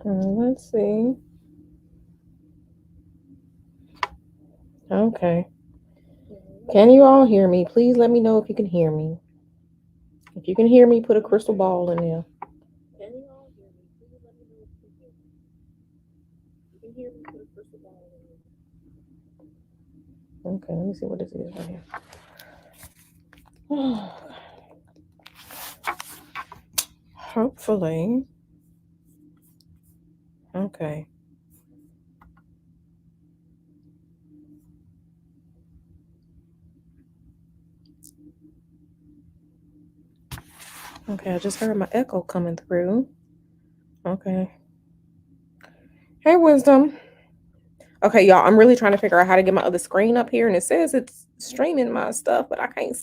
Let's see. Okay. Can you all hear me? Please let me know if you can hear me. If you can hear me, put a crystal ball in there. Can you all hear me? Please let me know if you can hear me. If you can hear me, put a crystal ball in there. Okay, let me see what this is right here. Hopefully. Okay. Okay, I just heard my echo coming through. Okay. Hey, Wisdom. Okay, y'all, I'm really trying to figure out how to get my other screen up here, and it says it's streaming my stuff, but I can't.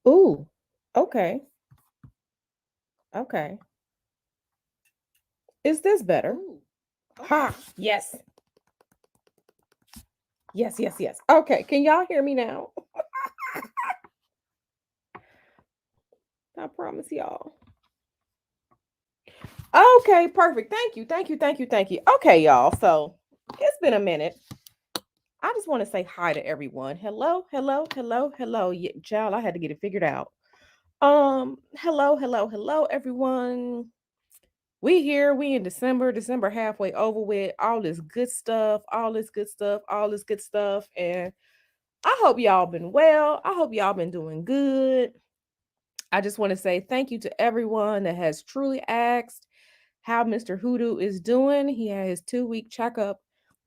Ooh, okay, okay. Is this better? Ooh, ha, yes, yes, yes, yes. Okay, can y'all hear me now? I promise y'all. Okay, perfect. Thank you, thank you, thank you, thank you. Okay, y'all. So it's been a minute. I just want to say hi to everyone. Hello, hello, hello, hello. Yeah, child, I had to get it figured out. Hello, hello, hello, everyone. We here, we in December halfway over with all this good stuff, all this good stuff, all this good stuff. And I hope y'all been well. I hope y'all been doing good. I just want to say thank you to everyone that has truly asked how Mr. Hoodoo is doing. He had his 2-week checkup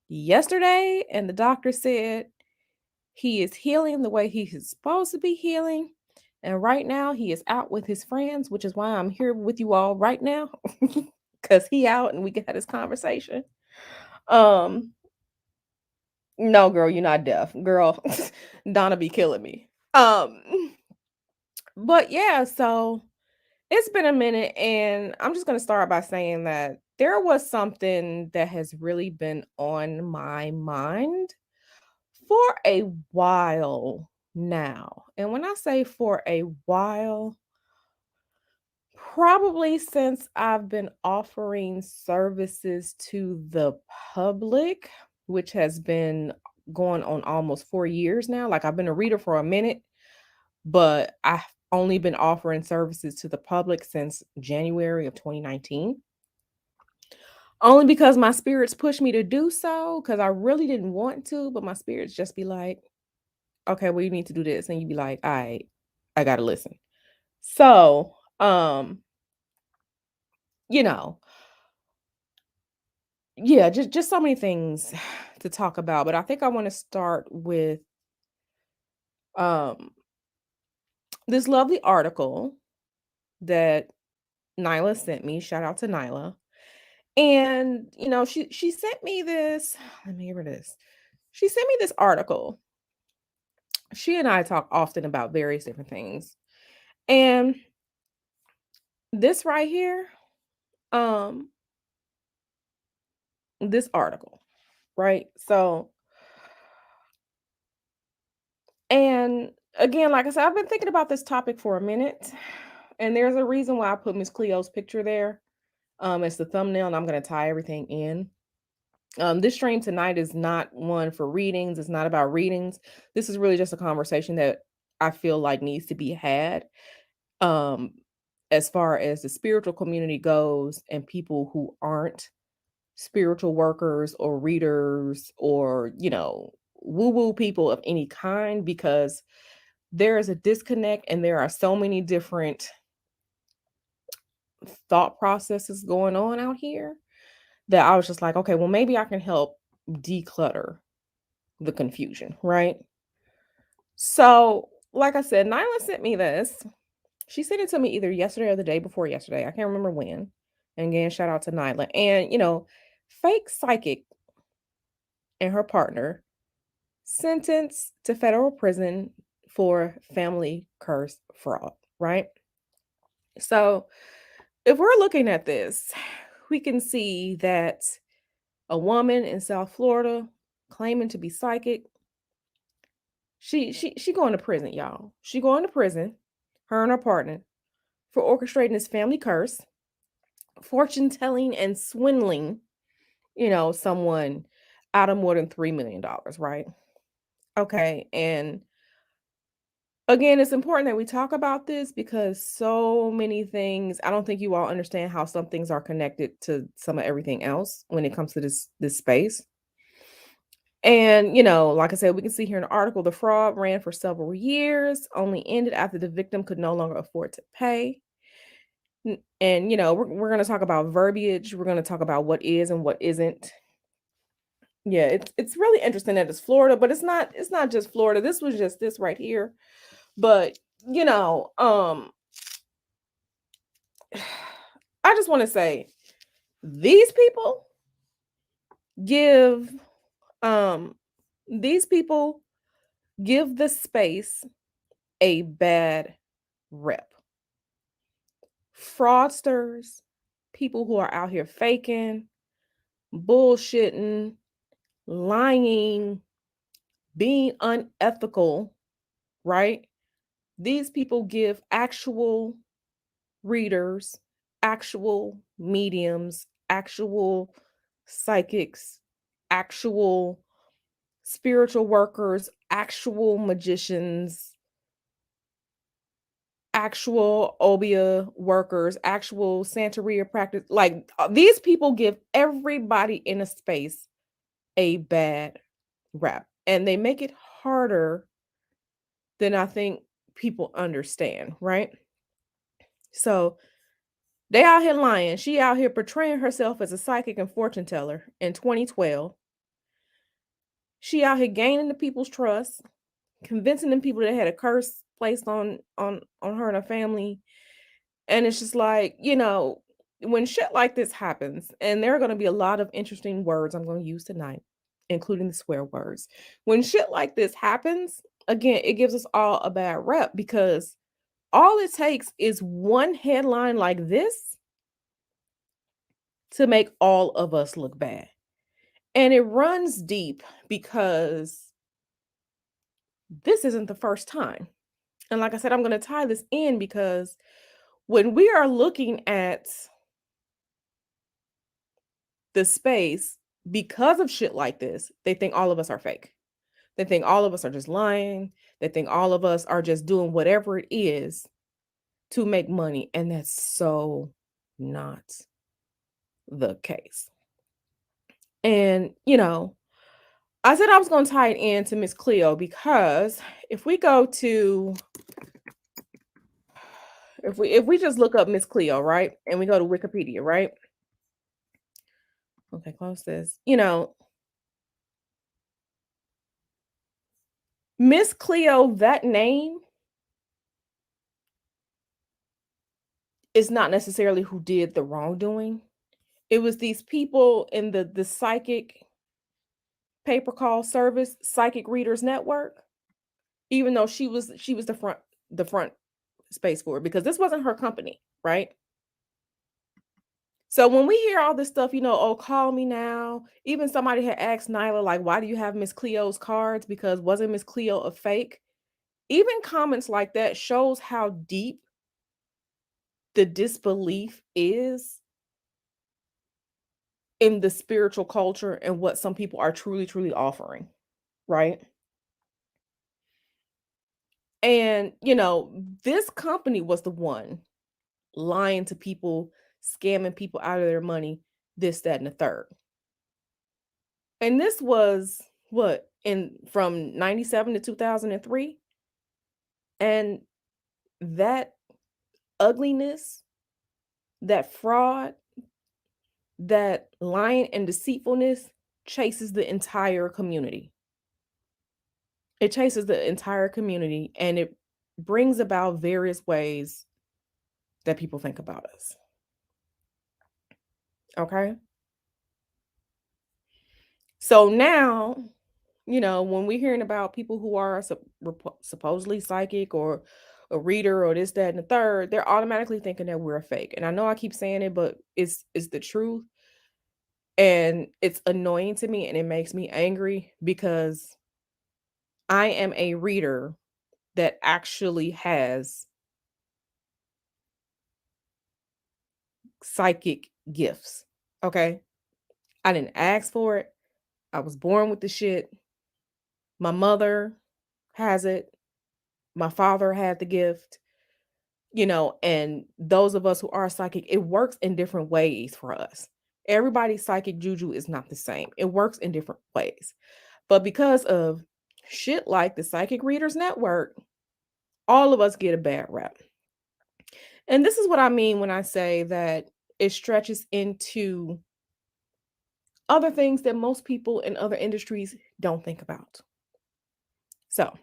yesterday, and the doctor said He is healing the way he is supposed to be healing. And right now he is out with his friends, which is why I'm here with you all right now. Cause he out and we can have this conversation. Um, no, girl, you're not deaf. Girl, Donna be killing me. But yeah, so it's been a minute, and I'm just gonna start by saying that there was something that has really been on my mind for a while now. And when I say for a while, probably since I've been offering services to the public, which has been going on almost 4 years now. Like I've been a reader for a minute, but I've only been offering services to the public since January of 2019. Only because my spirits pushed me to do so, because I really didn't want to, but my spirits just be like, okay, well, you need to do this. And you'd be like, all right, I gotta listen. So, you know, yeah, just so many things to talk about. But I think I want to start with um this lovely article that Nyla sent me. Shout out to Nyla. And she sent me this. Let me give her this. She sent me this article. She and I talk often about various different things. And this right here, um, this article, right? So, and again, like I said, I've been thinking about this topic for a minute. And there's a reason why I put Miss Cleo's picture there. It's the thumbnail, and I'm gonna tie everything in. This stream tonight is not one for readings. It's not about readings. This is really just a conversation that I feel like needs to be had. Um, as far as the spiritual community goes, and people who aren't spiritual workers or readers or, woo-woo people of any kind, because there is a disconnect and there are so many different thought processes going on out here that I was just like, okay, well, maybe I can help declutter the confusion, right? So, like I said, Nyla sent me this. She sent it to me either yesterday or the day before yesterday. I can't remember when. And again, shout out to Nyla. And, fake psychic and her partner sentenced to federal prison for family curse fraud, right? So, if we're looking at this, we can see that a woman in South Florida claiming to be psychic, she going to prison, y'all. She going to prison, her and her partner, for orchestrating this family curse, fortune telling and swindling, someone out of more than $3 million, right? Okay. And again, it's important that we talk about this because so many things, I don't think you all understand how some things are connected to some of everything else when it comes to this space. And, like I said, we can see here in the article, the fraud ran for several years, only ended after the victim could no longer afford to pay. And, we're going to talk about verbiage. We're going to talk about what is and what isn't. Yeah, it's really interesting that it's Florida, but it's not just Florida. This was just this right here. But, I just want to say these people give um these people give the space a bad rep. Fraudsters, people who are out here faking, bullshitting, lying, being unethical, right? These people give actual readers, actual mediums, actual psychics, actual spiritual workers, actual magicians, actual Obia workers, actual Santeria practice. Like these people give everybody in a space a bad rap, and they make it harder than I think people understand, right? So they out here lying. She out here portraying herself as a psychic and fortune teller in 2012. She out here gaining the people's trust. convincing them people that had a curse placed on her and her family. And it's just like, when shit like this happens, and there are going to be a lot of interesting words I'm going to use tonight, including the swear words. When shit like this happens, again, it gives us all a bad rep because all it takes is one headline like this to make all of us look bad. And it runs deep because this isn't the first time. And like I said, I'm going to tie this in because when we are looking at the space, because of shit like this, they think all of us are fake. They think all of us are just lying. They think all of us are just doing whatever it is to make money. And that's so not the case. And, I said I was going to tie it in to Miss Cleo because if we go to if we just look up Miss Cleo, right? And we go to Wikipedia, right? Okay, close this. Miss Cleo, that name is not necessarily who did the wrongdoing. It was these people in the psychic paper call service, Psychic Readers Network, even though she was the front space for it because this wasn't her company, right? So when we hear all this stuff, oh, call me now. Even somebody had asked Nyla, like, why do you have Miss Cleo's cards? Because wasn't Miss Cleo a fake? Even comments like that shows how deep the disbelief is in the spiritual culture and what some people are truly, truly offering, right? And, this company was the one lying to people, scamming people out of their money, this, that, and the third. And this was what in from 97 to 2003. And that ugliness, that fraud, that lying and deceitfulness chases the entire community. It chases the entire community and it brings about various ways that people think about us. Okay? So now, when we're hearing about people who are supposedly psychic or a reader or this, that, and the third, they're automatically thinking that we're a fake. And I know I keep saying it, but it's the truth. And it's annoying to me and it makes me angry because I am a reader that actually has psychic gifts. Okay. I didn't ask for it. I was born with the shit. My mother has it. My father had the gift, and those of us who are psychic, it works in different ways for us. Everybody's psychic juju is not the same. It works in different ways. But because of shit like the Psychic Readers Network, all of us get a bad rap. And this is what I mean when I say that it stretches into other things that most people in other industries don't think about. So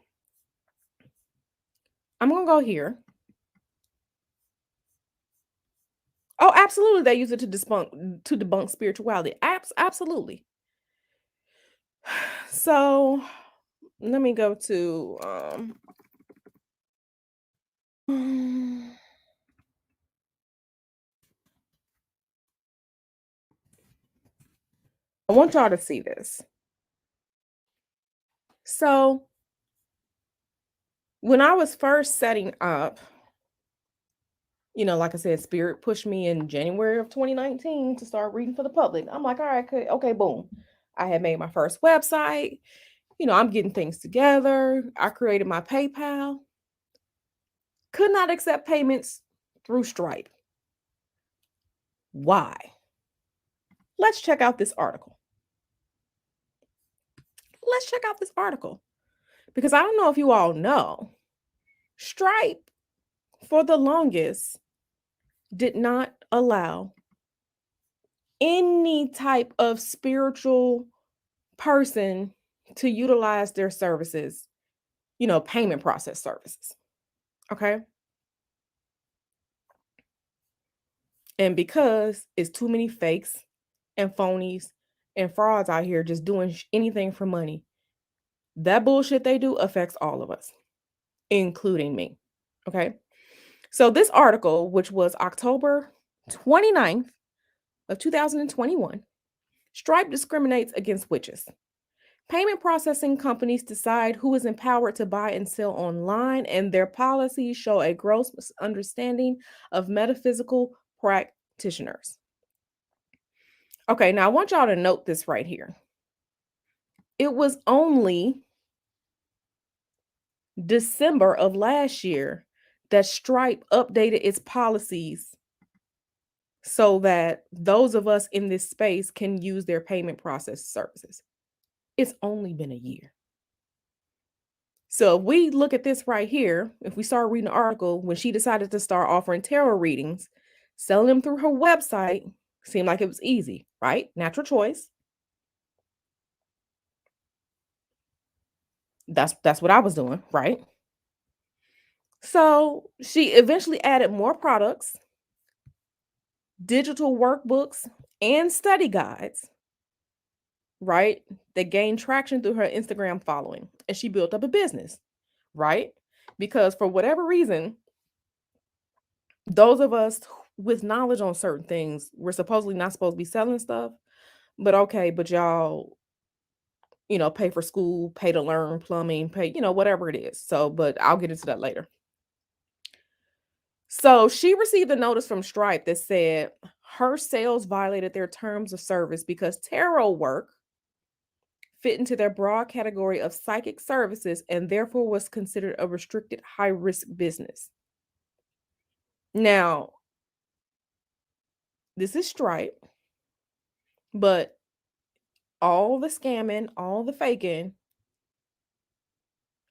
I'm going to go here. Oh, absolutely. They use it to debunk spirituality. Absolutely. So let me go to I want y'all to see this. So when I was first setting up, like I said, Spirit pushed me in January of 2019 to start reading for the public. I'm like, all right, okay, boom. I had made my first website. I'm getting things together. I created my PayPal. Could not accept payments through Stripe. Why? Let's check out this article. Because I don't know if you all know, Stripe for the longest did not allow any type of spiritual person to utilize their services payment process services. Okay. And because it's too many fakes and phonies and frauds out here just doing anything for money, that bullshit they do affects all of us, including me. Okay. So this article, which was October 29th of 2021, Stripe discriminates against witches. Payment processing companies decide who is empowered to buy and sell online, and their policies show a gross misunderstanding of metaphysical practitioners. Okay, now I want y'all to note this right here. It was only December of last year that Stripe updated its policies so that those of us in this space can use their payment process services. It's only been a year. So if we look at this right here, if we start reading the article, when she decided to start offering tarot readings, selling them through her website, seemed like it was easy, right? Natural choice. That's what I was doing, right? So she eventually added more products, digital workbooks, and study guides, right? That gained traction through her Instagram following. And she built up a business, right? Because for whatever reason, those of us with knowledge on certain things, we're supposedly not supposed to be selling stuff. But okay, but y'all, pay for school, pay to learn, plumbing, pay, whatever it is. So, but I'll get into that later. So she received a notice from Stripe that said her sales violated their terms of service because tarot work fit into their broad category of psychic services and therefore was considered a restricted high-risk business. Now, this is Stripe, but all the scamming, all the faking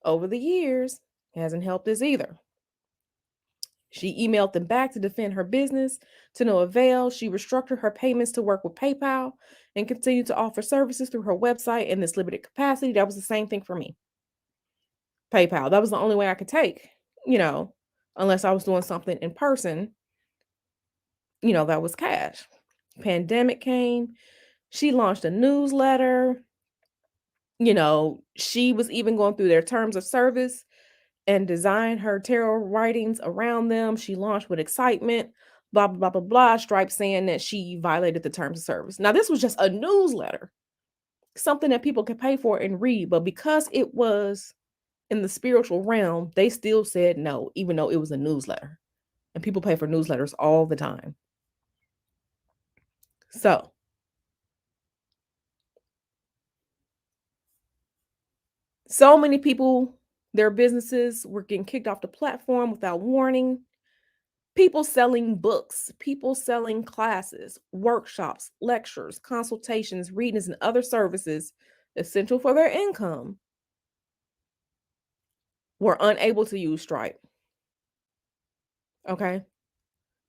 over the years hasn't helped us either. She emailed them back to defend her business to no avail. She restructured her payments to work with PayPal and continued to offer services through her website in this limited capacity. That was the same thing for me. PayPal, that was the only way I could take, unless I was doing something in person, that was cash. Pandemic came. She launched a newsletter. She was even going through their terms of service and designed her tarot writings around them. She launched with excitement, blah, blah, blah, blah, blah. Stripe saying that she violated the terms of service. Now, this was just a newsletter, something that people could pay for and read. But because it was in the spiritual realm, they still said no, even though it was a newsletter. And people pay for newsletters all the time. So many people, their businesses were getting kicked off the platform without warning. People selling books, people selling classes, workshops, lectures, consultations, readings, and other services essential for their income were unable to use Stripe. Okay?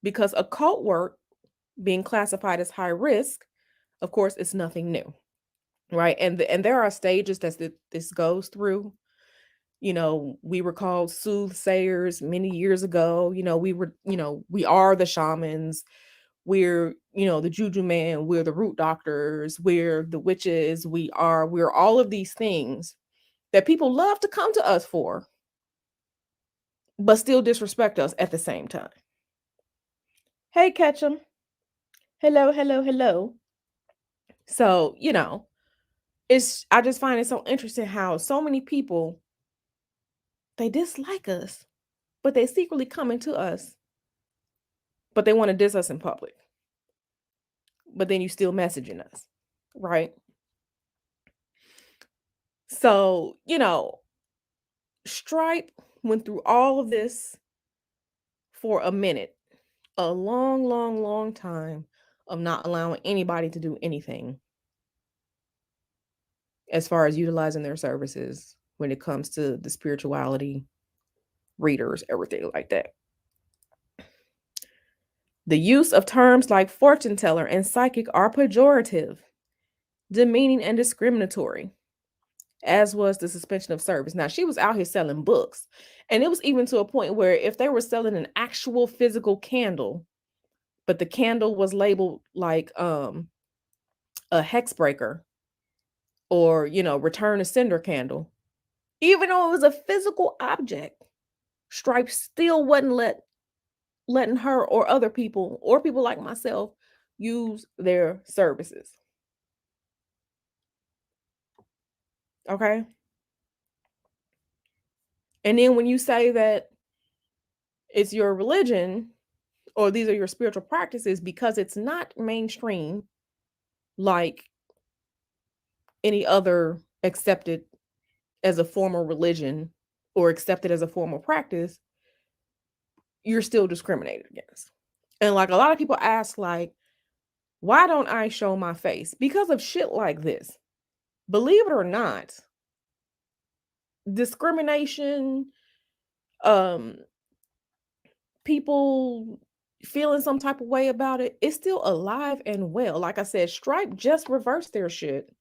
Because occult work being classified as high risk, of course, it's nothing new. Right? And there are stages that this goes through. We were called soothsayers many years ago. We are the shamans. We're, the juju man, we're the root doctors, we're the witches, we're all of these things that people love to come to us for, but still disrespect us at the same time. Hey, Ketchum. Hello, hello, hello. So, I just find it so interesting how so many people, they dislike us, but they secretly coming to us, but they want to diss us in public. But then you still messaging us, right? So, Stripe went through all of this for a minute, a long, long, long time of not allowing anybody to do anything as far as utilizing their services when it comes to the spirituality, readers, everything like that. The use of terms like fortune teller and psychic are pejorative, demeaning, and discriminatory. as was the suspension of service. Now, she was out here selling books, and it was even to a point where if they were selling an actual physical candle, but the candle was labeled like a hex breaker or, return a sender candle, even though it was a physical object, Stripe still wasn't letting her or other people or people like myself use their services. Okay. And then when you say that it's your religion or these are your spiritual practices because it's not mainstream like any other accepted as a formal religion or accepted as a formal practice, you're still discriminated against. And like a lot of people ask, like, why don't I show my face? Because of shit like this. Believe it or not, discrimination, um, people feeling some type of way about it, it's still alive and well. Like I said, Stripe just reversed their shit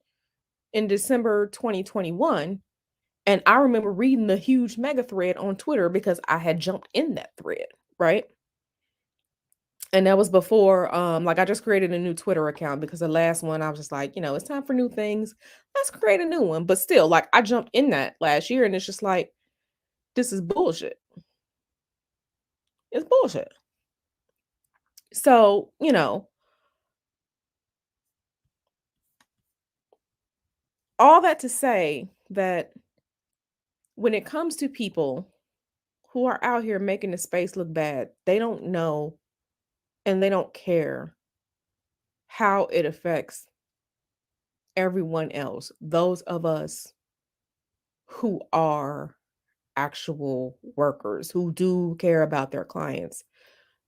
in December 2021. And I remember reading the huge mega thread on Twitter because I had jumped in that thread, right? And that was before, like I just created a new Twitter account because the last one I was just like, it's time for new things. Let's create a new one. But still, like I jumped in that last year and it's just like, this is bullshit. It's bullshit. So, all that to say that when it comes to people who are out here making the space look bad, they don't know and they don't care how it affects everyone else, those of us who are actual workers, who do care about their clients.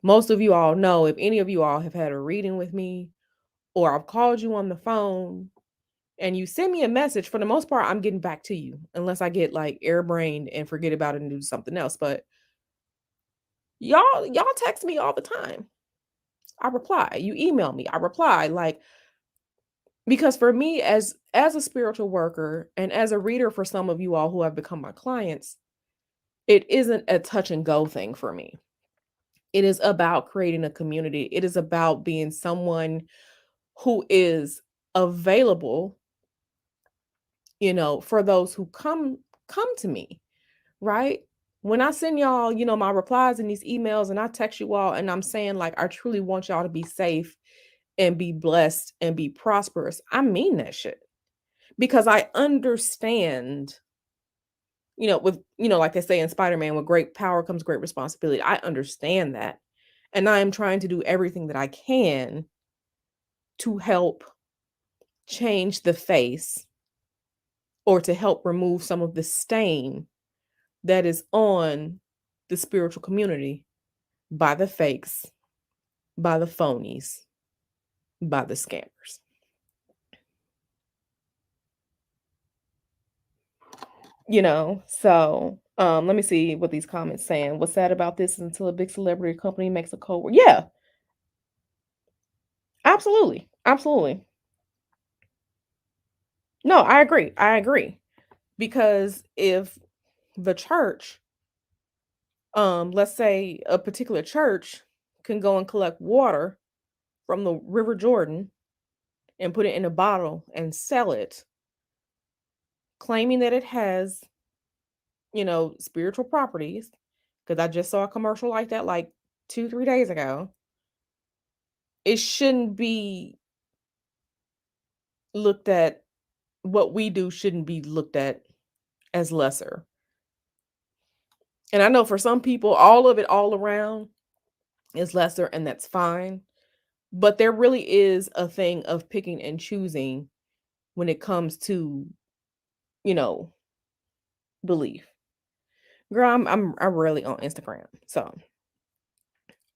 Most of you all know, if any of you all have had a reading with me or I've called you on the phone and you send me a message, for the most part, I'm getting back to you unless I get like airbrained and forget about it and do something else. But y'all text me all the time. I reply. You email me. I reply. Like, because for me as a spiritual worker and as a reader for some of you all who have become my clients, it isn't a touch and go thing for me. It is about creating a community. It is about being someone who is available, for those who come to me, right? When I send y'all, my replies in these emails and I text you all and I'm saying like I truly want y'all to be safe and be blessed and be prosperous. I mean that shit. Because I understand, with, like they say in Spider-Man, with great power comes great responsibility. I understand that. And I am trying to do everything that I can to help change the face or to help remove some of the stain that is on the spiritual community by the fakes, by the phonies, by the scammers. So let me see what these comments saying. What's sad about this is until a big celebrity company makes a code word. Yeah, absolutely. Absolutely. No, I agree. I agree. Because if the church, let's say a particular church can go and collect water from the River Jordan and put it in a bottle and sell it, claiming that it has, spiritual properties, because I just saw a commercial like that like 2-3 days ago, it shouldn't be looked at, what we do shouldn't be looked at as lesser. And I know for some people, all of it all around is lesser, and that's fine. But there really is a thing of picking and choosing when it comes to, you know, belief. Girl, I'm rarely on Instagram. So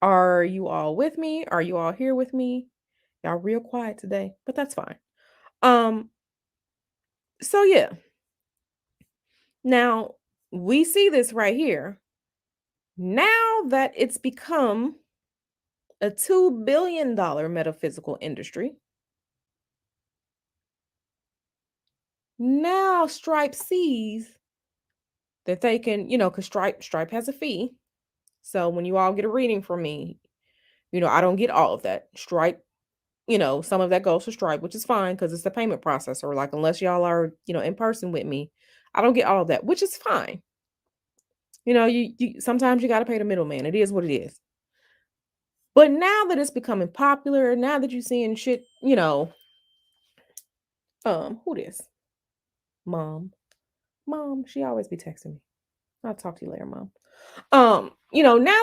are you all with me? Are you all here with me? Y'all real quiet today, but that's fine. Um, so yeah. Now we see this right here. Now that it's become a $2 billion metaphysical industry, Now Stripe sees that they can, because Stripe has a fee. So when you all get a reading from me, I don't get all of that. Stripe, some of that goes to Stripe, which is fine because it's the payment processor. Like unless y'all are, in person with me, I don't get all of that, which is fine. You sometimes you got to pay the middleman. It is what it is. But now that it's becoming popular, now that you're seeing shit, who this? Mom. Mom, she always be texting me. I'll talk to you later, Mom. Now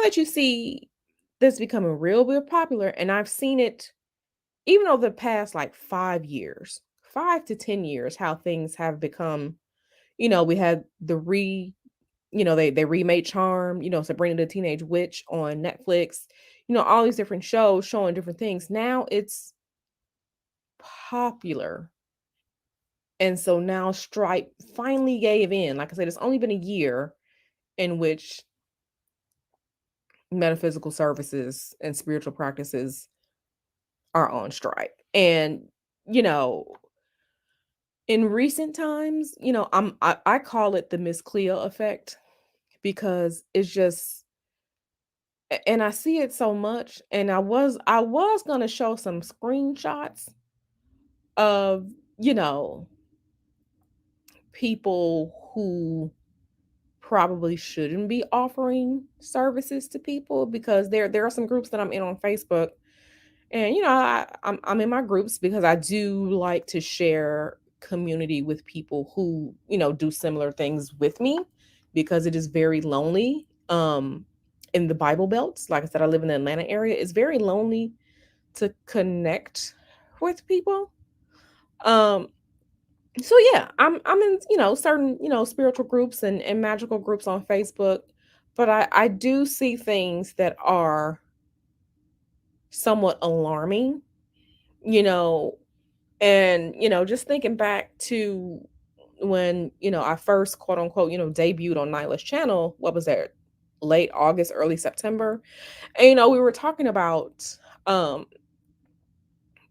that you see this becoming real popular, and I've seen it even over the past like 5 years, 5 to 10 years, how things have become, we had they remade Charm, Sabrina the Teenage Witch on Netflix, all these different shows showing different things. Now it's popular. And so now Stripe finally gave in. Like I said, it's only been a year in which metaphysical services and spiritual practices are on strike. And, you know, in recent times, I call it the Miss Cleo effect because it's just and I see it so much. And I was gonna show some screenshots of, you know, people who probably shouldn't be offering services to people because there are some groups that I'm in on Facebook. And I'm in my groups because I do like to share community with people who, do similar things with me because it is very lonely in the Bible belts. Like I said, I live in the Atlanta area. It's very lonely to connect with people. Um so yeah, I'm in, certain, spiritual groups and magical groups on Facebook, but I do see things that are somewhat alarming, you know, and just thinking back to when, I first quote unquote, debuted on Nyla's channel. What was that? Late August, early September. And we were talking about um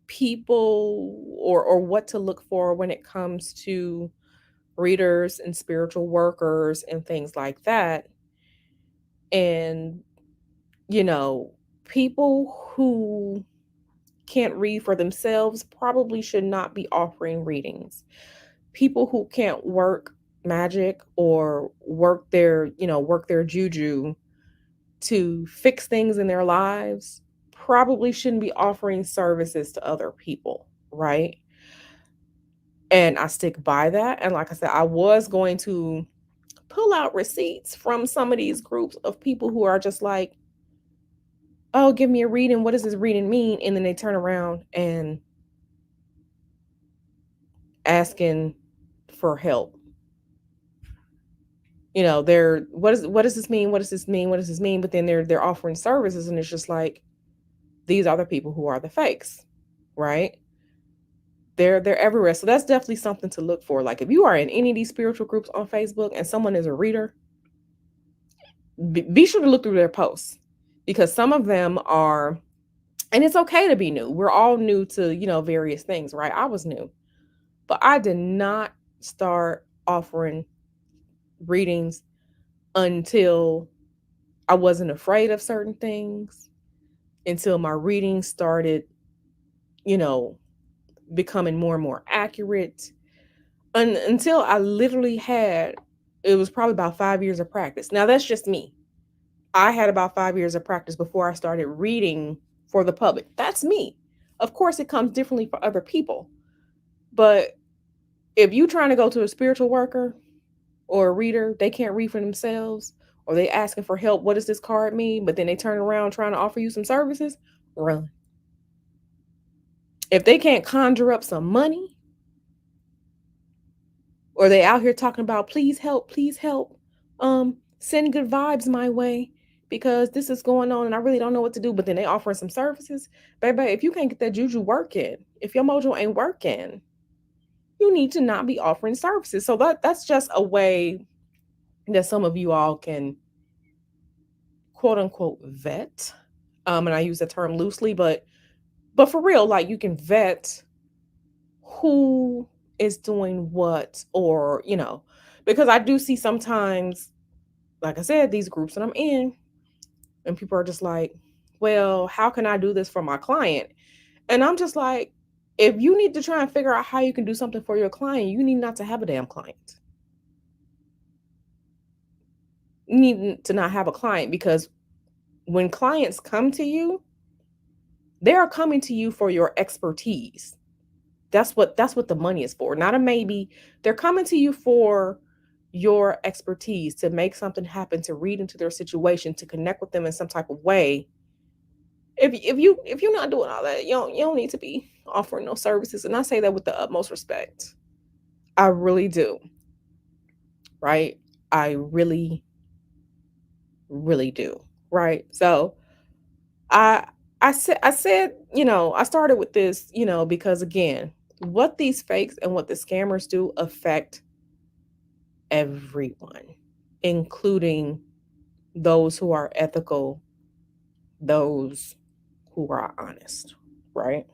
people or what to look for when it comes to readers and spiritual workers and things like that. And, you know, people who can't read for themselves probably should not be offering readings. People who can't work magic or work their juju to fix things in their lives probably shouldn't be offering services to other people, right? And I stick by that. And like I said, I was going to pull out receipts from some of these groups of people who are just like, oh, give me a reading. What does this reading mean? And then they turn around and asking for help. They're what does this mean? What does this mean? What does this mean? But then they're offering services and it's just like these are the people who are the fakes, right? They're everywhere. So that's definitely something to look for. Like if you are in any of these spiritual groups on Facebook and someone is a reader, be sure to look through their posts because some of them are, and it's okay to be new. We're all new to, various things, right? I was new, but I did not start offering readings until I wasn't afraid of certain things, until my readings started, you know, becoming more and more accurate, until I literally had, it was probably about 5 years of practice. Now that's just me. I had about 5 years of practice before I started reading for the public. That's me. Of course, it comes differently for other people. But if you trying to go to a spiritual worker or a reader, they can't read for themselves, or they asking for help, what does this card mean? But then they turn around trying to offer you some services, run. If they can't conjure up some money, or they out here talking about please help, send good vibes my way because this is going on and I really don't know what to do. But then they offering some services, baby. If you can't get that juju working, if your mojo ain't working, you need to not be offering services. So that's just a way that some of you all can quote unquote vet. And I use the term loosely, but for real, like you can vet who is doing what, or, because I do see sometimes, like I said, these groups that I'm in, and people are just like, well, how can I do this for my client? And I'm just like, if you need to try and figure out how you can do something for your client, you need not to have a damn client. You need to not have a client, because when clients come to you, they are coming to you for your expertise. That's what the money is for. Not a maybe. They're coming to you for your expertise, to make something happen, to read into their situation, to connect with them in some type of way. If you're not doing all that, you don't need to be offering no services. And I say that with the utmost respect. I really do. Right? I really, really do. Right? So I I said, I started with this, because again, what these fakes and what the scammers do affect everyone, including those who are ethical, those who are honest, right?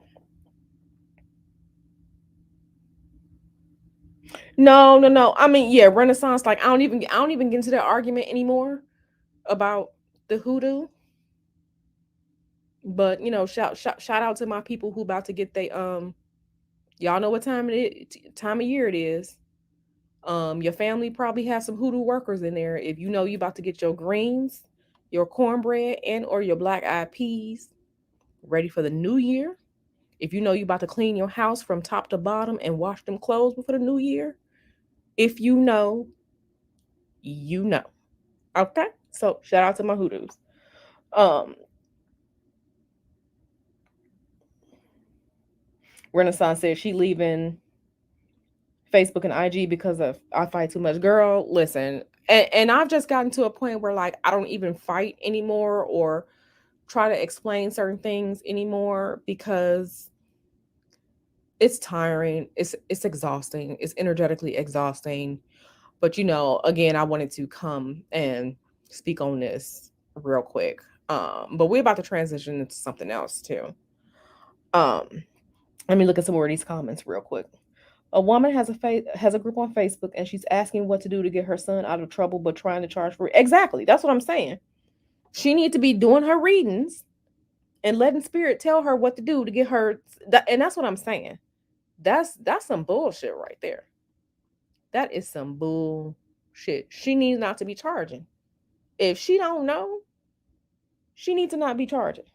No, no, no. I mean, yeah, Renaissance, like I don't even get into that argument anymore about the hoodoo. But shout out to my people who about to get they y'all know what time of year it is. Your family probably has some hoodoo workers in there. If you know you about to get your greens, your cornbread, and or your black eyed peas ready for the new year. If you know you about to clean your house from top to bottom and wash them clothes before the new year. If you know, you know. Okay? So shout out to my hoodoos. Um, Renaissance said she leaving Facebook and IG because of I fight too much. Girl, listen. And I've just gotten to a point where like I don't even fight anymore or try to explain certain things anymore, because it's tiring, it's exhausting, it's energetically exhausting. But again, I wanted to come and speak on this real quick. But we're about to transition into something else too. um Let me look at some more of these comments real quick. A woman has a group on Facebook, and she's asking what to do to get her son out of trouble, but trying to charge for it. Exactly, that's what I'm saying. She needs to be doing her readings and letting spirit tell her what to do to get her and that's what I'm saying. That's some bullshit right there. That is some bullshit. She needs not to be charging. If she don't know, she needs to not be charging.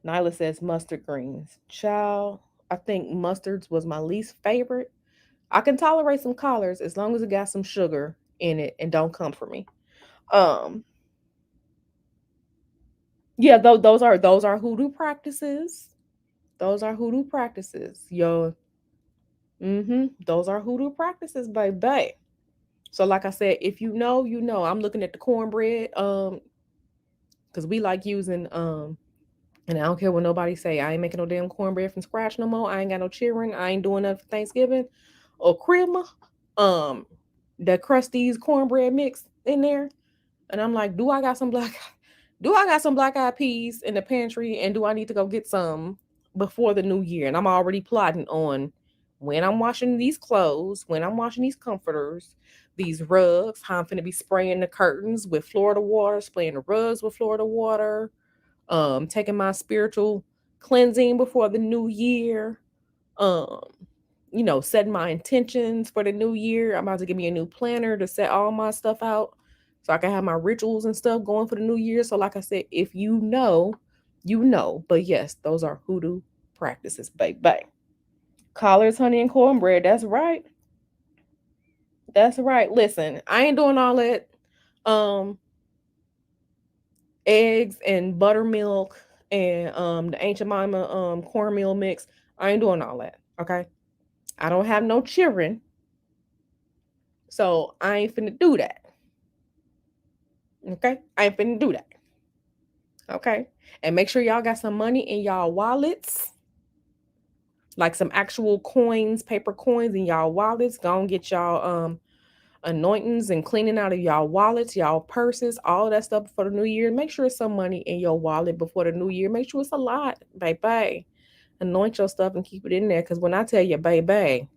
Nyla says mustard greens. Child, I think mustards was my least favorite. I can tolerate some collards as long as it got some sugar in it and don't come for me. Um, yeah, those are hoodoo practices. Those are hoodoo practices. Yo, those are hoodoo practices, baby. So like I said, if you know, you know. I'm looking at the cornbread, because we like using and I don't care what nobody say. I ain't making no damn cornbread from scratch no more. I ain't got no children. I ain't doing nothing for Thanksgiving or Christmas. Um, that Krusty's cornbread mix in there, and I'm like, do I got some black eyed peas in the pantry, and do I need to go get some before the new year? And I'm already plotting on when I'm washing these clothes, when I'm washing these comforters, these rugs, how I'm finna be spraying the curtains with Florida water, spraying the rugs with Florida water, taking my spiritual cleansing before the new year, um, setting my intentions for the new year. I'm about to give me a new planner to set all my stuff out so I can have my rituals and stuff going for the new year. So, like I said, if you know, you know. But yes, those are hoodoo practices, baby. Collards, honey, and cornbread. That's right. That's right. Listen, I ain't doing all that. Um, Eggs and buttermilk and the ancient mama cornmeal mix. I ain't doing all that. Okay. I don't have no children, so I ain't finna do that. Okay. I ain't finna do that. Okay. And make sure y'all got some money in y'all wallets, like some actual coins, paper coins in y'all wallets. Go and get y'all anointings and cleaning out of y'all wallets, y'all purses, all that stuff for the new year. Make sure it's some money in your wallet before the new year. Make sure it's a lot, baby. Anoint your stuff and keep it in there. Because when I tell you, baby,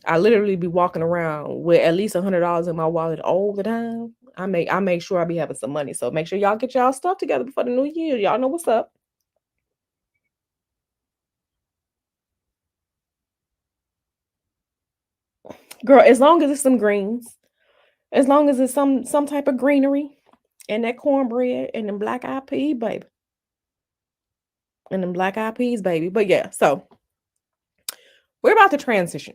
I literally be walking around with at least $100 in my wallet all the time. I make sure I be having some money. So make sure y'all get y'all stuff together before the new year. Y'all know what's up. Girl, as long as it's some greens, as long as it's some type of greenery and that cornbread and them black eyed peas, baby. And them black eyed peas, baby. But yeah, so we're about to transition.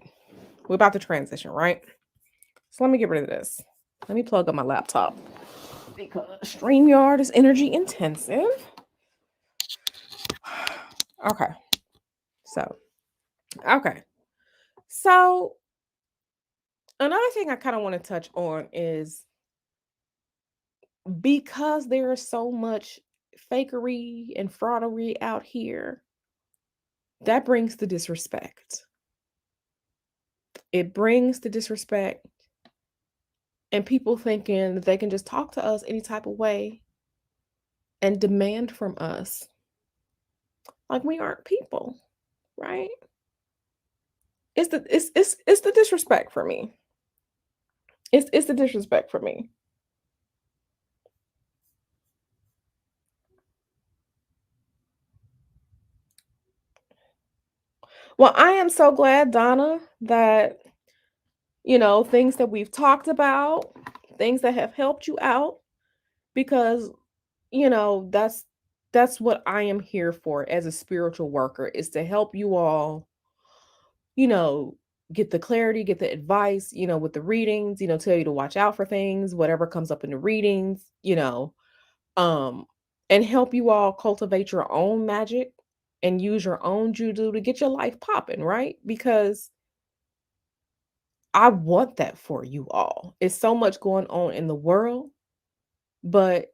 We're about to transition, right? So let me get rid of this. Let me plug up my laptop because StreamYard is energy intensive. Okay. So, okay. So, another thing I kind of want to touch on is because there is so much fakery and fraudery out here, that brings the disrespect. It brings the disrespect and people thinking that they can just talk to us any type of way and demand from us like we aren't people, right? It's the disrespect for me. It's the disrespect for me. Well, I am so glad, Donna, that things that we've talked about, things that have helped you out, because that's what I am here for as a spiritual worker, is to help you all, you know, get the clarity, get the advice, with the readings, tell you to watch out for things, whatever comes up in the readings, um, and help you all cultivate your own magic and use your own juju to get your life popping, right? Because I want that for you all. It's so much going on in the world, but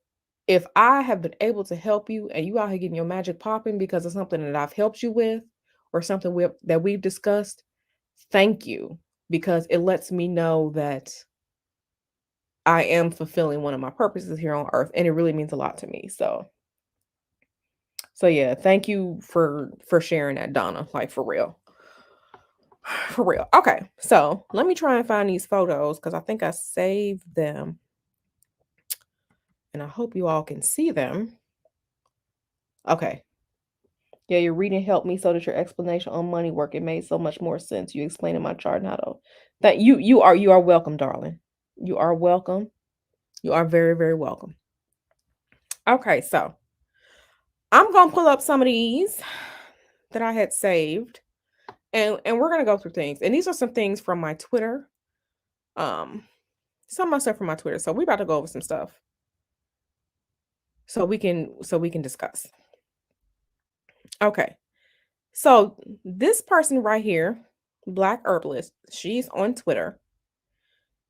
if I have been able to help you and you out here getting your magic popping because of something that I've helped you with or something that we've discussed, thank you, because it lets me know that I am fulfilling one of my purposes here on earth, and it really means a lot to me. So yeah, thank you for sharing that, Donna, like for real. For real. Okay. So, let me try and find these photos cuz I think I saved them and I hope you all can see them. Okay. Yeah, your reading helped me so that your explanation on money work, it made so much more sense. You explaining my chart and how to that you are welcome, darling. You are welcome. You are very, very welcome. Okay, so I'm gonna pull up some of these that I had saved, and we're gonna go through things. And these are some things from my Twitter. Um, some of my stuff from my Twitter. So we're about to go over some stuff so we can discuss. Okay. So this person right here, Black Herbalist, she's on Twitter.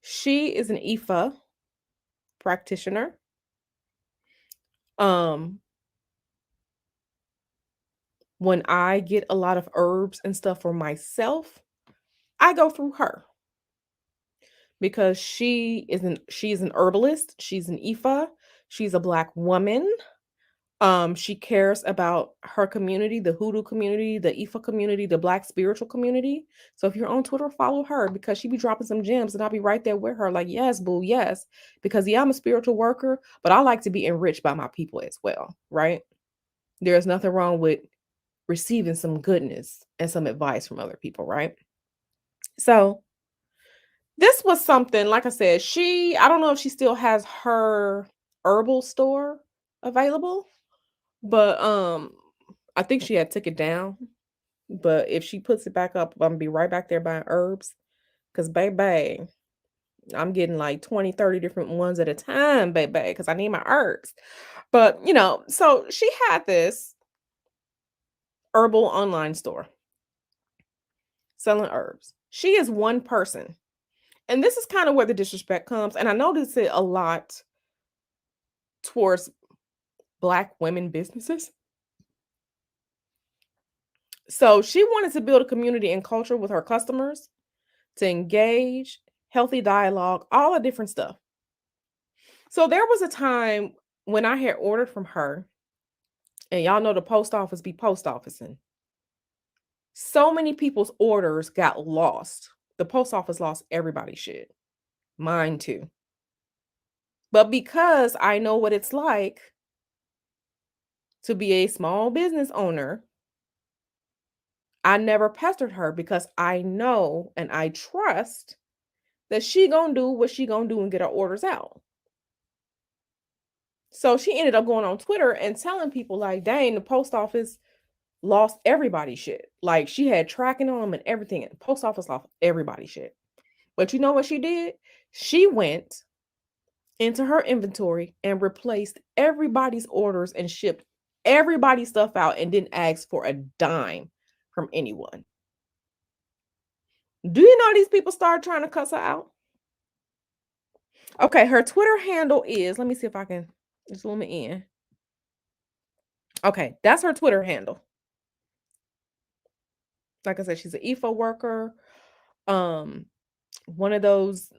She is an IFA practitioner. Um, when I get a lot of herbs and stuff for myself, I go through her because she's an herbalist, she's an IFA, she's a Black woman. She cares about her community, the hoodoo community, the Ifa community, the Black spiritual community. So if you're on Twitter, follow her because she be dropping some gems and I'll be right there with her. Like, yes, boo, yes. Because yeah, I'm a spiritual worker, but I like to be enriched by my people as well, right? There's nothing wrong with receiving some goodness and some advice from other people, right? So this was something, like I said, I don't know if she still has her herbal store available, but I think she had took it down. But if she puts it back up, I'm gonna be right back there buying herbs. Cause baby, I'm getting like 20, 30 different ones at a time, baby, because I need my herbs. But so she had this herbal online store selling herbs. She is one person. And this is kind of where the disrespect comes. And I notice it a lot towards Black women businesses. So she wanted to build a community and culture with her customers to engage, healthy dialogue, all the different stuff. So there was a time when I had ordered from her And y'all know the post office be post officing. So many people's orders got lost. The post office lost everybody's shit. Mine too. But because I know what it's like to be a small business owner, I never pestered her because I know and I trust that she gonna do what she gonna do and get her orders out. So she ended up going on Twitter and telling people like, dang, the post office lost everybody's shit. Like she had tracking on them and everything. And the post office lost everybody's shit. But you know what she did? She went into her inventory and replaced everybody's orders and shipped everybody's stuff out and didn't ask for a dime from anyone. Do you know these people started trying to cuss her out? Okay, her Twitter handle is, let me see if I can zoom it in. Okay, that's her Twitter handle. Like I said, she's an EFO worker. One of those,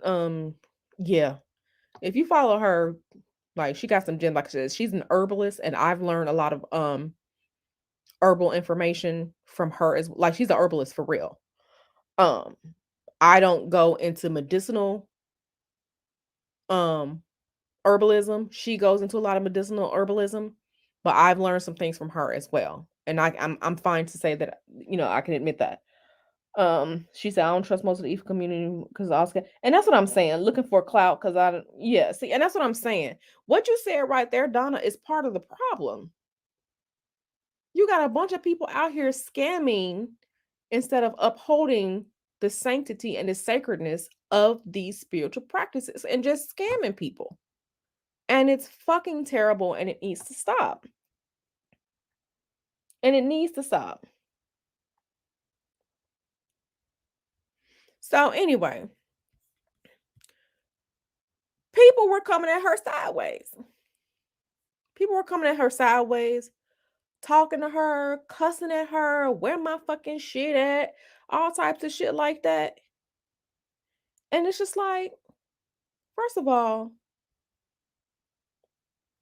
yeah. If you follow her, like she got some gem, like I said, she's an herbalist, and I've learned a lot of herbal information from her as like she's a herbalist for real. Um, I don't go into medicinal um herbalism. She goes into a lot of medicinal herbalism, but I've learned some things from her as well. And I'm fine to say that, I can admit that. She said, I don't trust most of the ETH community because Oscar, and that's what I'm saying. Looking for clout because I don't, yeah, see, and that's what I'm saying. What you said right there, Donna, is part of the problem. You got a bunch of people out here scamming instead of upholding the sanctity and the sacredness of these spiritual practices and just scamming people. And it's fucking terrible and it needs to stop. And it needs to stop. So, anyway, people were coming at her sideways. People were coming at her sideways, talking to her, cussing at her, where my fucking shit at, all types of shit like that. And it's just like, first of all,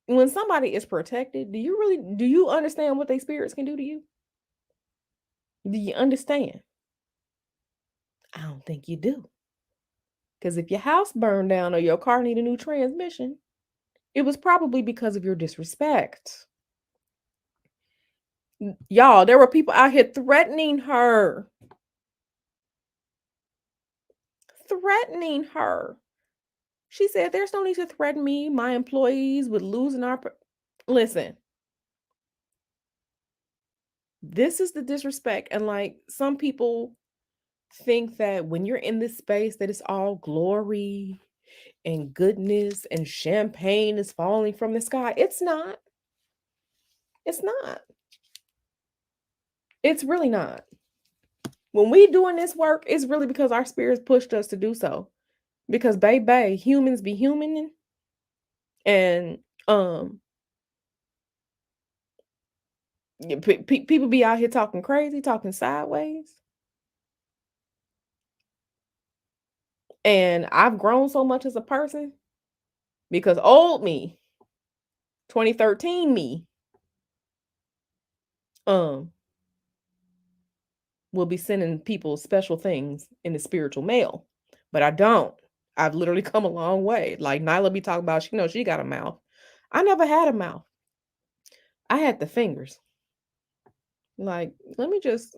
when somebody is protected, do you understand what their spirits can do to you? Do you understand? I don't think you do. Because if your house burned down or your car need a new transmission, it was probably because of your disrespect. Y'all, there were people out here threatening her. Threatening her. She said, there's no need to threaten me, my employees, with losing our... Listen, this is the disrespect. And like some people think that when you're in this space that it's all glory and goodness and champagne is falling from the sky. It's not. It's not. It's really not. When we doing this work, it's really because our spirits pushed us to do so. Because baby, humans be human, and people be out here talking crazy, talking sideways. And I've grown so much as a person because old me, 2013 me, will be sending people special things in the spiritual mail, but I don't. I've literally come a long way. Like Nyla be talking about, she got a mouth. I never had a mouth. I had the fingers. Like, let me just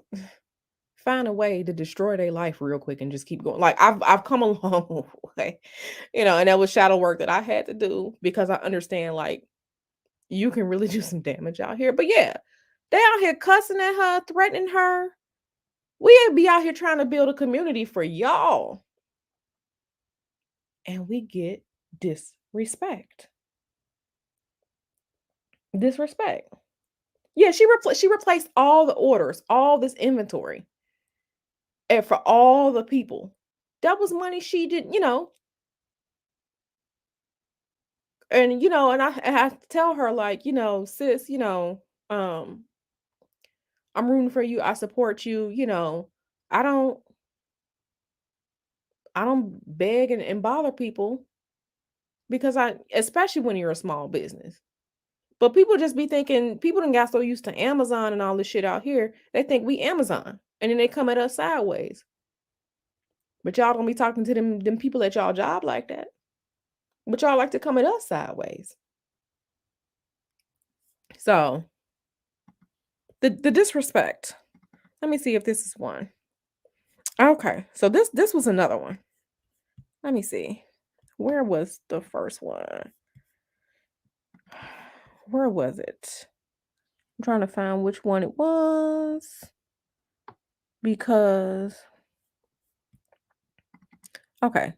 find a way to destroy their life real quick and just keep going. Like I've come a long way, and that was shadow work that I had to do because I understand like you can really do some damage out here. But yeah, they out here cussing at her, threatening her. We be out here trying to build a community for y'all. And we get disrespect. Disrespect. Yeah, she replaced all the orders, all this inventory. And for all the people. That was money she didn't, and I have to tell her, like, sis, I'm rooting for you. I support you, I don't beg and bother people because especially when you're a small business. But people just be thinking, people done got so used to Amazon and all this shit out here, they think we Amazon. And then they come at us sideways. But y'all don't be talking to them people at y'all job like that. But y'all like to come at us sideways. So the disrespect. Let me see if this is one. Okay, so this was another one. Let me see. Where was the first one? Where was it? I'm trying to find which one it was. Because okay.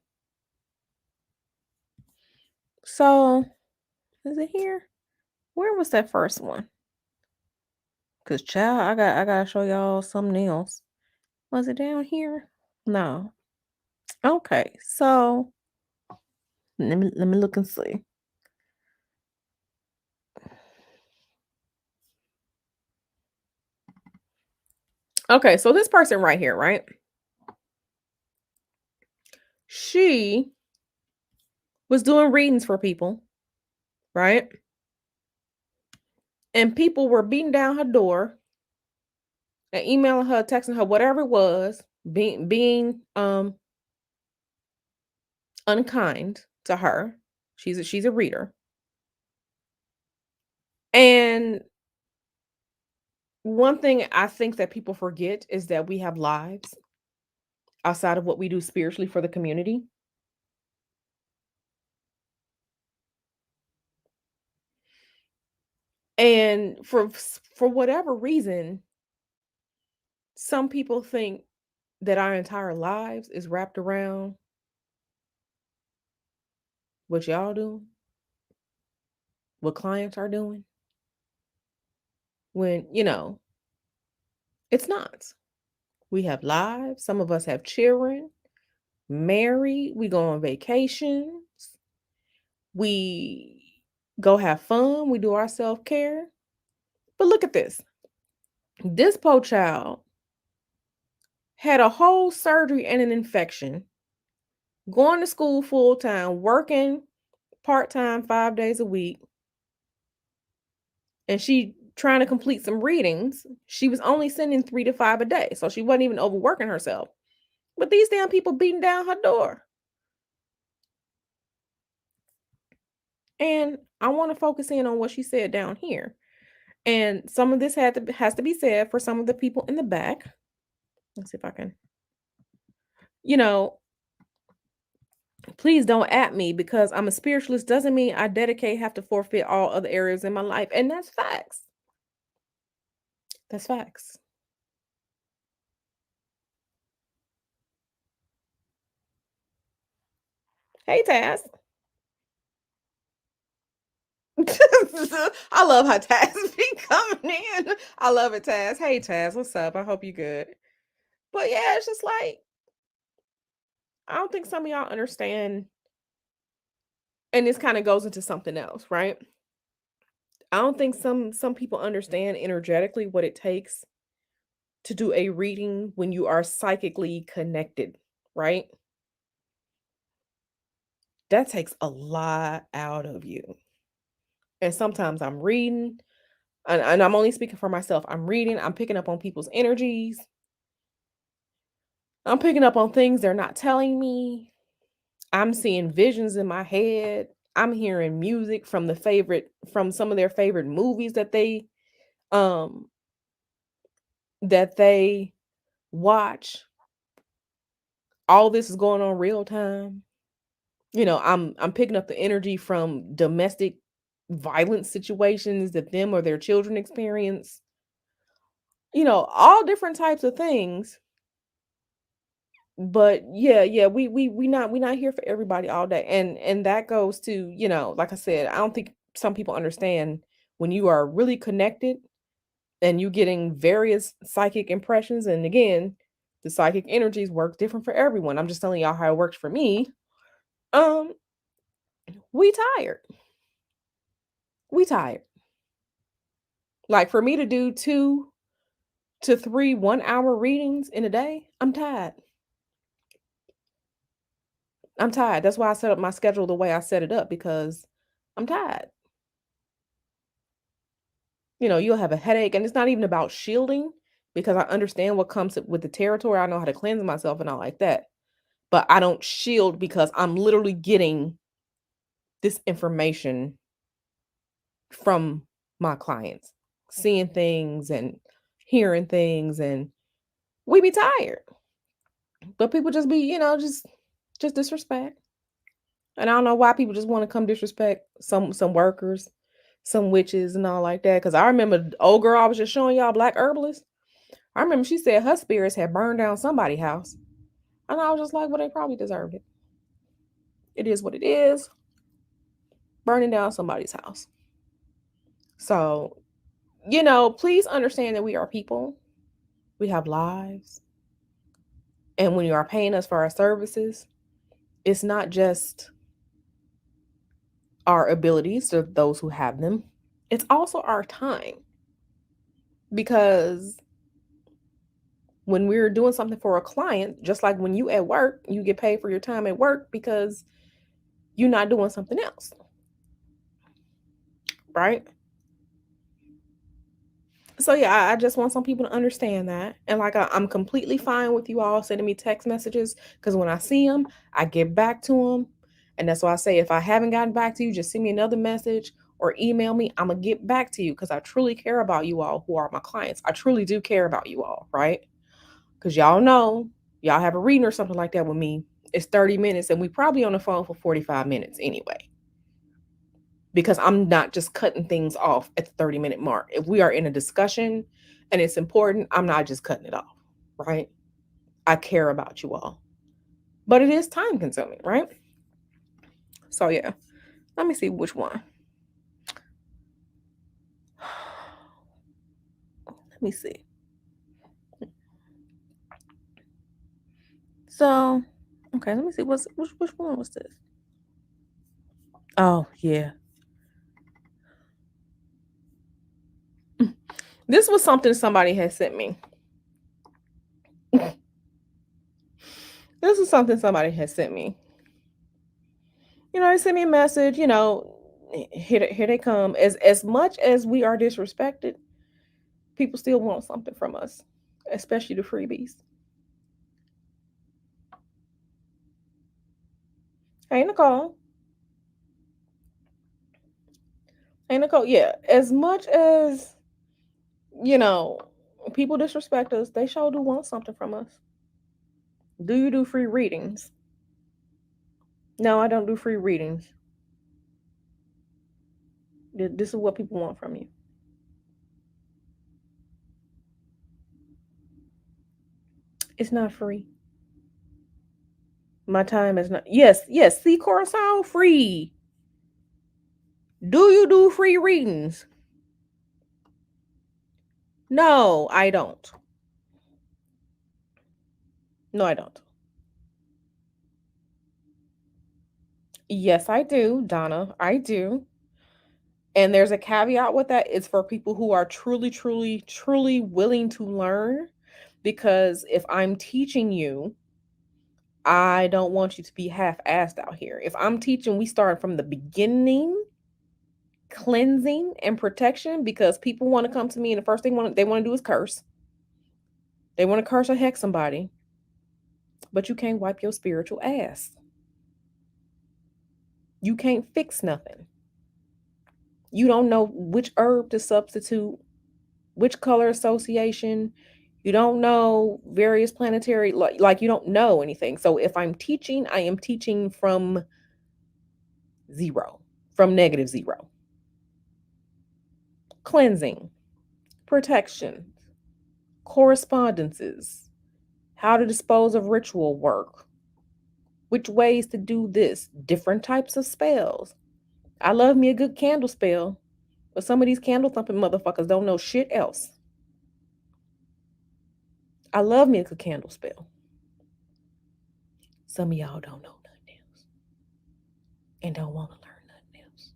So is it here? Where was that first one? Cause child, I gotta show y'all something else. Was it down here? No. Okay, so let me look and see. Okay, so this person right here, right? She was doing readings for people, right? And people were beating down her door and emailing her, texting her, whatever it was, being unkind to her. She's a reader. And one thing I think that people forget is that we have lives outside of what we do spiritually for the community. And for whatever reason, some people think that our entire lives is wrapped around what y'all do, what clients are doing, when, it's not. We have lives. Some of us have children, married, we go on vacations, we go have fun, we do our self-care. But look at this. This poor child had a whole surgery and an infection, going to school full time, working part time 5 days a week, and she trying to complete some readings. She was only sending 3 to 5 a day, so she wasn't even overworking herself. But these damn people beating down her door. And I want to focus in on what she said down here. And some of this has to be said for some of the people in the back. Let's see if I can, you know, please don't at me because I'm a spiritualist doesn't mean I have to forfeit all other areas in my life. And that's facts. That's facts. Hey, Taz. I love how Taz be coming in. I love it, Taz. Hey, Taz, what's up? I hope you good. But yeah, it's just like I don't think some of y'all understand, and this kind of goes into something else, right? I don't think some people understand energetically what it takes to do a reading when you are psychically connected, right? That takes a lot out of you. And sometimes I'm reading, and I'm only speaking for myself. I'm reading, I'm picking up on people's energies. I'm picking up on things they're not telling me. I'm seeing visions in my head. I'm hearing music from some of their favorite movies um that they watch. All this is going on real time. I'm picking up the energy from domestic violence situations that them or their children experience. All different types of things. But yeah, we not here for everybody all day. And that goes to, like I said, I don't think some people understand when you are really connected and you getting various psychic impressions. And again, the psychic energies work different for everyone. I'm just telling y'all how it works for me. Um, we tired. We tired. Like for me to do 2 to 3 1-hour readings in a day, I'm tired. I'm tired. That's why I set up my schedule the way I set it up because I'm tired. You'll have a headache, and it's not even about shielding because I understand what comes with the territory. I know how to cleanse myself and all like that. But I don't shield because I'm literally getting this information from my clients, seeing things and hearing things, and we be tired. But people just be, just disrespect. And I don't know why people just want to come disrespect some workers, some witches and all like that. Because I remember the old girl I was just showing y'all, Black Herbalist. I remember she said her spirits had burned down somebody's house. And I was just like, well, they probably deserved it. It is what it is. Burning down somebody's house. So, please understand that we are people. We have lives. And when you are paying us for our services, it's not just our abilities to those who have them. It's also our time. Because when we're doing something for a client, just like when you at work, you get paid for your time at work because you're not doing something else. Right? So yeah, I just want some people to understand that. And like I'm completely fine with you all sending me text messages because when I see them, I get back to them. And that's why I say if I haven't gotten back to you, just send me another message or email me. I'm going to get back to you because I truly care about you all who are my clients. I truly do care about you all, right? Because y'all know, y'all have a reading or something like that with me. It's 30 minutes and we probably on the phone for 45 minutes anyway. Because I'm not just cutting things off at the 30-minute mark. If we are in a discussion and it's important, I'm not just cutting it off, right? I care about you all. But it is time consuming, right? So yeah, let me see which one. Let me see. So, okay, let me see. Which one was this? Oh, yeah. This was something somebody had sent me. This is something somebody had sent me. They sent me a message, here they come. As much as we are disrespected, people still want something from us, especially the freebies. Hey, Nicole. Hey, Nicole. Yeah, as much as, you know, people disrespect us, they sure do want something from us. Do you do free readings? No, I don't do free readings. This is what people want from you. It's not free. My time is not. Yes, see, Coruscant, free. Do you do free readings? No, I don't. No, I don't. Yes, I do, Donna. I do. And there's a caveat with that. It's for people who are truly, truly, truly willing to learn. Because if I'm teaching you, I don't want you to be half-assed out here. If I'm teaching, we start from the beginning, cleansing and protection, because people want to come to me and the first thing they want to do is curse. They want to curse or hex somebody. But you can't wipe your spiritual ass. You can't fix nothing. You don't know which herb to substitute, which color association. You don't know various planetary, like you don't know anything. So if I'm teaching, I am teaching from zero, from -0. Cleansing, protection, correspondences, how to dispose of ritual work, which ways to do this, different types of spells. I love me a good candle spell, but some of these candle thumping motherfuckers don't know shit else. I love me a good candle spell. Some of y'all don't know nothing else and don't want to learn nothing else.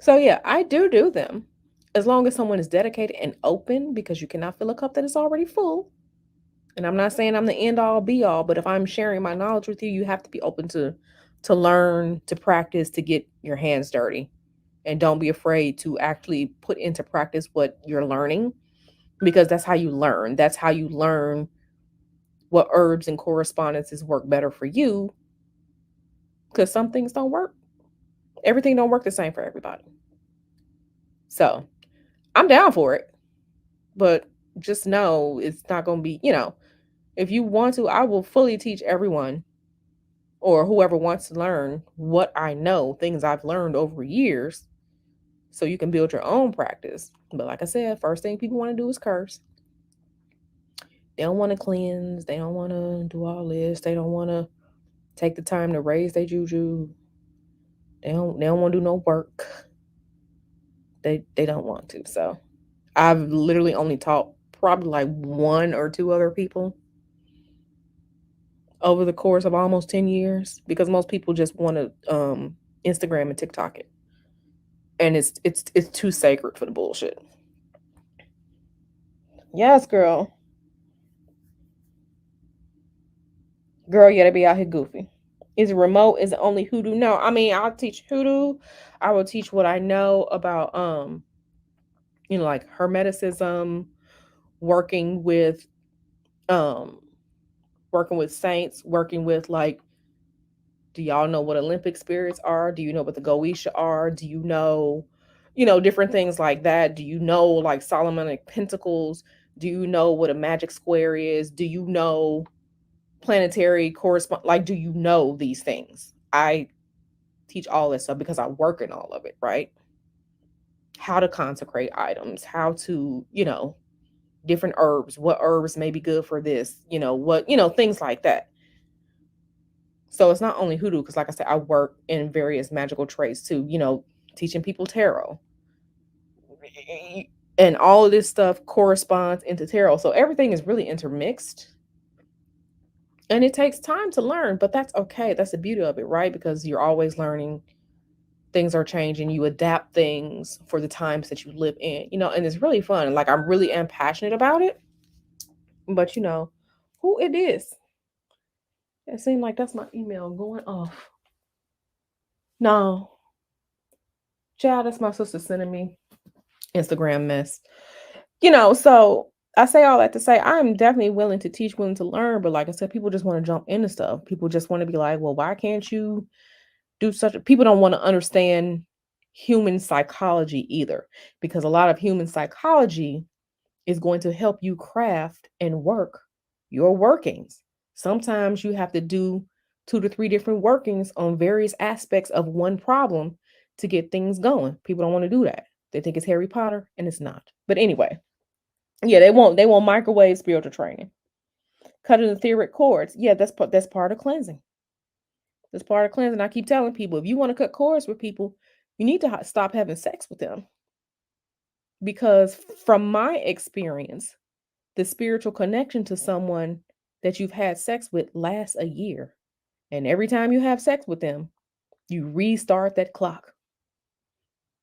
So yeah, I do them as long as someone is dedicated and open, because you cannot fill a cup that is already full. And I'm not saying I'm the end all be all, but if I'm sharing my knowledge with you, you have to be open to learn, to practice, to get your hands dirty and don't be afraid to actually put into practice what you're learning, because that's how you learn. That's how you learn what herbs and correspondences work better for you, because some things don't work. Everything don't work the same for everybody. So I'm down for it, but just know it's not going to be, if you want to, I will fully teach everyone or whoever wants to learn what I know, things I've learned over years, so you can build your own practice. But like I said, first thing people want to do is curse. They don't want to cleanse. They don't want to do all this. They don't want to take the time to raise their juju. They don't want to do no work. They don't want to. So I've literally only taught probably like one or two other people over the course of almost 10 years, because most people just want to Instagram and TikTok it. And it's too sacred for the bullshit. Yes, girl. Girl, you gotta be out here goofy. Is it remote? Is it only hoodoo? No, I mean I'll teach hoodoo. I will teach what I know about like hermeticism, working with um working with saints, working with like, do y'all know what Olympic spirits are? Do you know what the Goetia are? Do you know, different things like that? Do you know like Solomonic Pentacles? Do you know what a magic square is? Do you know planetary correspond, like, do you know these things? I teach all this stuff because I work in all of it, right? How to consecrate items, how to, different herbs, what herbs may be good for this, what, things like that. So it's not only hoodoo, because like I said, I work in various magical trades too, teaching people tarot. And all of this stuff corresponds into tarot. So everything is really intermixed. And it takes time to learn, but that's okay. That's the beauty of it, right? Because you're always learning. Things are changing. You adapt things for the times that you live in, and it's really fun. Like, I'm really am passionate about it. But who it is? It seemed like that's my email going off. No, child, that's my sister sending me Instagram mess. So I say all that to say I'm definitely willing to teach, willing to learn. But like I said, people just want to jump into stuff. People just want to be like, well, why can't you do such a, people don't want to understand human psychology either, because a lot of human psychology is going to help you craft and work your workings. Sometimes you have to do 2 to 3 different workings on various aspects of one problem to get things going. People don't want to do that. They think it's Harry Potter, and it's not. But anyway, yeah, they want microwave spiritual training. Cutting the etheric cords. Yeah, that's part of cleansing. That's part of cleansing. I keep telling people, if you want to cut cords with people, you need to stop having sex with them. Because from my experience, the spiritual connection to someone that you've had sex with lasts a year. And every time you have sex with them, you restart that clock.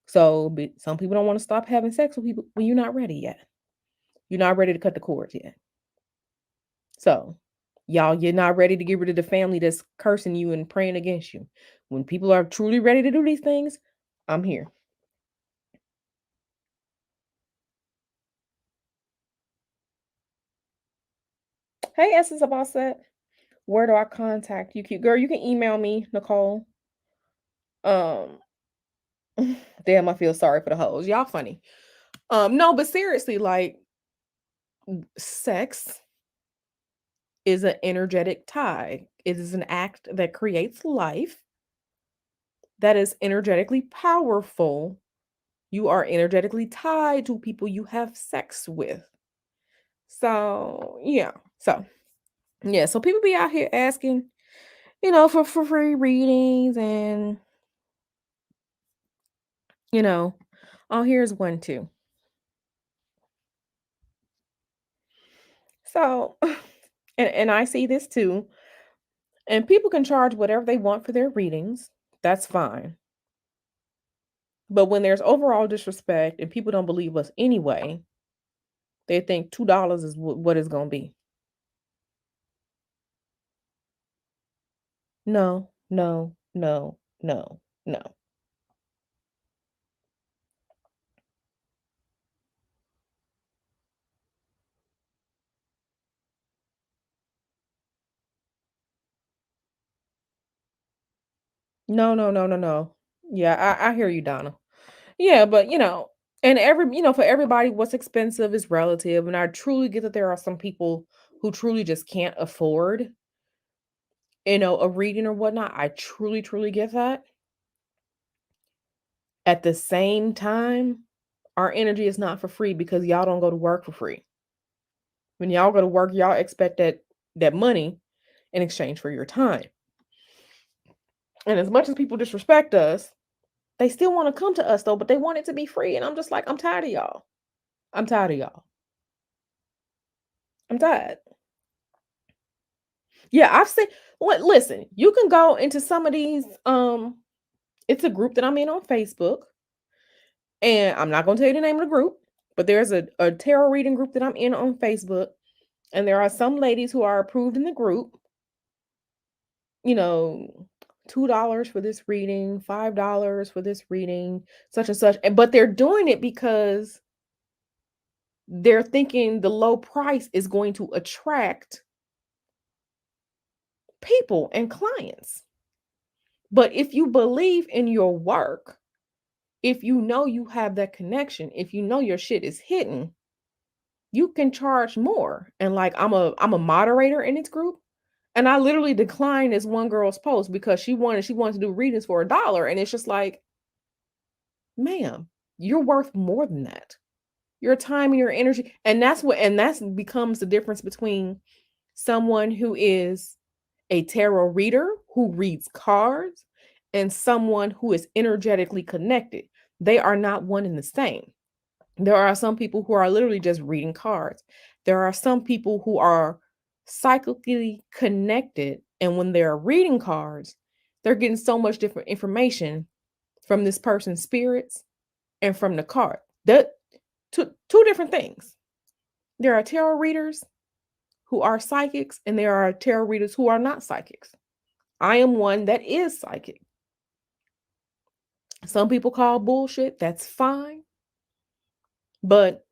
So some people don't want to stop having sex with people when you're not ready yet. You're not ready to cut the cords yet. So, y'all, you're not ready to get rid of the family that's cursing you and praying against you. When people are truly ready to do these things, I'm here. Hey, Essence of Offset. Where do I contact you? Cute girl, you can email me, Nicole. Um, damn, I feel sorry for the hoes. Y'all funny. No, but seriously, like, sex is an energetic tie. It is an act that creates life, that is energetically powerful. You are energetically tied to people you have sex with. So, yeah. So, yeah. So people be out here asking, for free readings, and, you know, oh, here's one too. So, and I see this too. And people can charge whatever they want for their readings. That's fine. But when there's overall disrespect and people don't believe us anyway, they think $2 is what it's going to be. No, no, no, no, no. No, no, no, no, no. Yeah, I hear you, Donna. Yeah, but and for everybody, what's expensive is relative. And I truly get that there are some people who truly just can't afford, a reading or whatnot. I truly, truly get that. At the same time, our energy is not for free because y'all don't go to work for free. When y'all go to work, y'all expect that money in exchange for your time. And as much as people disrespect us, they still want to come to us though, but they want it to be free. And I'm just like, I'm tired of y'all. I'm tired of y'all. I'm tired. Yeah, I've seen what listen, you can go into some of these it's a group that I'm in on Facebook, and I'm not gonna tell you the name of the group, but there's a tarot reading group that I'm in on Facebook, and there are some ladies who are approved in the group, you know, $2 for this reading, $5 for this reading, such and such. But they're doing it because they're thinking the low price is going to attract people and clients. But if you believe in your work, if you know you have that connection, if you know your shit is hidden, you can charge more. And like I'm a moderator in its group, and I literally declined this one girl's post because she wanted to do readings for $1, and it's just like, ma'am, you're worth more than that. Your time and your energy, and that's becomes the difference between someone who is a tarot reader who reads cards and someone who is energetically connected. They are not one and the same. There are some people who are literally just reading cards. There are some people who are psychically connected, and when they're reading cards, they're getting so much different information from this person's spirits and from the card. That two different things. There are tarot readers who are psychics, and there are tarot readers who are not psychics. I am one that is psychic. Some people call bullshit. That's fine. But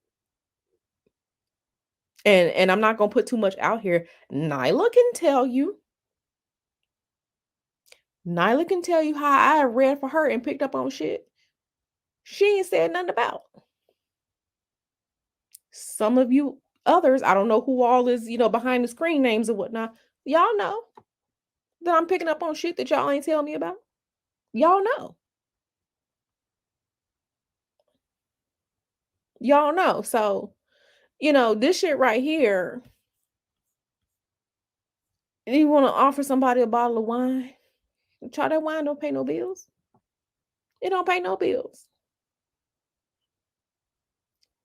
and I'm not gonna put too much out here. Nyla can tell you how I read for her and picked up on shit she ain't said nothing about. Some of you others, I don't know who all is, behind the screen names and whatnot. Y'all know that I'm picking up on shit that y'all ain't tell me about. Y'all know. Y'all know. So, this shit right here, you want to offer somebody a bottle of wine? Try that wine don't pay no bills. It don't pay no bills.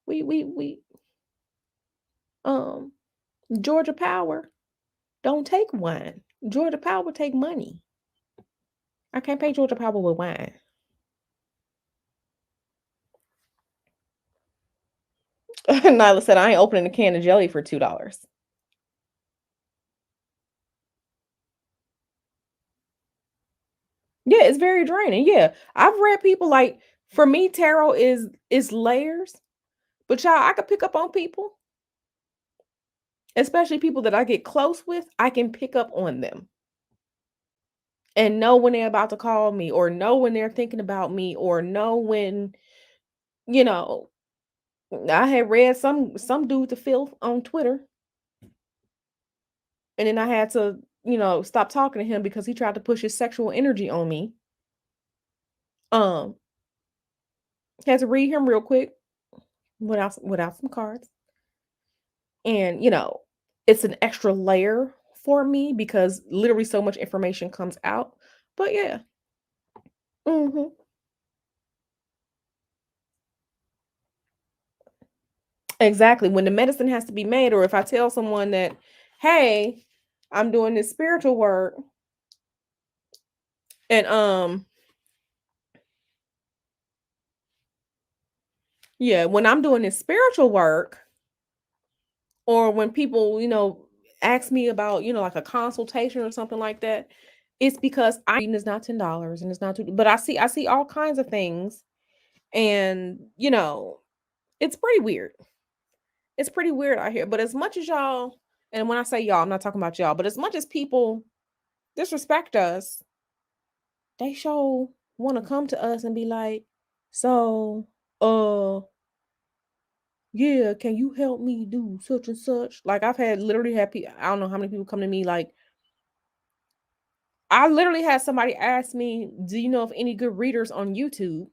We um Georgia Power don't take wine. Georgia Power take money. I can't pay Georgia Power with wine. Nyla said I ain't opening a can of jelly for $2. Yeah, it's very draining. Yeah. I've read people like for me, tarot is layers. But y'all, I could pick up on people, especially people that I get close with. I can pick up on them and know when they're about to call me, or know when they're thinking about me, or know when, you know, I had read some dude to filth on Twitter, and then I had to, stop talking to him because he tried to push his sexual energy on me. Um, had to read him real quick without some cards. And, it's an extra layer for me because literally so much information comes out. But yeah. Mhm. Exactly. When the medicine has to be made, or if I tell someone that, hey, I'm doing this spiritual work, and yeah, when I'm doing this spiritual work, or when people, ask me about, like a consultation or something like that, it's because I reading is not $10 and it's not too, but I see all kinds of things, and it's pretty weird. It's pretty weird out here. But as much as y'all, and when I say y'all, I'm not talking about y'all, but as much as people disrespect us, they show want to come to us and be like, so, uh, yeah, can you help me do such and such? Like I've had literally had people, I don't know how many people come to me like, I literally had somebody ask me, do you know of any good readers on YouTube?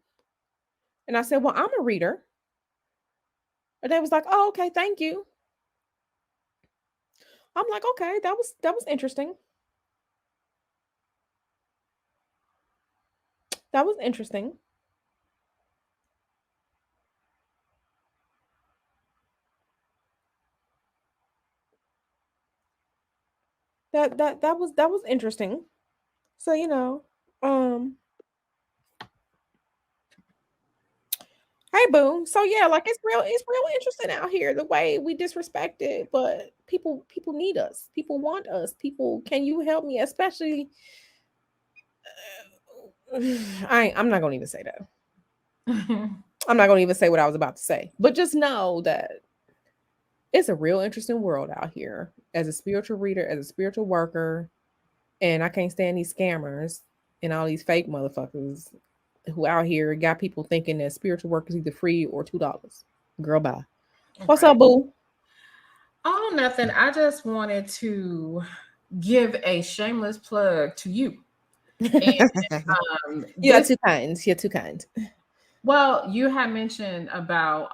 And I said, well, I'm a reader. And they was like, oh, okay, thank you. I'm like, okay, that was interesting. That was interesting. That was interesting. So, um, hey boom. So yeah, like it's real interesting out here the way we disrespect it, but people need us. People want us. People, can you help me? Especially I'm not gonna even say that. I'm not gonna even say what I was about to say. But just know that it's a real interesting world out here as a spiritual reader, as a spiritual worker, and I can't stand these scammers and all these fake motherfuckers who out here got people thinking that spiritual work is either free or $2. Girl, bye. What's Right. up, boo? Oh, nothing. I just wanted to give a shameless plug to you. And You got this, two kinds. You're two kinds. well, you had mentioned about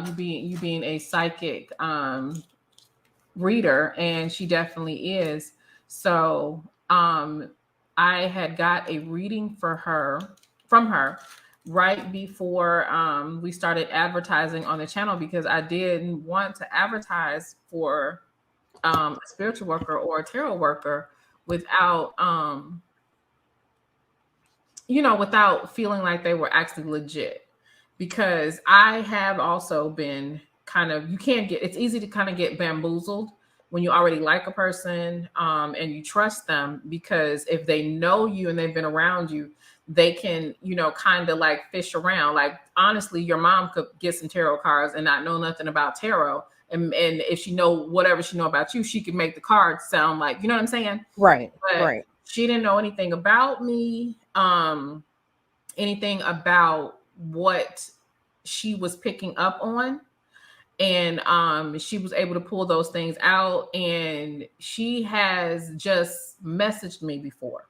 you being a psychic reader, and she definitely is. So I had got a reading for her from her right before we started advertising on the channel, because I didn't want to advertise for a spiritual worker or a tarot worker without without feeling like they were actually legit. Because I have also been kind of, you can't get, it's easy to kind of get bamboozled when you already like a person, and you trust them, because if they know you and they've been around you, they can, kind of like fish around. Like, honestly, your mom could get some tarot cards and not know nothing about tarot. And if she know whatever she know about you, she could make the cards sound like, you know what I'm saying? Right, But right. she didn't know anything about me, anything about what she was picking up on. And she was able to pull those things out. And she has just messaged me before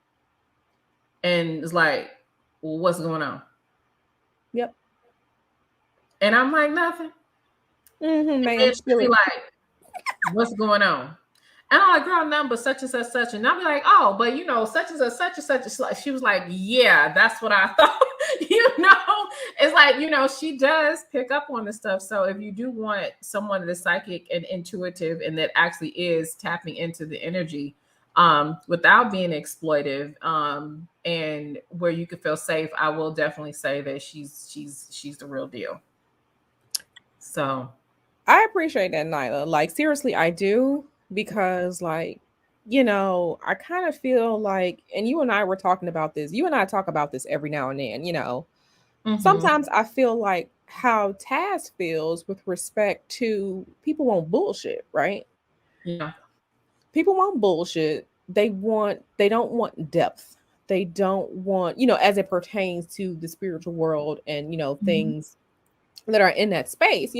and it's like, well, what's going on? Yep. And I'm like, nothing. And Ma'am, then she'll spill be it. like, what's going on? And I'm like, girl, number such and such, such. And I'll be like, oh, but such and such, such and such. She was like, yeah, that's what I thought. It's like, she does pick up on the stuff. So if you do want someone that's psychic and intuitive and that actually is tapping into the energy, without being exploitive, and where you could feel safe, I will definitely say that she's the real deal. So, I appreciate that, Nyla. Like, seriously, I do. Because, like, I kind of feel like, and you and I were talking about this, you and I talk about this every now and then. mhm, Sometimes I feel like how Taz feels with respect to people want bullshit, right? yeah, People want bullshit. They don't want depth. They don't want, as it pertains to the spiritual world and, mhm, things that are in that space.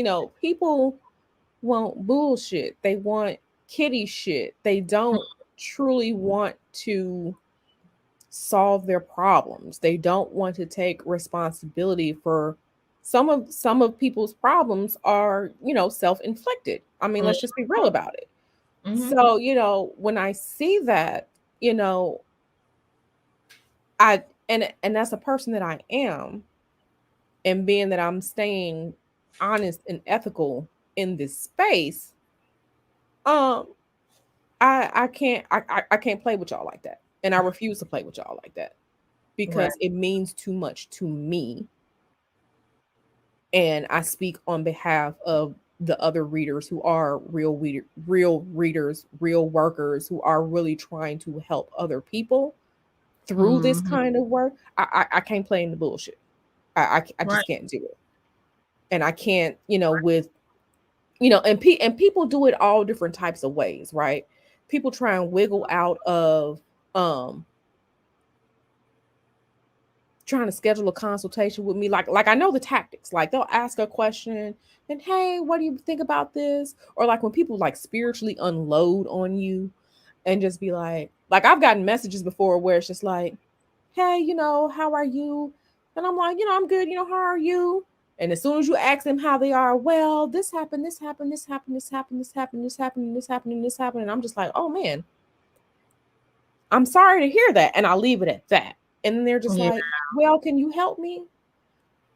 People want bullshit. They want kitty shit. They don't truly want to solve their problems. They don't want to take responsibility for some of people's problems are, self-inflicted. I mean, let's just be real about it. mhm, So, when I see that, you know, I and that's a person that I am, and being that I'm staying honest and ethical in this space, um, I can't play with y'all like that. And I refuse to play with y'all like that right. because it means too much to me. And I speak on behalf of the other readers who are real readers, real workers who are really trying to help other people through this Mhm. kind of work. I can't play in the bullshit. I Right. just can't do it. And I can't, with and people do it all different types of ways, right? People try and wiggle out of um trying to schedule a consultation with me. Like I know the tactics. Like they'll ask a question and hey, what do you think about this? Or like when people like spiritually unload on you and just be like I've gotten messages before where it's just like, hey, how are you? And I'm like, I'm good, how are you? And as soon as you ask them how they are, well, this happened, this happened, this happened, this happened, this happened, this happened, this happened, and this happened. And I'm just like, oh man, I'm sorry to hear that. And I'll leave it at that. And then they're just Yeah. like, well, can you help me?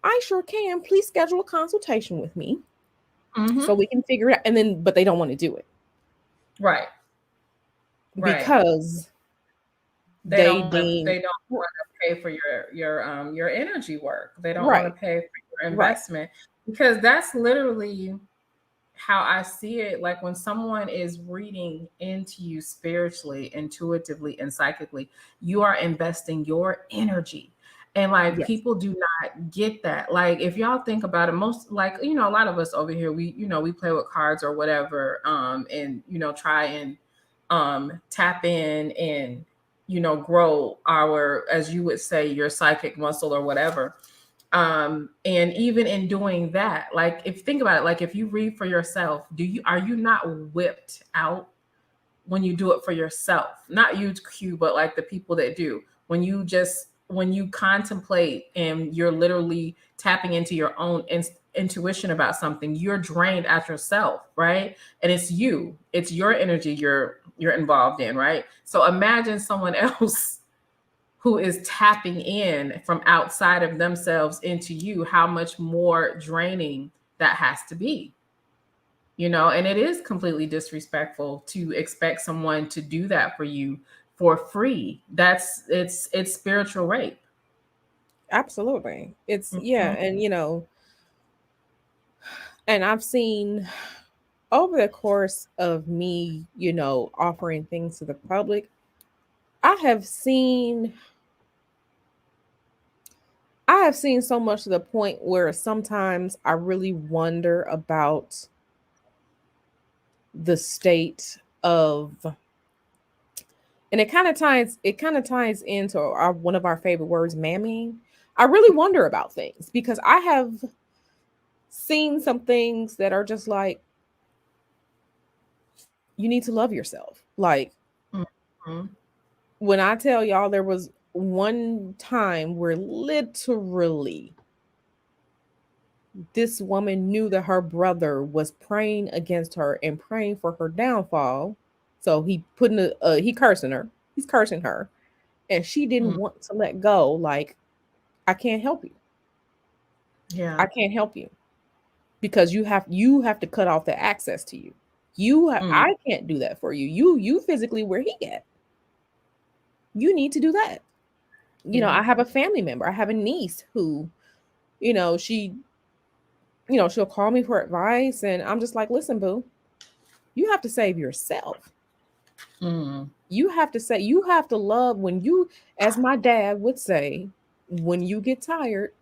I sure can. Please schedule a consultation with me so Mm-hmm. we can figure it out. And then, but they don't want to do it Right. Right. because they deem, they don't want to pay for your energy work. They don't want to right, pay for your right. investment, because that's literally how I see it. Like when someone is reading into you spiritually, intuitively, and psychically, you are investing your energy. And like Yes. people do not get that. Like if y'all think about it, most like, a lot of us over here, we play with cards or whatever, and try and tap in and grow our, as you would say, your psychic muscle or whatever. And even in doing that, like if you think about it, like if you read for yourself, are you not whipped out when you do it for yourself? Not you, Q, but like the people that do. When you contemplate and you're literally tapping into your own intuition about something, you're drained at yourself, right? And it's your energy you're involved in, right? So imagine someone else who is tapping in from outside of themselves into you, how much more draining that has to be. And it is completely disrespectful to expect someone to do that for you for free. It's spiritual rape. Absolutely. It's, yeah. Mhm. And, and I've seen over the course of me, offering things to the public, I have seen I have seen so much to the point where sometimes I really wonder about the state of, and it kind of ties into one of our favorite words, mamming. I really wonder about things because I have seen some things that are just like, you need to love yourself. Like Mhm. when I tell y'all, there was one time where literally this woman knew that her brother was praying against her and praying for her downfall. So he cursing her. He's cursing her, and she didn't Mhm. want to let go. Like, I can't help you. Yeah. I can't help you because you have to cut off the access to you. Mm. I can't do that for you. You physically where he at. You need to do that. Yeah. I have a family member. I have a niece who, she, she'll call me for advice, and I'm just like, listen, boo, you have to save yourself. Mm. You have to love when you, as my dad would say, when you get tired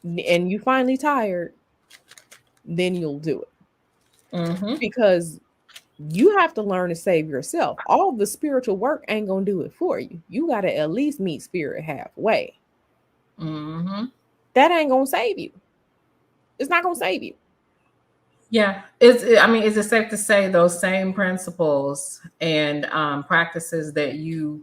and you finally tired, then you'll do it. Mhm. Because you have to learn to save yourself. All the spiritual work ain't gonna do it for you. You gotta at least meet spirit halfway. Mhm. That ain't gonna save you. It's not gonna save you. Yeah. I mean, is it safe to say those same principles and practices that you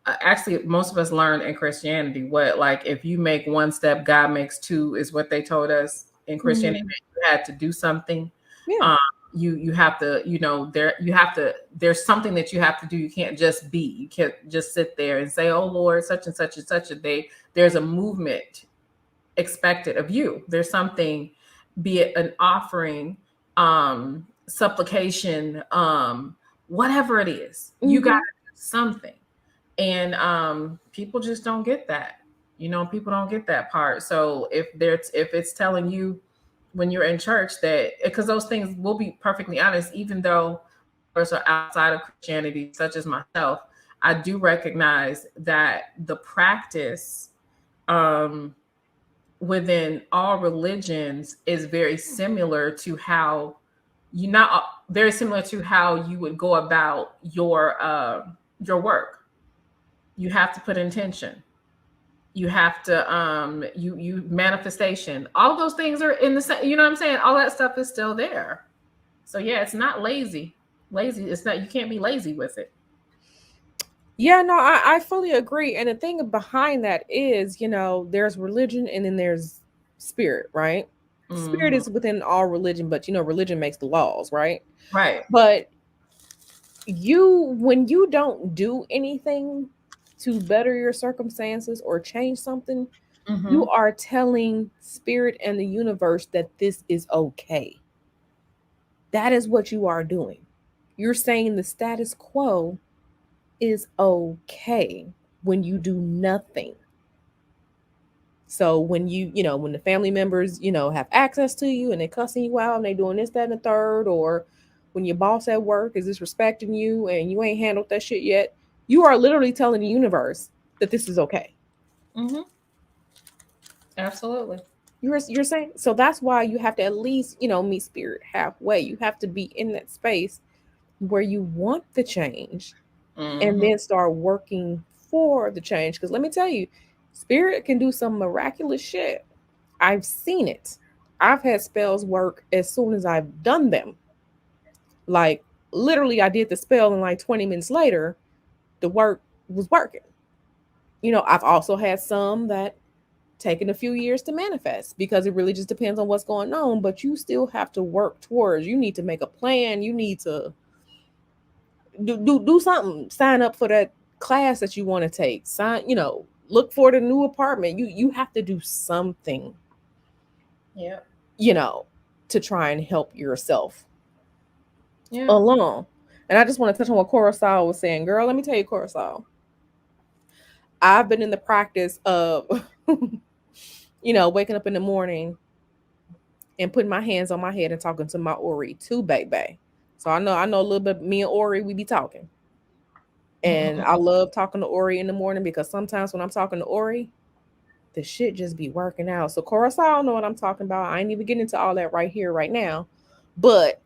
actually most of us learn in Christianity? What, like if you make one step, God makes two, is what they told us in Christianity. Mhm. You had to do something. Yeah. Um, you have to, there's something that you have to do. You can't just be. You can't just sit there and say, "Oh Lord, such and such and such a day." There's a movement expected of you. There's something, be it an offering, supplication, whatever it is, you got Mhm. to do something. And people just don't get that. People don't get that part. So if it's telling you when you're in church that, because those things, will be perfectly honest, even though others are outside of Christianity, such as myself, I do recognize that the practice, um, within all religions is very similar to how you not very similar to how you would go about your work. You have to put intention. You have to you manifestation. All of those things are in the same, you know what I'm saying? All that stuff is still there. So yeah, it's not lazy. Lazy, it's not, you can't be lazy with it. Yeah, no, I fully agree. And the thing behind that is, there's religion and then there's spirit, right? Spirit Hmm. is within all religion, but religion makes the laws, right? Right. But when you don't do anything to better your circumstances or change something, you Hmm. are telling spirit and the universe that this is okay. That is what you are doing. You're saying the status quo is okay when you do nothing. So when the family members, have access to you and they cussing you out and they doing this, that, and the third, or when your boss at work is disrespecting you and you ain't handled that shit yet, you are literally telling the universe that this is okay. Hmm. Absolutely. You're saying, so that's why you have to at least, meet spirit halfway. You have to be in that space where you want the change and Hmm. then start working for the change. Because let me tell you, spirit can do some miraculous shit. I've seen it. I've had spells work as soon as I've done them. Like literally, I did the spell and like 20 minutes later, the work was working. I've also had some that taken a few years to manifest because it really just depends on what's going on. But you still have to work towards. You need to make a plan. You need to do something. Sign up for that class that you want to take. Look for the new apartment. You have to do something, Yeah. you know, to try and help yourself Yeah. along. And I just want to touch on what Coruscant was saying. Girl, let me tell you, Coruscant, I've been in the practice of, waking up in the morning and putting my hands on my head and talking to my Ori too, baby. So I know a little bit. Me and Ori, we be talking, and I love talking to Ori in the morning because sometimes when I'm talking to Ori, the shit just be working out. So Coruscant, I don't know what I'm talking about. I ain't even getting into all that right here, right now, but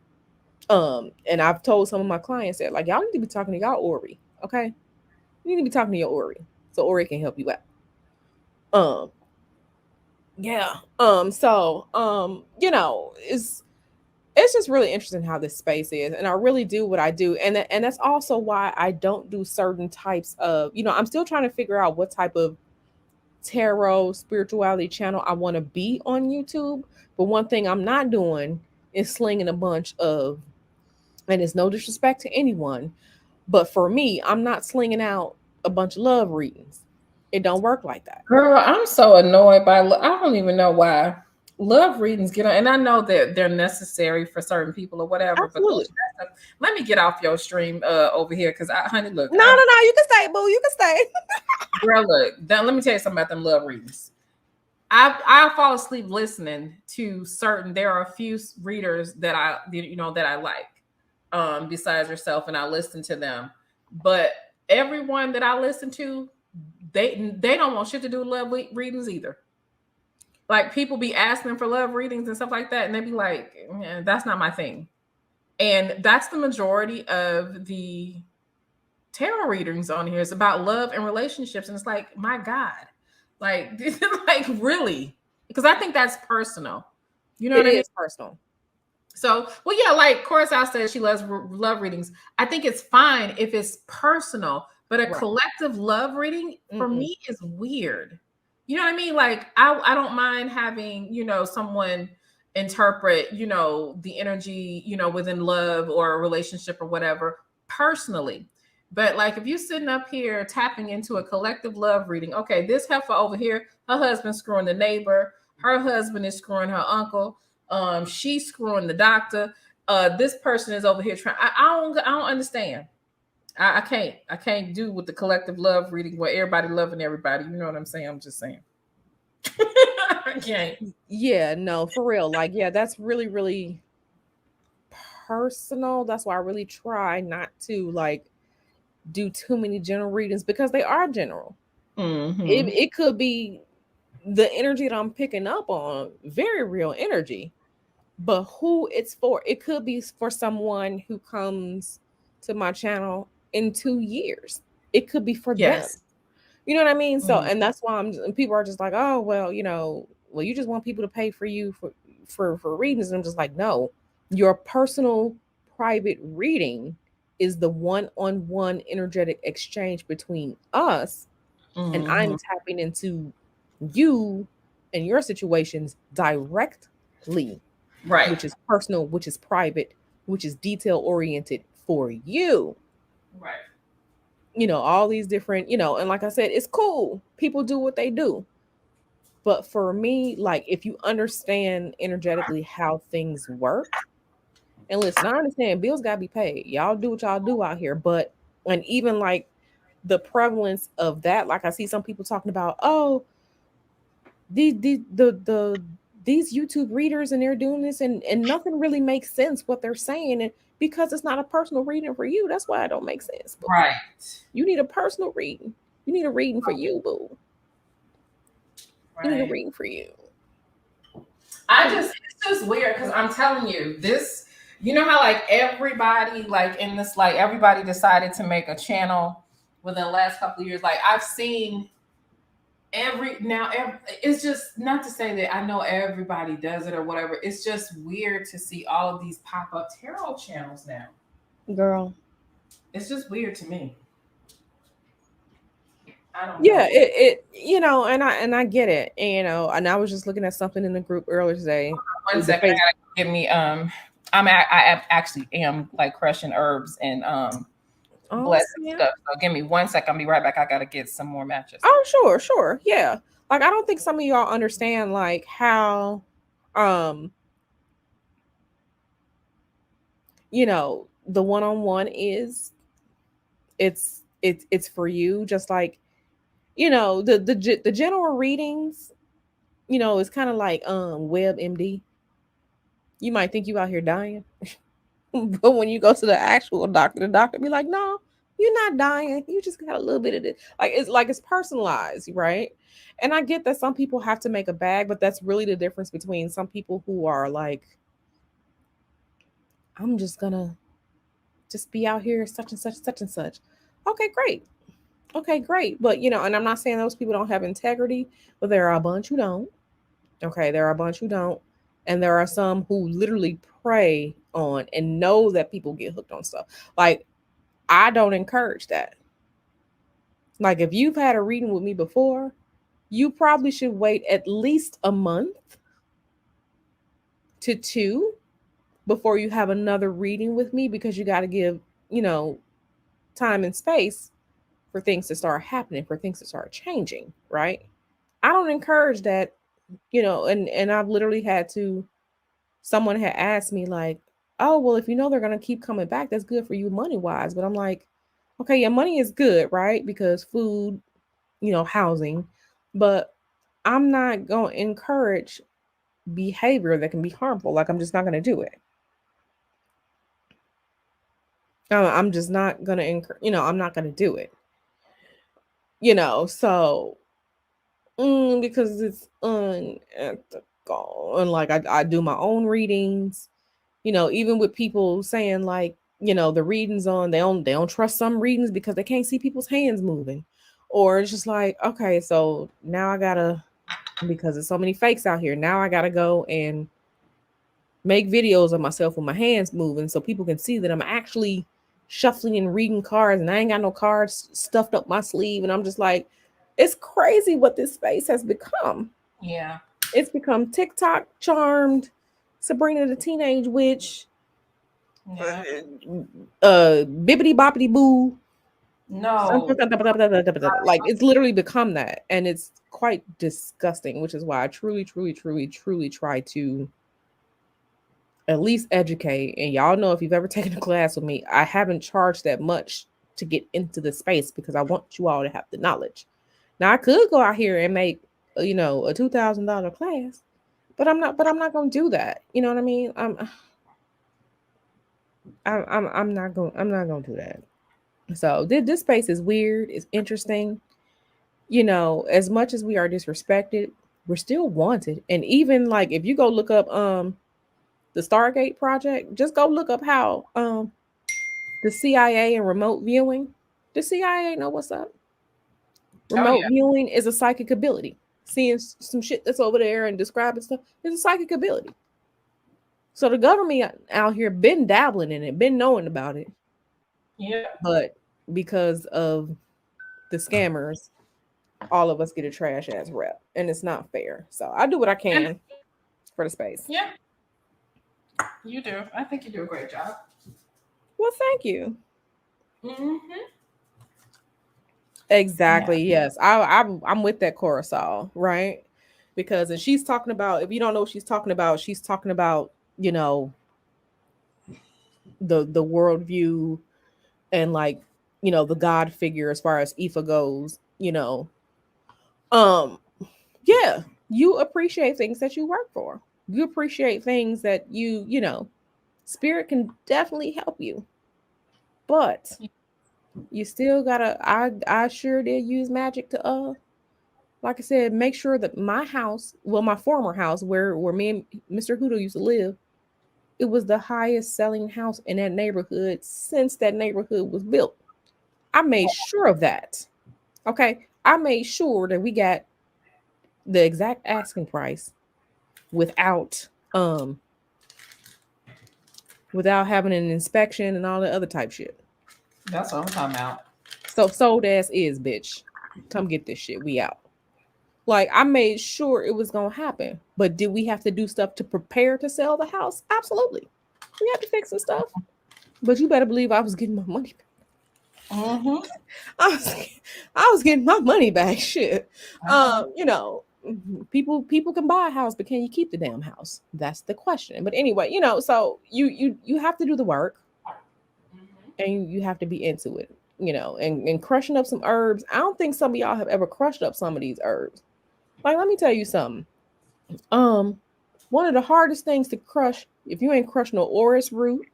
and I've told some of my clients that like y'all need to be talking to y'all Ori, okay? You need to be talking to your Ori so Ori can help you out. Um, yeah. It's just really interesting how this space is, and I really do what I do, and that's also why I don't do certain types of. I'm still trying to figure out what type of tarot spirituality channel I want to be on YouTube. But one thing I'm not doing is slinging a bunch of, and it's no disrespect to anyone, but for me, I'm not slinging out a bunch of love readings. It don't work like that. Girl, I'm so annoyed by. I don't even know why love readings get on, and I know that they're necessary for certain people or whatever. But those, Absolutely. let me get off your stream over here because honey, look, No, no, no. You can stay, boo. You can stay. girl, look. Let me tell you something about them love readings. I fall asleep listening to certain. There are a few readers that that I like, besides yourself, and I listen to them. But everyone that I listen to, they don't want shit to do with love readings either. Like people be asking for love readings and stuff like that, and they be like, "That's not my thing." And that's the majority of the tarot readings on here. It's about love and relationships, and it's like, my God, like, like really, because I think that's personal. You know It what I mean? is personal. So, well, yeah, like Coruscant says, she loves love readings. I think it's fine if it's personal, but a Right. collective love reading for Mm-mm. me is weird. You know what I mean? Like, I don't mind having, someone interpret, the energy, within love or a relationship or whatever personally. But like, if you're sitting up here tapping into a collective love reading, okay, this heifer over here, her husband's screwing the neighbor, her husband is screwing her uncle, she's screwing the doctor, this person is over here trying. I don't understand. I can't do with the collective love reading where everybody loving everybody. You know what I'm saying? I'm just saying. I can't. Yeah, no, for real. Like, yeah, that's really, really personal. That's why I really try not to like do too many general readings because they are general. It Mm-hmm. it could be the energy that I'm picking up on, very real energy, but who it's for. It could be for someone who comes to my channel in 2 years. It could be for them. Yes. You know what I mean? So, Mhm. and that's why and people are just like, oh, well, well, you just want people to pay for you for readings. And I'm just like, no, your personal private reading is the one-on-one energetic exchange between us, and I'm Mhm. tapping into you and your situations directly, Right. which is personal, which is private, which is detail oriented for you. Right. All these different, and like I said, it's cool. People do what they do. But for me, like, if you understand energetically how things work, and listen, I understand bills got to be paid. Y'all do what y'all do out here. But, and even like the prevalence of that, like I see some people talking about, oh, these YouTube readers and they're doing this, and nothing really makes sense what they're saying. And because it's not a personal reading for you, that's why it don't make sense. But Right. you need a personal reading. You need a reading for you, boo. You need a Right. reading for you. It's just weird because I'm telling you, this, you know how like everybody, like in this, like everybody decided to make a channel within the last couple of years. Like I've seen it's just not to say that I know everybody does it or whatever. It's just weird to see all of these pop up tarot channels now. Girl. It's just weird to me. I don't Yeah, know. and I get it. And I was just looking at something in the group earlier today. One The second, I face. gotta give me actually am like crushing herbs and Oh, blessed snap. stuff. So give me 1 second. I'll be right back. I gotta get some more matches. Oh, sure, sure. Yeah. Like, I don't think some of y'all understand like how um the one-on-one is. It's for you, just like, the general readings, is kind of like WebMD. You might think you out here dying. But when you go to the actual doctor, the doctor be like, "No, you're not dying. You just got a little bit of this." Like it's personalized, right? And I get that some people have to make a bag, but that's really the difference between some people who are like, "I'm just gonna just be out here, such and such, such and such." Okay, great. Okay, great. But and I'm not saying those people don't have integrity, but there are a bunch who don't. Okay, there are a bunch who don't. And there are some who literally prey on and know that people get hooked on stuff. Like, I don't encourage that. Like, if you've had a reading with me before, you probably should wait at least a month to two before you have another reading with me, because you got to give, time and space for things to start happening, for things to start changing, right? I don't encourage that, and I've literally had to, someone had asked me like, "Oh, well, if they're going to keep coming back, that's good for you money wise." But I'm like, okay, yeah, money is good, right? Because food, housing, but I'm not going to encourage behavior that can be harmful. Like, I'm just not going to do it. I'm just not going to encourage, I'm not going to do it. So because it's unethical. And like, I do my own readings, even with people saying like, the readings on, they don't trust some readings because they can't see people's hands moving. Or it's just like, okay, so now I gotta, because there's so many fakes out here, now I gotta go and make videos of myself with my hands moving so people can see that I'm actually shuffling and reading cards, and I ain't got no cards stuffed up my sleeve. And I'm just like, it's crazy what this space has become. Yeah. It's become TikTok charmed, Sabrina the Teenage Witch, Yeah. bibbity boppity boo. No. Like, it's literally become that, and it's quite disgusting, which is why I truly, truly, truly, truly try to at least educate. And y'all know, if you've ever taken a class with me, I haven't charged that much to get into the space because I want you all to have the knowledge. Now, I could go out here and make a $2,000 class, but I'm not. But I'm not going to do that. You know what I mean? I'm not going. I'm not going to do that. So this space is weird. It's interesting. As much as we are disrespected, we're still wanted. And even like, if you go look up the Stargate project, just go look up how the CIA and remote viewing. The CIA know what's up. Oh Remote yeah. viewing is a psychic ability. Seeing some shit that's over there and describing stuff is a psychic ability. So the government out here been dabbling in it, been knowing about it, Yeah. but because of the scammers, all of us get a trash ass rep, and it's not fair. So I do what I And can for the space. yeah, you do. I think you do a great job. Well, thank you. Mm-hmm. Yeah. Exactly. Yes, I'm with that Coruscant, right? Because and she's talking about, if you don't know what she's talking about, you know, the worldview and like, you know, the God figure as far as Ifa goes, you know. Um, yeah, you appreciate things that you work for. You appreciate things that you know, spirit can definitely help you. But you still gotta I sure did use magic to like I said, make sure that my house, well, my former house where me and Mr. Hoodoo used to live, it was the highest selling house in that neighborhood since that neighborhood was built. I made sure of that. Okay. I made sure that we got the exact asking price without without having an inspection and all the other type shit. That's what I'm talking about. So sold ass is bitch. Come get this shit. We out. Like I made sure it was gonna happen. But did we have to do stuff to prepare to sell the house? Absolutely. We had to fix some stuff. But you better believe I was getting my money back. Mm-hmm. I was, I was getting my money back. Shit. You know, people can buy a house, but can you keep the damn house? That's the question. But anyway, you know, so you have to do the work and you have to be into it, you know, and crushing up some herbs. I don't think some of y'all have ever crushed up some of these herbs. Like, let me tell you something. One of the hardest things to crush, if you ain't crushed no orris root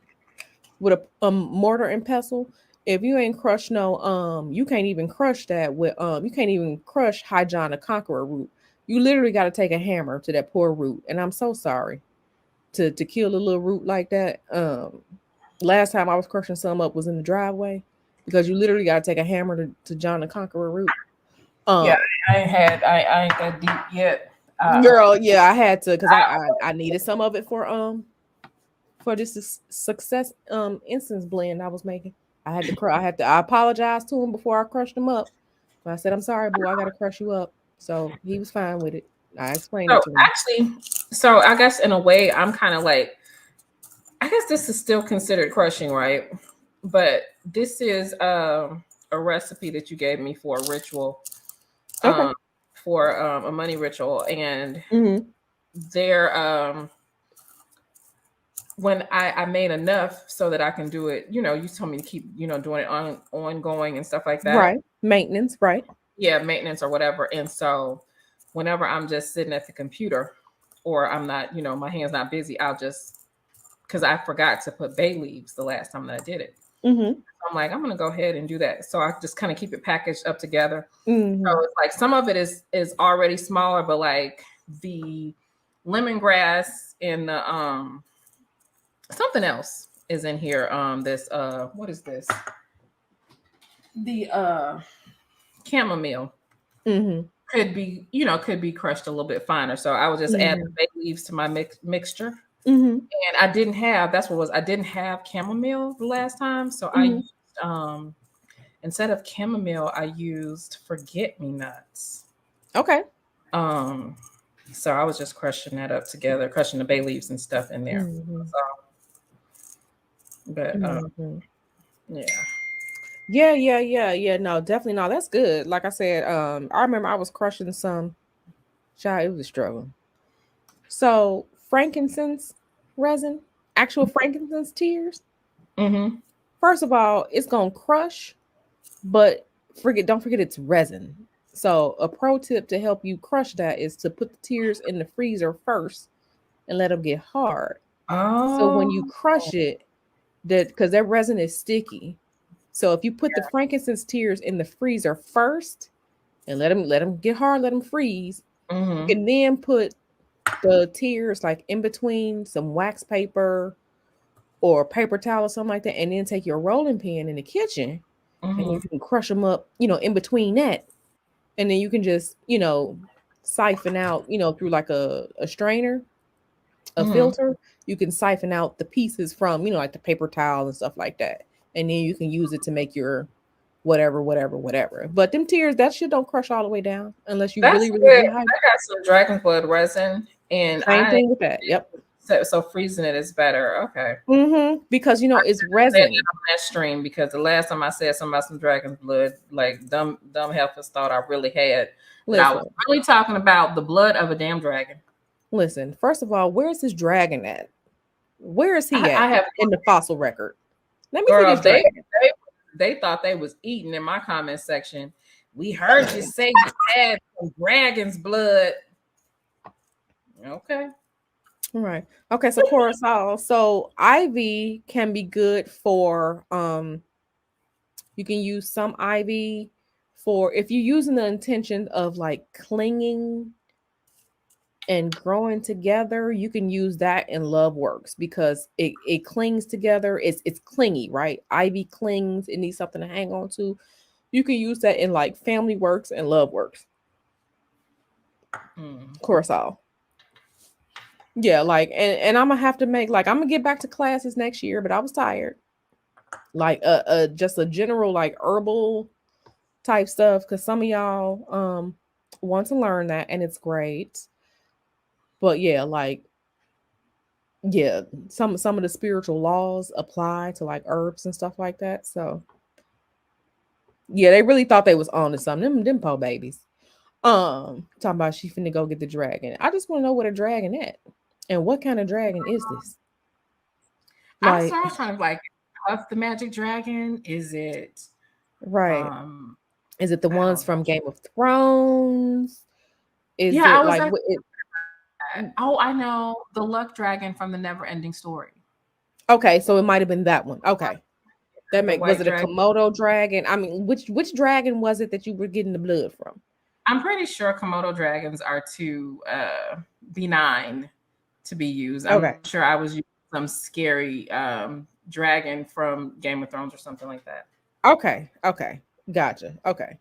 with a mortar and pestle, if you ain't crushed no you can't even crush that with you can't even crush High John the Conqueror root. You literally got to take a hammer to that poor root, and I'm so sorry to kill a little root like that. Last time I was crushing some up was in the driveway because you literally got to take a hammer to John the Conqueror root. Yeah, Um, I ain't that deep yet. Girl, yeah, I had to because I needed some of it for this success incense blend I was making. I apologize to him before I crushed him up. I said, I'm sorry, boo, I gotta crush you up. So he was fine with it. I explained it So to him. actually, so I guess in a way, I'm kind of like, I guess this is still considered crushing, right? But this is a recipe that you gave me for a ritual, Okay. um, for a money ritual, and Mm-hmm. there, when I made enough so that I can do it, you know, you told me to keep, you know, doing it ongoing and stuff like that. Right. Maintenance, right. Yeah, maintenance or whatever. And so whenever I'm just sitting at the computer or I'm not, you know, my hand's not busy, I'll just, because I forgot to put bay leaves the last time that I did it. Mm-hmm. I'm like, I'm gonna go ahead and do that. So I just kind of keep it packaged up together. Mm-hmm. So it's like some of it is already smaller, but like the lemongrass and the something else is in here. This what is this? The chamomile Mm-hmm. could be, you know, could be crushed a little bit finer. So I would just add the bay leaves to my mixture. Mm-hmm. And I didn't have, that's what it was, I didn't have chamomile the last time. So I Mm-hmm. used instead of chamomile, I used forget me nuts. Okay. Um so I was just crushing that up together, crushing the bay leaves and stuff in there. Mm-hmm. So, but Mm-hmm. yeah. Yeah. No, definitely no. That's good. Like I said, I remember I was crushing some. Child, it was a struggle. So frankincense resin, actual frankincense tears. Mm-hmm. First of all, it's gonna crush, but don't forget it's resin. So a pro tip to help you crush that is to put the tears in the freezer first and let them get hard. So when you Oh, crush it, that because that resin is sticky. So if you put the frankincense tears in the freezer first and let them get hard, let them freeze, you mm-hmm. can then put the tears like in between some wax paper or paper towel or something like that, and then take your rolling pin in the kitchen and Mm-hmm. you can crush them up, you know, in between that. and then you can just, siphon out, through like a strainer, a Mm-hmm. filter. You can siphon out the pieces from, like the paper towel and stuff like that, and then you can use it to make your whatever, whatever, whatever. But them tears, that shit don't crush all the way down unless you That's really, really good. dehydrate. I got some dragon blood resin, and Same I thing with that. Yep. so freezing it is better. Okay. Because it's Said that resin. on that stream because the last time I said something about some dragon's blood, like dumb heifers thought I really had, but I was Listen, really talking about the blood of a damn dragon. listen. First of all, where's this dragon at? Where is he I at have in the fossil record? Let me see girl. this dragon. They thought they was eating in my comment section. We heard you say you had some dragon's blood. Okay. All right. Okay, so Coruscant. So ivy can be good for you can use some ivy for if you're using the intention of like clinging and growing together, you can use that in love works because it clings together. It's clingy, right? Ivy clings, it needs something to hang on to. You can use that in like family works and love works. Coruscant. Yeah, like and I'm gonna have to make like I'm gonna get back to classes next year, but I was tired. Like just a general like herbal type stuff because some of y'all want to learn that and it's great. But yeah, like yeah, some of the spiritual laws apply to like herbs and stuff like that. So yeah, they really thought they was on to something. Them po babies. Talking about she finna go get the dragon. I just want to know what a dragon at. And what kind of dragon is this? I Like, was trying to like Puff the Magic Dragon. Is it right. um Is it the I ones don't know. from Game of Thrones? Is Yeah, I it was like at what it, oh, I know the Luck Dragon from the Never Ending Story. okay, so it might have been that one. Okay. That The make was white it a dragon. Komodo dragon? I mean, which dragon was it that you were getting the blood from? I'm pretty sure Komodo dragons are too benign to be used. I'm Okay. sure I was using some scary dragon from Game of Thrones or something like that. Okay. Okay. Gotcha. Okay.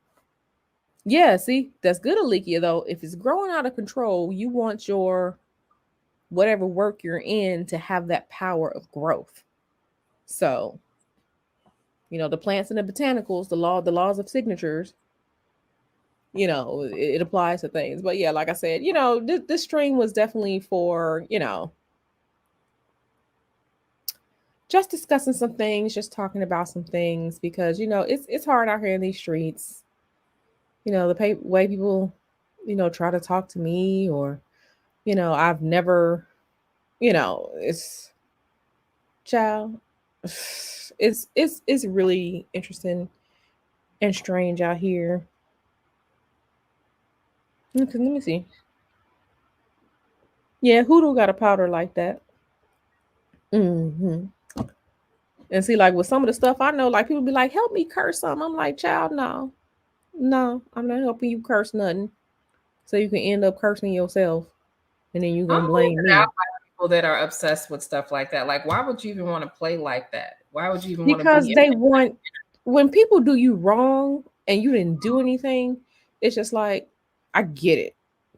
Yeah, see, that's good, Alikia, though. If it's growing out of control, you want your whatever work you're in to have that power of growth. So, the plants and the botanicals, the laws of signatures, it applies to things. But yeah, like I said, this stream was definitely for, just discussing some things, just talking about some things because, it's hard out here in these streets. The way people, try to talk to me or, I've never, it's child. It's really interesting and strange out here. Okay, let me see. Yeah, Hoodoo got a powder like that. And see, like with some of the stuff I know, like people be like, "Help me curse something." I'm like, "Child, no, no, I'm not helping you curse nothing." So you can end up cursing yourself, and then you I'm gonna blame weirded out me by people that are obsessed with stuff like that. Like, why would you even want to play like that? Why would you even want to because be in they it? want when people do you wrong and you didn't do anything. It's just like I get it.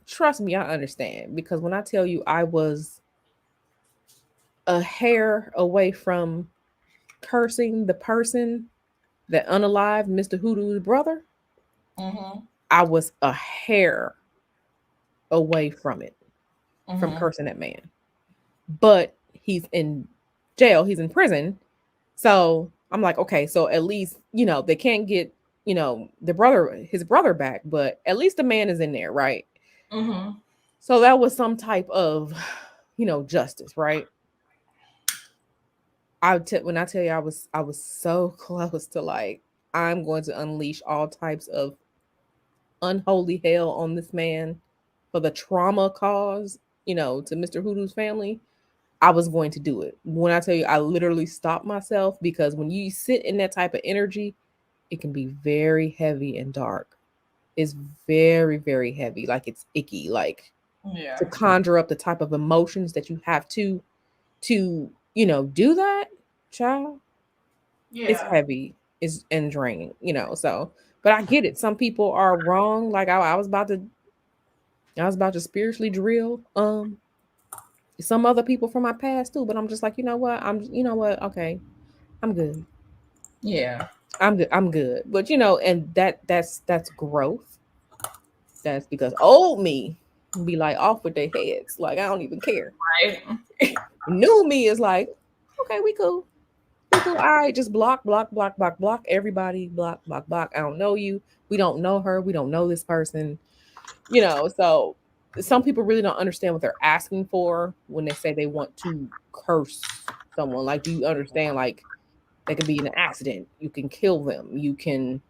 Trust me, I understand because when I tell you I was a hair away from cursing the person that unalived Mr. Hoodoo's brother, Mm-hmm. I was a hair away from it, from Mm-hmm. cursing that man. But he's in jail, he's in prison. So I'm like, okay, so at least, they can't get, his brother back, but at least the man is in there, right? Mm-hmm. So that was some type of, justice, right? When I tell you I was so close to like I'm going to unleash all types of unholy hell on this man for the trauma caused, to Mr. Hoodoo's family. I was going to do it. When I tell you I literally stopped myself because when you sit in that type of energy, it can be very heavy and dark. It's very, very heavy. Like it's icky. Like to Yeah. conjure up the type of emotions that you have to do that, child. It's Yeah. heavy. is and draining, so but I get it. Some people are wrong. Like I was about to spiritually drill some other people from my past too, but I'm just like, okay, I'm good. Yeah. I'm good. But and that's growth. That's because old me be like off with their heads. Like I don't even care. Right. New me is like, okay, we cool. We cool. All right, just block, block, block, block, block everybody. Block, block, block. I don't know you. We don't know her. We don't know this person. So some people really don't understand what they're asking for when they say they want to curse someone. Like, do you understand? Like, they could be in an accident. You can kill them. You can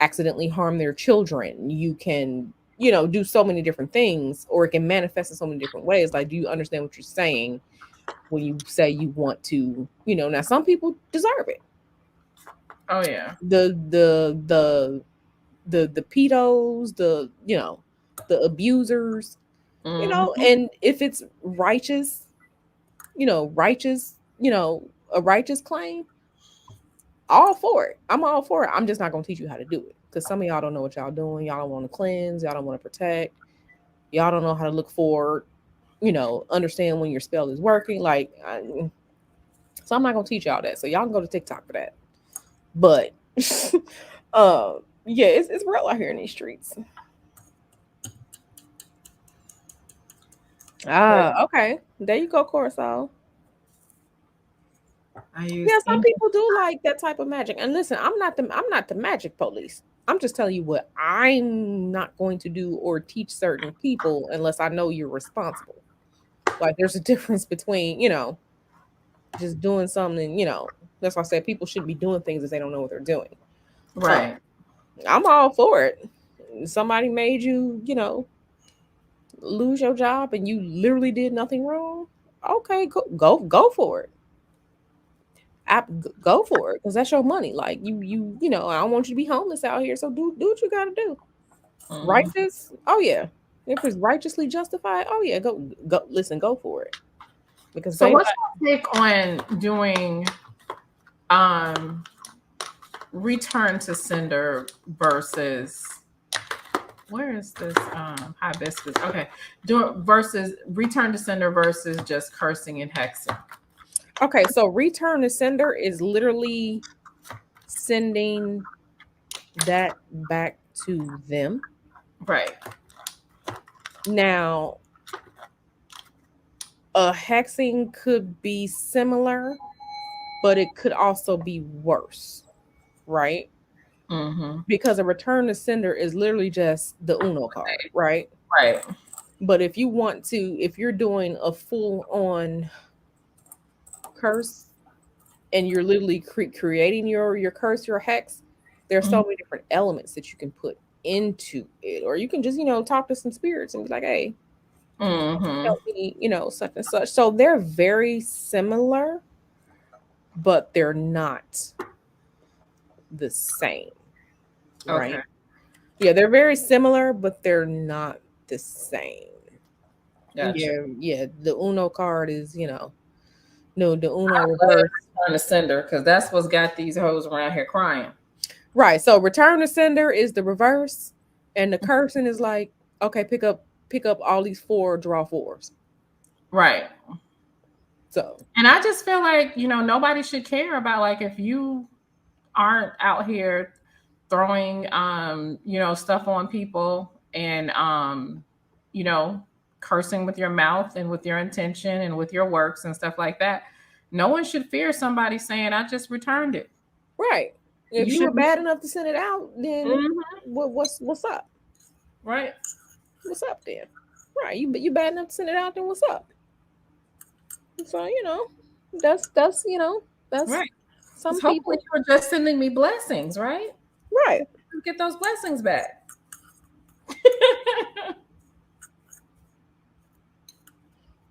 accidentally harm their children. You can, do so many different things, or it can manifest in so many different ways. Like, do you understand what you're saying when you say you want to, now some people deserve it. Oh yeah. The pedos, the abusers, Hmm. and if it's righteous, righteous, a righteous claim, all for it. I'm all for it. I'm just not gonna teach you how to do it because some of y'all don't know what y'all doing. Y'all don't want to cleanse. Y'all don't want to protect. Y'all don't know how to look forward. Understand when your spell is working. So I'm not gonna teach y'all that. So y'all can go to TikTok for that. But, yeah, it's real out here in these streets. But Okay. There you go, Corso. I use Yeah, some ink. people do like that type of magic. And listen, I'm not the magic police. I'm just telling you what I'm not going to do or teach certain people unless I know you're responsible. Like there's a difference between, just doing something, that's why I said people shouldn't be doing things if they don't know what they're doing. Um, Right. I'm all for it. Somebody made you, lose your job and you literally did nothing wrong. Okay, go for it. Go for it because that's your money. Like I don't want you to be homeless out here. So do what you got to do. Mhm. Righteous? Oh yeah. If it's righteously justified, oh yeah, go. Listen, go for it. Because So baby, what's your take on doing um return to sender versus where is this hibiscus? Okay. Do versus return to sender versus just cursing and hexing. okay. So return to sender is literally sending that back to them. Right. Now, a hexing could be similar, but it could also be worse, right? Mm-hmm. Because a return to sender is literally just the Uno card, right? Right. But if you're doing a full on curse and you're literally creating your curse, your hex, there's so Mhm. many different elements that you can put into it, or you can just talk to some spirits and be like, hey, Mhm. help me, such and such. So they're very similar, but they're not the same, Okay. right? Yeah, they're very similar, but they're not the same. Gotcha. Yeah. The Uno card is, no, the Uno Go ahead, reverse. return to sender because that's what's got these hoes around here crying. Right. So return to sender is the reverse, and the cursing is like, okay, pick up all these four, draw fours. Right. So And I just feel like, nobody should care about like if you aren't out here throwing stuff on people and you know, cursing with your mouth and with your intention and with your works and stuff like that. No one should fear somebody saying, I just returned it. right. If You you were shouldn't. bad enough to send it out, then Mhm. what's up? Right. What's up then? Right. You bad enough to send it out, then what's up? So that's that's Right. Because some hopefully people. you were just sending me blessings, right? Right. Get those blessings back.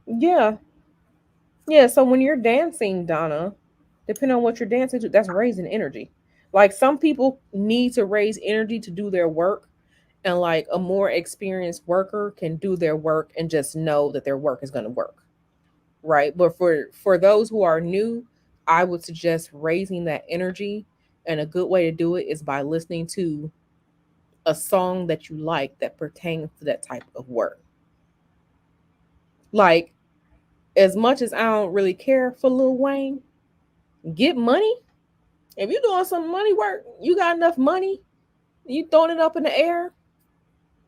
Yeah. Yeah. So when you're dancing, Donna, depending on what you're dancing to, that's raising energy. Like some people need to raise energy to do their work, and like a more experienced worker can do their work and just know that their work is going to work, right? But for those who are new, I would suggest raising that energy And a good way to do it is by listening to a song that you like that pertains to that type of work. Like, as much as I don't really care for Lil Wayne, get money. If you're doing some money work, you got enough money, you throwing it up in the air.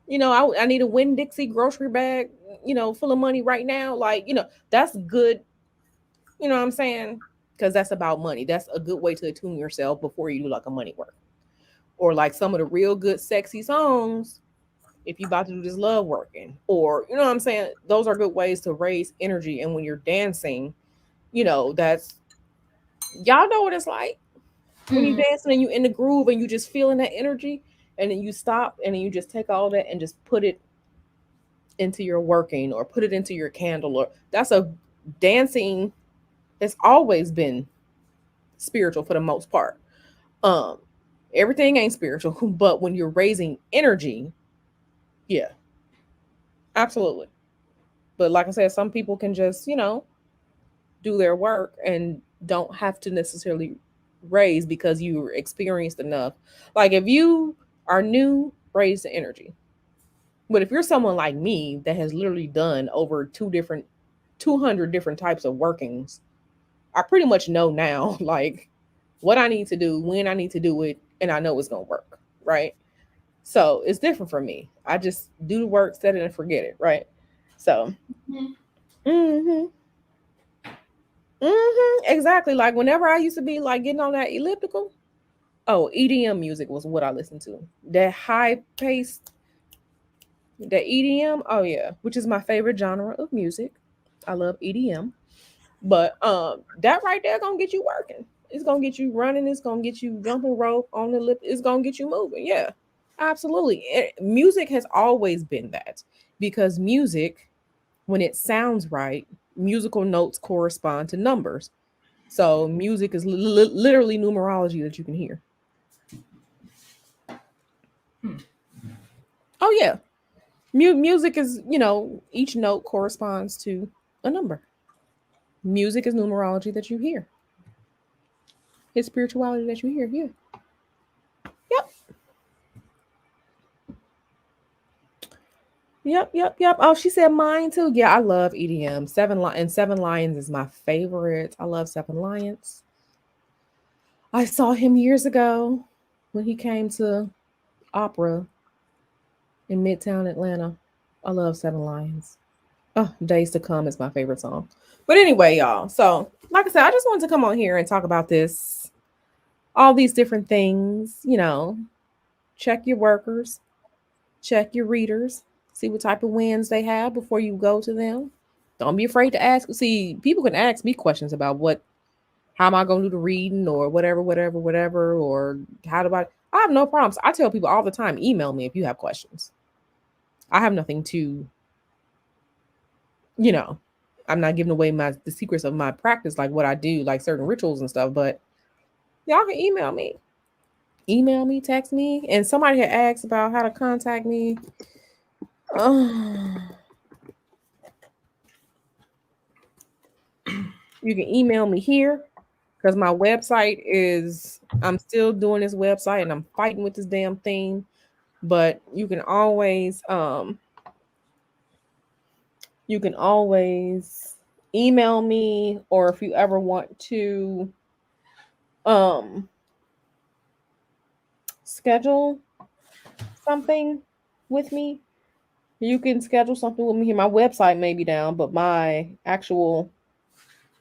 I need a Winn Dixie grocery bag, full of money right now. Like, that's good. You know what I'm saying? Because that's about money. That's a good way to attune yourself before you do like a money work. Or like some of the real good, sexy songs, if you about to do this love working. Or, you know what I'm saying? Those are good ways to raise energy. And when you're dancing, that's, y'all know what it's like when you Mm. dancing and you in the groove and you just feeling that energy, and then you stop and then you just take all that and just put it into your working or put it into your candle. Or that's a dancing has always been spiritual for the most part. um Everything ain't spiritual but when you're raising energy, yeah, absolutely. But like I said, some people can just do their work and don't have to necessarily raise because you experienced enough. Like if you are new, raise the energy. But if you're someone like me that has literally done over 200 different types of workings, I pretty much know now, like what I need to do, when I need to do it, and I know it's gonna work, right? So it's different for me. I just do the work, set it, and forget it, right? So, mm-hmm, exactly. Like whenever I used to be like getting on that elliptical, oh, EDM music was what I listened to. That high paced, that EDM, oh yeah, which is my favorite genre of music. I love EDM. But that right there gonna get you working. It's gonna get you running. It's gonna get you jumping rope on the lip. It's gonna get you moving. Yeah, absolutely. Music has always been that because music, when it sounds right, musical notes correspond to numbers. So music is literally numerology that you can hear. Hmm. Oh yeah, music is each note corresponds to a number. Music is numerology that you hear. It's spirituality that you hear. Yeah. Yep. Yep. Oh, she said mine too. Yeah, I love EDM. Seven Lions is my favorite. I love Seven Lions. I saw him years ago when he came to Opera in Midtown Atlanta. I love Seven Lions. Oh, Days to Come is my favorite song. But anyway, y'all. So, like I said, I just wanted to come on here and talk about this, all these different things. Check your workers, check your readers, see what type of wins they have before you go to them. Don't be afraid to ask. See, people can ask me questions about how am I going to do the reading or whatever, or how do I have no problems. I tell people all the time, email me if you have questions. I have nothing to, you know, I'm not giving away the secrets of my practice, like what I do, like certain rituals and stuff, but y'all can email me, text me. And somebody had asked about how to contact me. You can email me here because my website is, I'm still doing this website and I'm fighting with this damn thing. But you can always email me, or if you ever want to um schedule something with me, you can schedule something with me here. My website may be down, but my actual,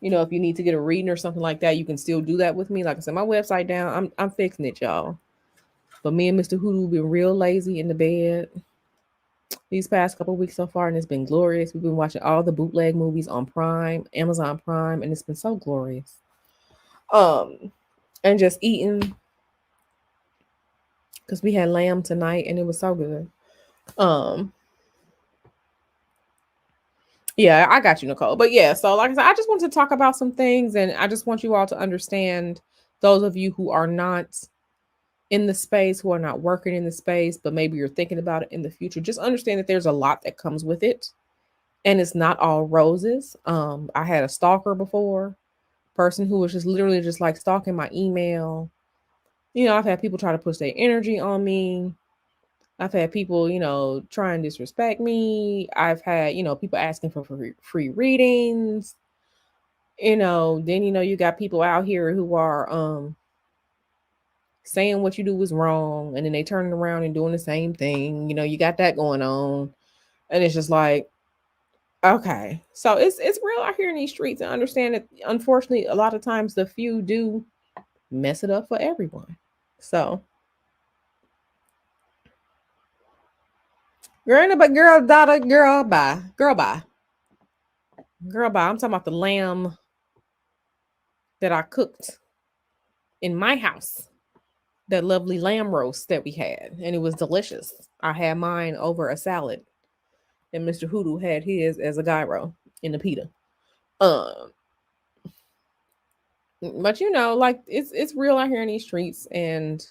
if you need to get a reading or something like that, you can still do that with me. Like I said, my website down. I'm fixing it, y'all. But me and Mr. Hoodoo been real lazy in the bed these past couple weeks so far, and it's been glorious. We've been watching all the bootleg movies on Prime, Amazon Prime, and it's been so glorious. Um, and just eating because we had lamb tonight, and it was so good. Um, yeah, I got you, Nicole. But yeah, so like I said, I just wanted to talk about some things, and I just want you all to understand, those of you who are not in the space, who are not working in the space, but maybe you're thinking about it in the future, just understand that there's a lot that comes with it. And it's not all roses. I had a stalker before, person who was just literally just like stalking my email, I've had people try to push their energy on me. I've had people, try and disrespect me. I've had, people asking for free readings. Then you got people out here who are saying what you do is wrong, and then they turning around and doing the same thing. You got that going on, and it's just like, okay, so it's real out here in these streets, and understand that unfortunately a lot of times the few do mess it up for everyone. So, girl, ain't but girl, daughter, girl, bye, girl, bye, girl, bye. I'm talking about the lamb that I cooked in my house. That lovely lamb roast that we had, and it was delicious. I had mine over a salad, and Mr. Hoodoo had his as a gyro in the pita. Um, but like it's real out here in these streets, and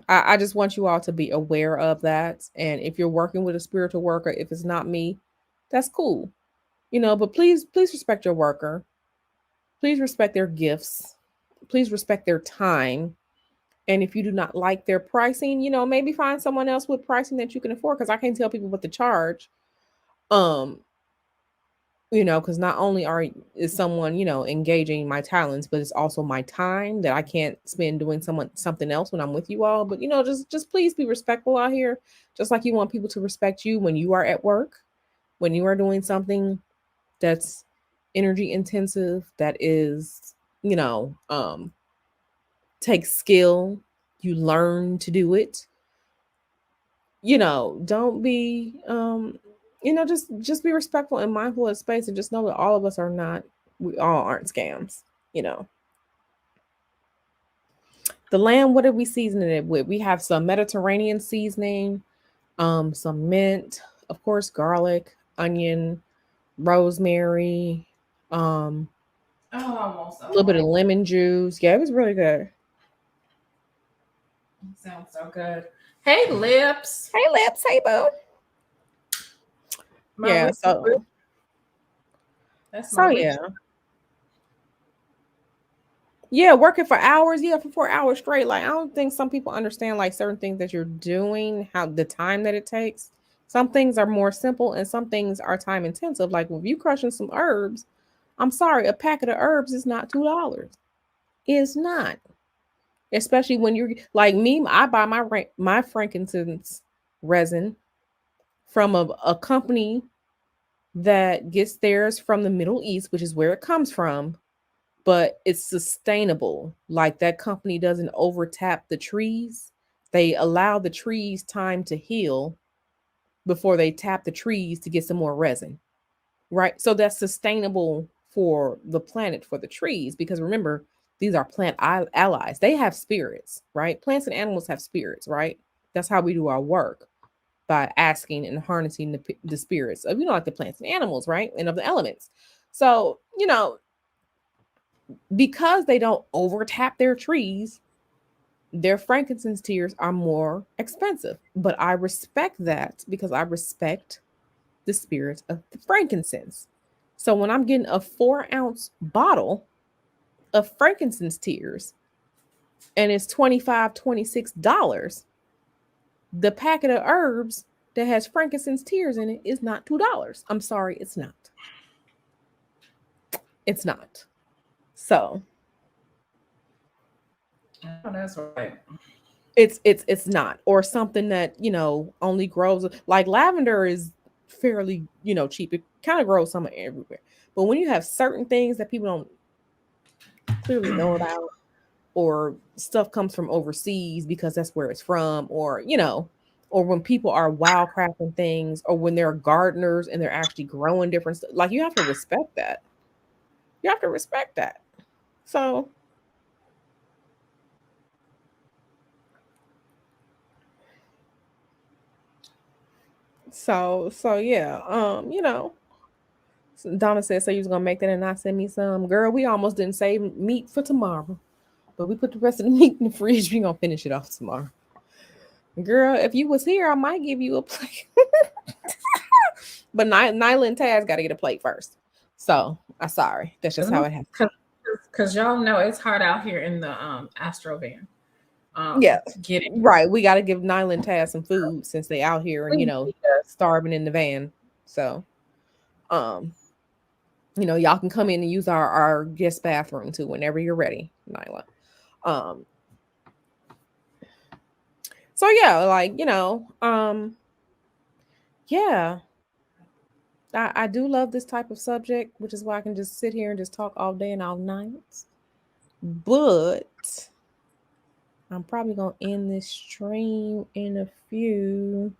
I just want you all to be aware of that. And if you're working with a spiritual worker, if it's not me, that's cool. But please respect your worker. Please respect their gifts. Please respect their time. And if you do not like their pricing, maybe find someone else with pricing that you can afford. Because I can't tell people what to charge. Um, because not only is someone, engaging my talents, but it's also my time that I can't spend doing something else when I'm with you all. But just please be respectful out here, just like you want people to respect you when you are at work, when you are doing something that's energy intensive, that is, takes skill, you learn to do it. Don't be just be respectful and mindful of space, and just know that all of us are not we all aren't scams. you know the lamb, what did we season it with? We have some Mediterranean seasoning, some mint, of course, garlic, onion, rosemary, um Oh, I want a little some bit of more. lemon juice. Yeah, it was really good. Sounds so good. Hey, lips. Hey, lips. Hey, boo. My Yeah, lips are good. so That's my so lips. yeah. Yeah, working for hours. Yeah, for 4 hours straight. Like, I don't think some people understand like certain things that you're doing, how the time that it takes. Some things are more simple, and some things are time intensive. Like, if you crushing some herbs, I'm sorry, a packet of herbs is not $2. It's not. Especially when you're like me, I buy my frankincense resin from a company that gets theirs from the Middle East, which is where it comes from, but it's sustainable. Like, that company doesn't overtap the trees. They allow the trees time to heal before they tap the trees to get some more resin. Right? So that's sustainable for the planet, for the trees, because remember, these are plant allies. They have spirits, right? Plants and animals have spirits, right? That's how we do our work, by asking and harnessing the spirits of, like the plants and animals, right? And of the elements. So, because they don't overtap their trees, their frankincense tears are more expensive. But I respect that, because I respect the spirit of the frankincense. So when I'm getting a 4-ounce bottle of frankincense tears and it's $25, $26, the packet of herbs that has frankincense tears in it is not $2. I'm sorry, it's not. It's not. So Oh, that's right. it's not. Or something that only grows, like lavender is fairly cheap. It kind of grows somewhere everywhere. But when you have certain things that people don't clearly know about, or stuff comes from overseas because that's where it's from, or or when people are wildcrafting things, or when they're gardeners and they're actually growing different stuff, like, you have to respect that. You have to respect that. So yeah. Donna said, so you was gonna make that and not send me some. Girl, we almost didn't save meat for tomorrow, but we put the rest of the meat in the fridge. We gonna finish it off tomorrow. Girl, if you was here, I might give you a plate. But Nyla and Taz got to get a plate first. So I'm sorry. That's just how it happens. because y'all know it's hard out here in the Astro van. Yeah, Getting right. We got to give Nyla and Taz some food since they out here and starving in the van. So, um, y'all can come in and use our guest bathroom too whenever you're ready, Nyla. Um, so yeah, like yeah, I do love this type of subject, which is why I can just sit here and just talk all day and all night. But I'm probably gonna end this stream in a few.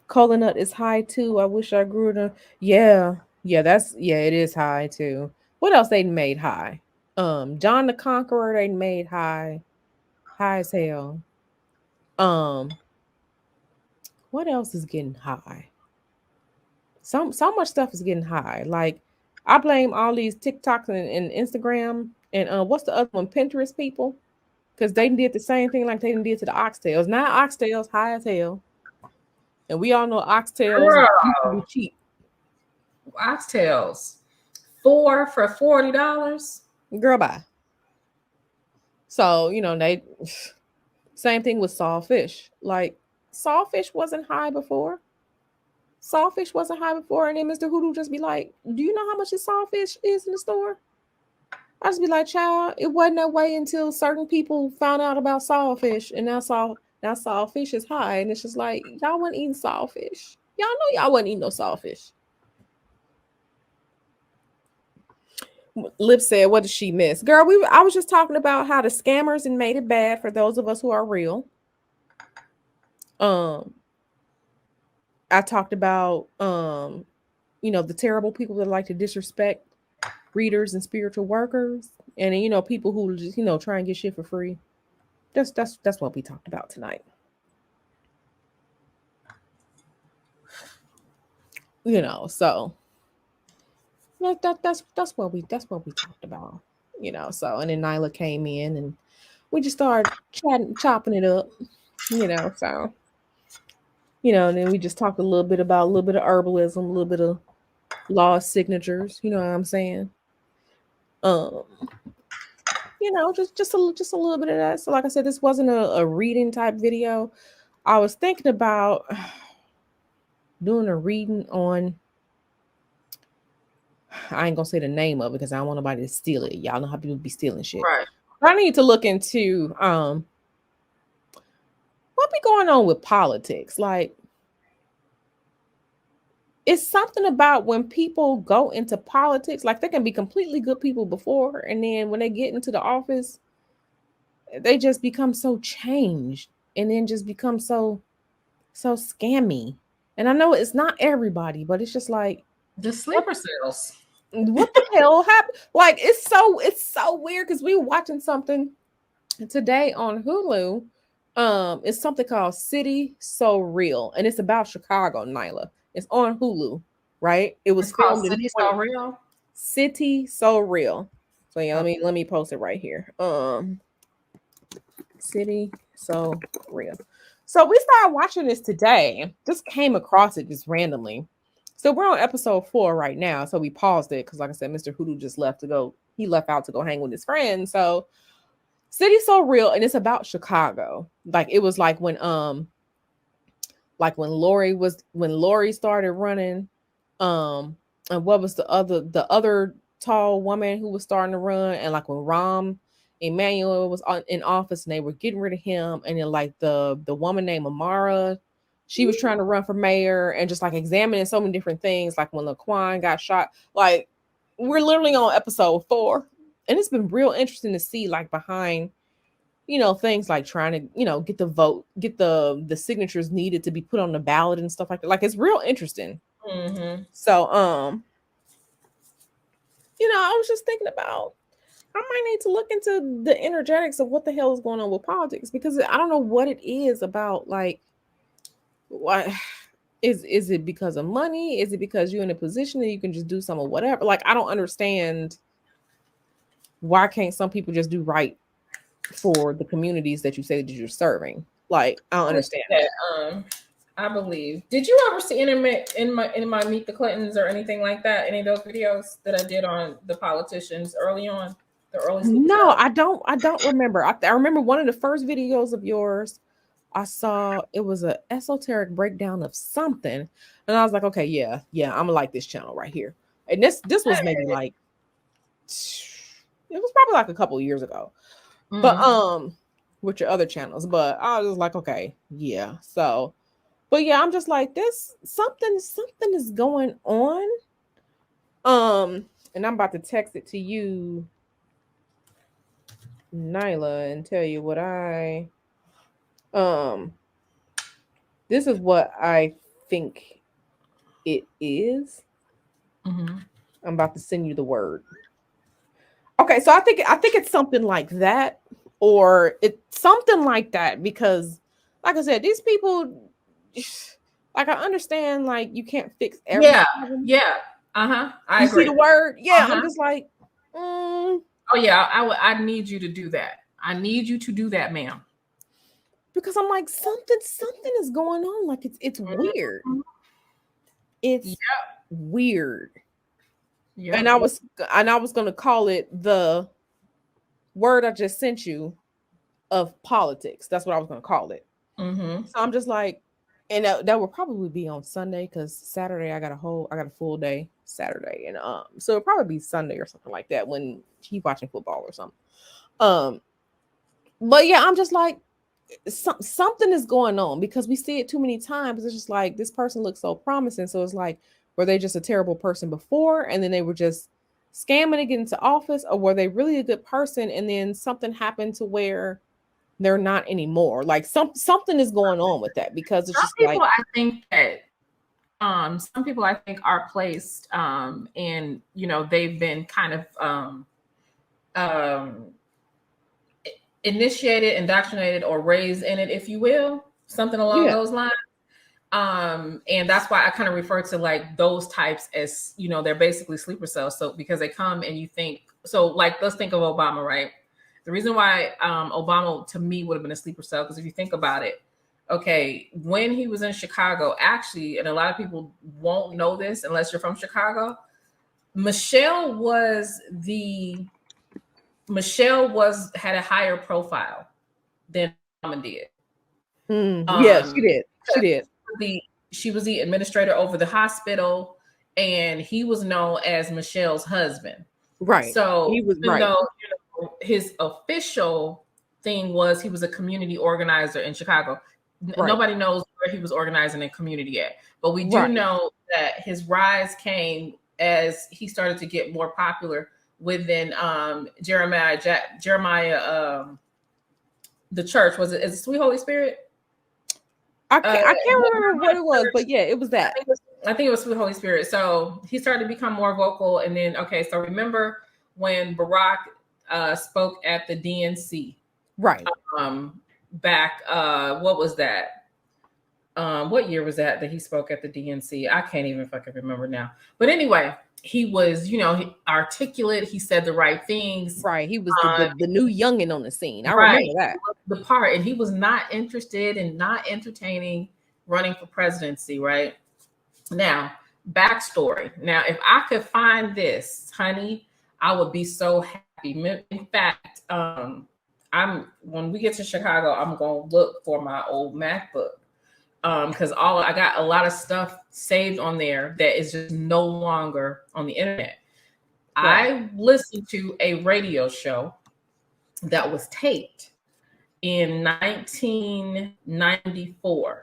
Coconut is high too. I wish I grew it. Yeah, it is high too. What else they made high? John the Conqueror they made high as hell. What else is getting high? So much stuff is getting high. Like I blame all these TikToks and Instagram and what's the other one? Pinterest people, because they did the same thing like they did to the oxtails. Now oxtails high as hell, and we all know oxtails used to be cheap. Oxtails 4 for $40. Girl, bye. So they same thing with sawfish. Like sawfish wasn't high before. Sawfish wasn't high before, and then Mr. Hoodoo just be like, "Do you know how much this sawfish is in the store?" I just be like, "Child, it wasn't that way until certain people found out about sawfish, and now sawfish is high, and it's just like y'all wasn't eating sawfish. Y'all know y'all wasn't eating no sawfish." Lip said, "What did she miss, girl?" I was just talking about how the scammers and made it bad for those of us who are real. I talked about the terrible people that like to disrespect readers and spiritual workers, and then, people who just try and get shit for free. That's what we talked about tonight. So that's what we talked about. So and then Nyla came in and we just started chopping it up. So and then we just talked a little bit about a little bit of herbalism, a little bit of lost signatures. You know what I'm saying? Just a little bit of that. So like I said, this wasn't a reading type video. I was thinking about doing a reading on, I ain't gonna say the name of it because I don't want nobody to steal it. Y'all know how people be stealing shit. Right. I need to look into what be going on with politics. Like, it's something about when people go into politics, like they can be completely good people before, and then when they get into the office, they just become so changed and then just become so scammy. And I know it's not everybody, but it's just like the sleeper cells. What the hell happened? Like it's so weird because we were watching something today on Hulu. It's something called City So Real, and it's about Chicago, Nyla. It's on Hulu, right? It was filmed in City So Real. City So Real. So yeah, let me post it right here. City So Real. So we started watching this today. Just came across it just randomly. So we're on episode 4 right now. So we paused it because, like I said, Mr. Hoodoo just left to go. He left out to go hang with his friends. So City So Real, and it's about Chicago. Like it was like when Lori started running, and what was the other tall woman who was starting to run, and like when Rahm Emanuel was in office and they were getting rid of him, and then like the woman named Amara, she was trying to run for mayor, and just like examining so many different things, like when Laquan got shot. Like we're literally on episode 4, and it's been real interesting to see like behind things like trying to get the vote, get the signatures needed to be put on the ballot and stuff like that. Like it's real interesting. So I was just thinking about, I might need to look into the energetics of what the hell is going on with politics, because I don't know what it is about. Like, what is it because of money? Is it because you're in a position that you can just do some or whatever? Like, I don't understand why can't some people just do right for the communities that you say that you're serving. Like, I don't understand that. I believe. Did you ever see in my Meet the Clintons or anything like that? Any of those videos that I did on the politicians early on, the early sleeper No, cells? I don't remember. I remember one of the first videos of yours I saw. It was a esoteric breakdown of something, and I was like, okay, yeah, yeah, I'm gonna like this channel right here. And this was maybe like it was probably like a couple of years ago. But Mm-hmm. with your other channels, but I was like, okay, yeah. So, but yeah, I'm just like this something is going on. And I'm about to text it to you, Nyla, and tell you what um this is what I think it is. Mm-hmm. I'm about to send you the word. Okay, so I think it's something like that, or it's something like that because, like I said, these people, like I understand, like you can't fix every Yeah, problem. yeah. Uh-huh. I You see agree. the word? Yeah, I'm Uh-huh. just like, mm, Oh yeah, I need you to do that. I need you to do that, ma'am. because I'm like something is going on. Like it's weird. Mhm. It's Yep, weird. And yep. I was gonna call it the word I just sent you of politics. That's what I was gonna call it. Mm-hmm. So I'm just like, and that will probably be on Sunday because Saturday I got a full day Saturday, and so it'll probably be Sunday or something like that when he's watching football or something. Um, but yeah, I'm just like, something is going on because we see it too many times. It's just like this person looks so promising, so it's like, were they just a terrible person before, and then they were just scamming to get into office, or were they really a good person, and then something happened to where they're not anymore? Like something is going on with that because it's Some just people like, I think that some people I think are placed and they've been kind of um initiated, indoctrinated, or raised in it, if you will, something along yeah, those lines. And that's why I kind of refer to like those types as, they're basically sleeper cells. So because they come and you think, so like, let's think of Obama, right? The reason why Obama to me would have been a sleeper cell, because if you think about it, okay, when he was in Chicago, actually, and a lot of people won't know this unless you're from Chicago, Michelle was the had a higher profile than Obama did. yeah, she Um, did, she did, the she was the administrator over the hospital, and he was known as Michelle's husband. right. So He was even right, though his official thing was he was a community organizer in Chicago, right, nobody knows where he was organizing in community yet. But we do right, know that his rise came as he started to get more popular within Jeremiah the church. Was it is it Sweet Holy Spirit? I can't remember what it was, Church. but yeah, it was that. I think it was Sweet Holy Spirit. So he started to become more vocal. And then, okay, so remember when Barack spoke at the DNC Right. back, what was that? What year was that he spoke at the DNC? I can't even fucking remember now. But anyway, he was, articulate. He said the right things. Right. He was the new youngin on the scene. I Right. remember that. The part. And he was not interested and not entertaining running for presidency, right? Now, backstory. Now, if I could find this, honey, I would be so happy. In fact, I'm when we get to Chicago, I'm gonna look for my old MacBook. Because I got a lot of stuff saved on there that is just no longer on the internet. Right. I listened to a radio show that was taped in 1994,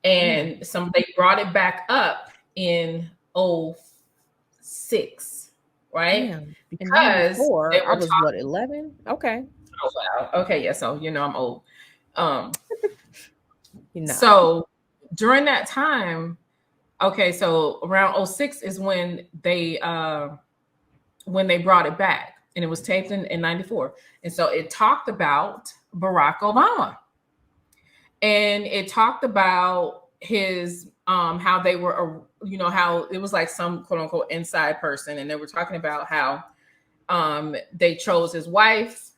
and they brought it back up in 06, right? Damn. In Because they 94, I were was what, talking. 11? Okay. Oh wow, okay, yeah, so I'm old. um You're not. so during that time, okay, so around 06 is when they brought it back, and it was taped in 94. And so it talked about Barack Obama, and it talked about his how they were how it was like some quote unquote inside person, and they were talking about how they chose his wife,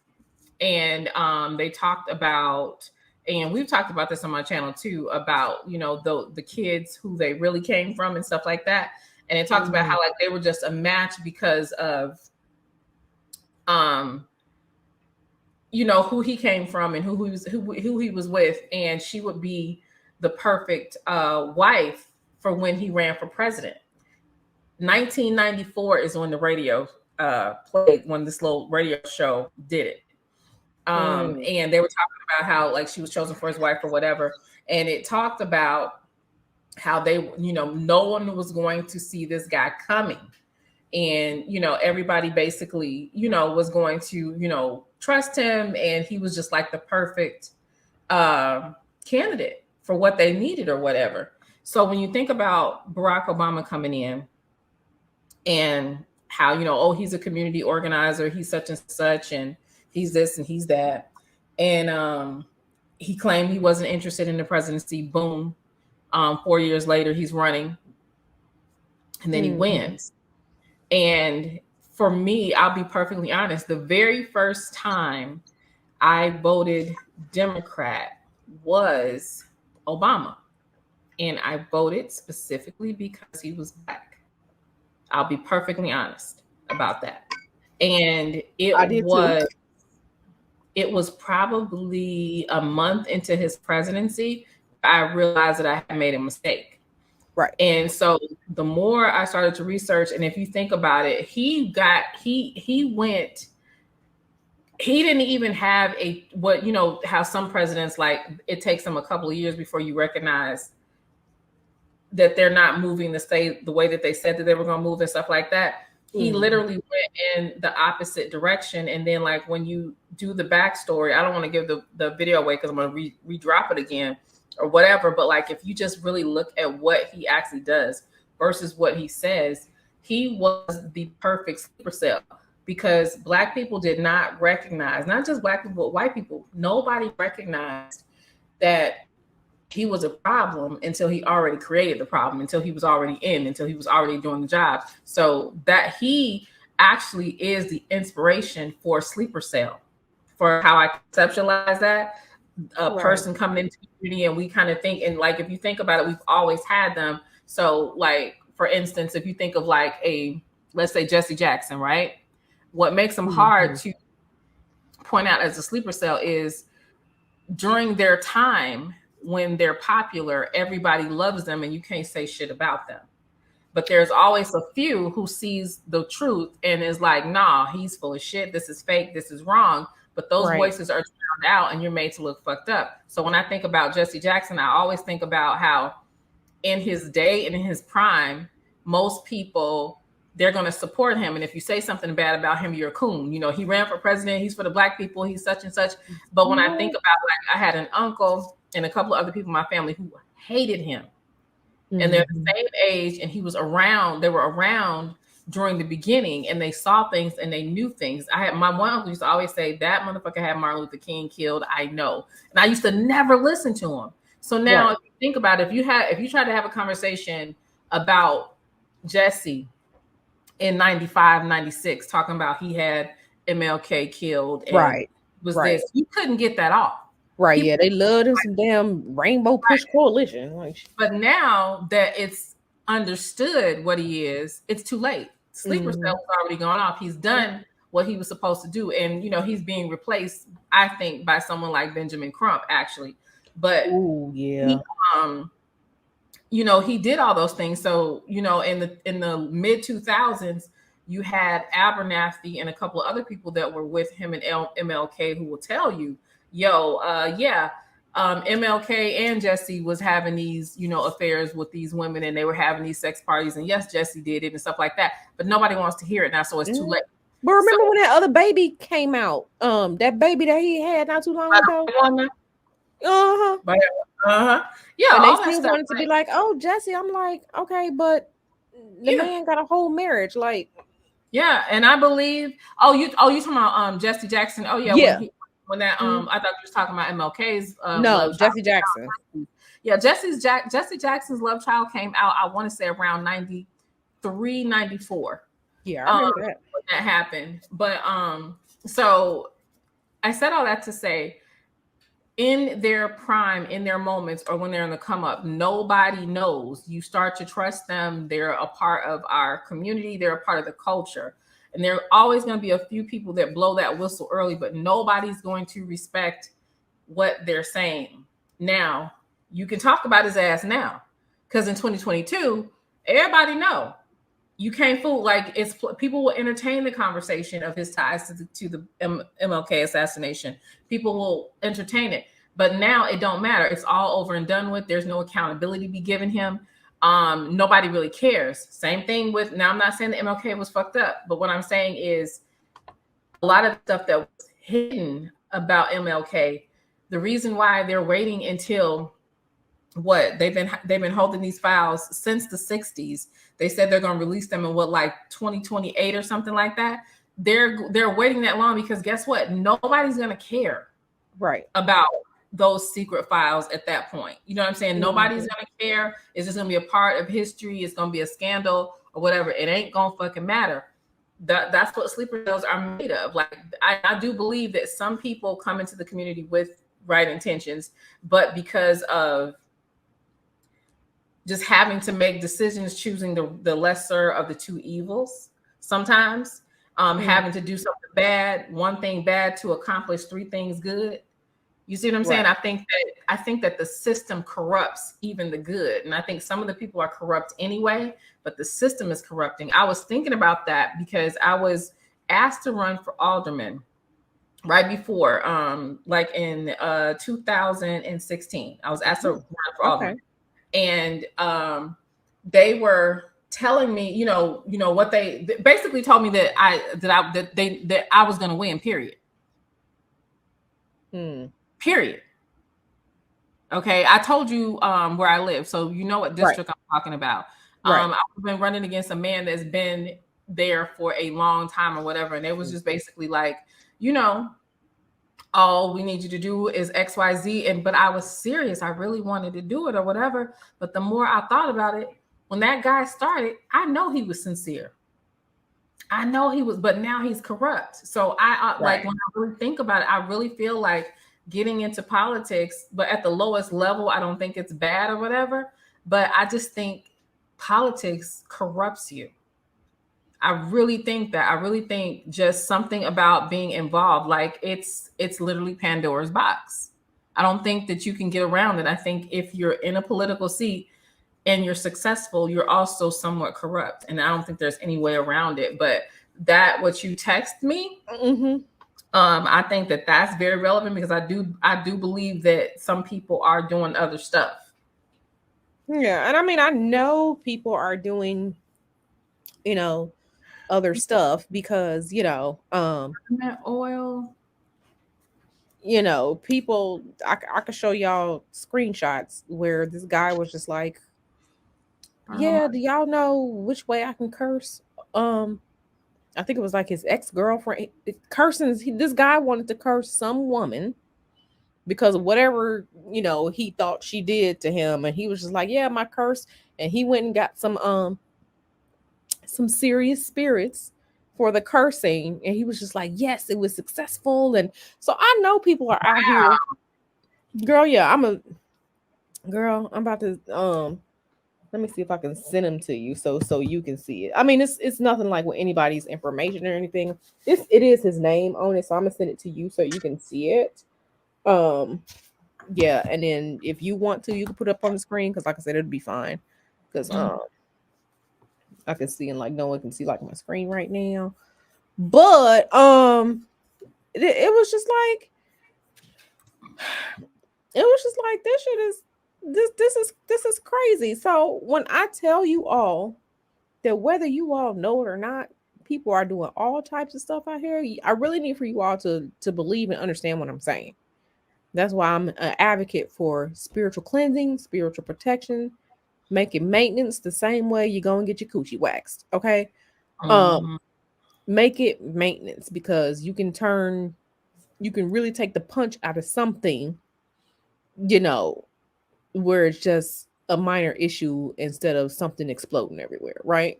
and they talked about and we've talked about this on my channel too, about, you know, the kids who they really came from and stuff like that. And it talks about how like they were just a match because of you know, who he came from and who he was with, and she would be the perfect wife for when he ran for president. 1994 is when the radio played, when this little radio show did it. And they were talking about how like she was chosen for his wife or whatever, and it talked about how they, you know, no one was going to see this guy coming, and you know, everybody basically, you know, was going to, you know, trust him, and he was just like the perfect candidate for what they needed or whatever. So when you think about Barack Obama coming in and how, you know, oh, he's a community organizer, he's such and such, and he's this and he's that, and he claimed he wasn't interested in the presidency. Boom, 4 years later he's running, and then he wins. And for me, I'll be perfectly honest, the very first time I voted Democrat was Obama, and I voted specifically because he was Black. I'll be perfectly honest about that. And it was probably a month into his presidency, I realized that I had made a mistake. Right. And so the more I started to research, and if you think about it, he didn't even have what, you know, how some presidents, like it takes them a couple of years before you recognize that they're not moving the state the way that they said that they were going to move and stuff like that. He literally went in the opposite direction. And then like when you do the backstory, I don't want to give the video away because I'm going to re-drop it again or whatever. But like, if you just really look at what he actually does versus what he says, he was the perfect sleeper cell, because Black people did not recognize, not just Black people, but white people, nobody recognized that he was a problem until he already created the problem, until he was already until he was already doing the job. So that he actually is the inspiration for sleeper cell, for how I conceptualize that. A person coming into the community, and we kind of think, and like if you think about it, we've always had them. So like, for instance, if you think of like let's say Jesse Jackson, right? What makes him hard to point out as a sleeper cell is during their time, when they're popular, everybody loves them and you can't say shit about them. But there's always a few who sees the truth and is like, nah, he's full of shit. This is fake. This is wrong. But those voices are drowned out and you're made to look fucked up. So when I think about Jesse Jackson, I always think about how in his day and in his prime, most people, they're going to support him. And if you say something bad about him, you're a coon. You know, he ran for president. He's for the Black people. He's such and such. But when I think about, like, I had an uncle and a couple of other people in my family who hated him. And they're the same age, and he was around. They were around during the beginning, and they saw things and they knew things. I had my one uncle used to always say, that motherfucker had Martin Luther King killed. I know. And I used to never listen to him. So now if you think about it, if you try to have a conversation about Jesse in 95, 96, talking about he had MLK killed and this, you couldn't get that off. Right. People, they loved him some damn Rainbow Push Coalition. Like, but now that it's understood what he is, it's too late. Sleeper cell has already gone off. He's done what he was supposed to do. And, you know, he's being replaced, I think, by someone like Benjamin Crump, actually. But, he, you know, he did all those things. So, you know, in the mid 2000s, you had Abernathy and a couple of other people that were with him and MLK who will tell you, MLK and Jesse was having these, you know, affairs with these women, and they were having these sex parties, and yes, Jesse did it and stuff like that, but nobody wants to hear it now, so it's too late. But remember when that other baby came out, that baby that he had not too long ago? Yeah, and they still wanted to be like, oh, Jesse. I'm like, okay, but the man got a whole marriage, like. Yeah, and I believe, you talking about Jesse Jackson? Oh yeah. When that I thought you was talking about MLK's no, Jesse Jackson. Yeah, Jesse Jackson's Love Child came out, I want to say around 93, 94. Yeah, I remember that. When that happened. But so I said all that to say in their prime, in their moments, or when they're in the come up, nobody knows. You start to trust them. They're a part of our community. They're a part of the culture. And there are always going to be a few people that blow that whistle early, but nobody's going to respect what they're saying. Now, you can talk about his ass now, because in 2022, everybody know you can't fool. Like, it's people will entertain the conversation of his ties to the MLK assassination. People will entertain it, but now it don't matter. It's all over and done with. There's no accountability to be given him. Nobody really cares. Same thing with, now I'm not saying that MLK was fucked up, but what I'm saying is a lot of stuff that was hidden about MLK, the reason why they're waiting until what they've been holding these files since the 60s. They said they're going to release them in what, like 2028 or something like that. They're waiting that long because guess what? Nobody's going to care Right. about those secret files at that point. You know what I'm saying? Nobody's going to care. It's just going to be a part of history. It's going to be a scandal or whatever. It ain't going to fucking matter. That's what sleeper cells are made of. Like, I do believe that some people come into the community with right intentions, but because of just having to make decisions, choosing the lesser of the two evils, sometimes having to do something bad, one thing bad to accomplish three things good. You see what I'm saying? I think that the system corrupts even the good. And I think some of the people are corrupt anyway, but the system is corrupting. I was thinking about that because I was asked to run for alderman right before, like in 2016. I was asked to run for alderman. And they were telling me, what they basically told me that I was going to win. Period. Period. Okay, I told you where I live, so you know what district I'm talking about. I've been running against a man that's been there for a long time or whatever, and it was just basically like, all we need you to do is XYZ. But I was serious. I really wanted to do it or whatever. But the more I thought about it, when that guy started, I know he was sincere. I know he was, but now he's corrupt. So like, when I really think about it, I really feel like getting into politics, but at the lowest level, I don't think it's bad or whatever. But I just think politics corrupts you. I really think that. I really think just something about being involved, like it's literally Pandora's box. I don't think that you can get around it. I think if you're in a political seat and you're successful, you're also somewhat corrupt. And I don't think there's any way around it. But what you text me, I think that that's very relevant because I do believe that some people are doing other stuff. Yeah. And I mean, I know people are doing, other stuff because that oil, people, I could show y'all screenshots where this guy was just like, yeah, do y'all know which way I can curse? I think it was like his ex-girlfriend cursing. This guy wanted to curse some woman because of whatever he thought she did to him, and he was just like, yeah, my curse. And he went and got some serious spirits for the cursing, and he was just like, yes, it was successful. And so I know people are out here, girl. Yeah, I'm about to let me see if I can send them to you so you can see it. I mean, it's nothing like with anybody's information or anything. It is his name on it, so I'm gonna send it to you so you can see it. Yeah, and then if you want to, you can put it up on the screen because, like I said, it'll be fine. Because I can see, and like no one can see like my screen right now. But it was just like this shit is this is crazy. So when I tell you all that whether you all know it or not, people are doing all types of stuff out here. I really need for you all to believe and understand what I'm saying. That's why I'm an advocate for spiritual cleansing, spiritual protection, making maintenance the same way you go and get your coochie waxed. Okay. Make it maintenance because you can really take the punch out of something, where it's just a minor issue instead of something exploding everywhere, right?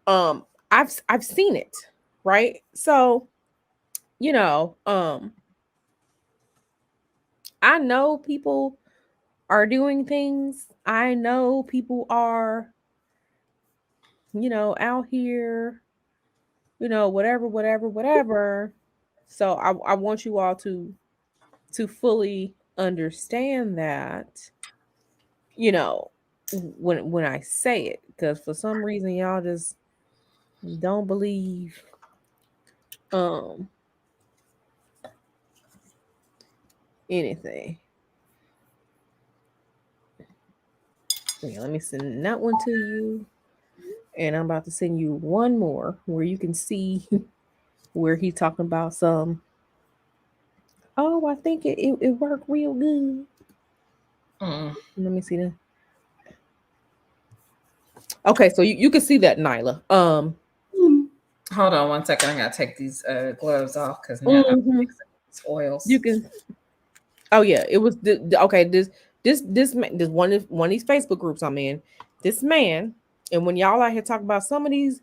I've seen it, right? So, I know people are doing things. I know people are, out here, whatever, whatever, whatever. So I want you all to fully understand that, you know, when I say it, because for some reason y'all just don't believe um anything. Yeah, let me send that one to you. And I'm about to send you one more where you can see where he's talking about some, oh, I think it worked real good. Mm. Let me see that. Okay, so you can see that, Nyla. Hold on one second. I gotta take these gloves off because now I'm Mhm. mixing these oils. You can. Oh yeah, it was okay. This one of these Facebook groups I'm in. This man, and when y'all out here talk about some of these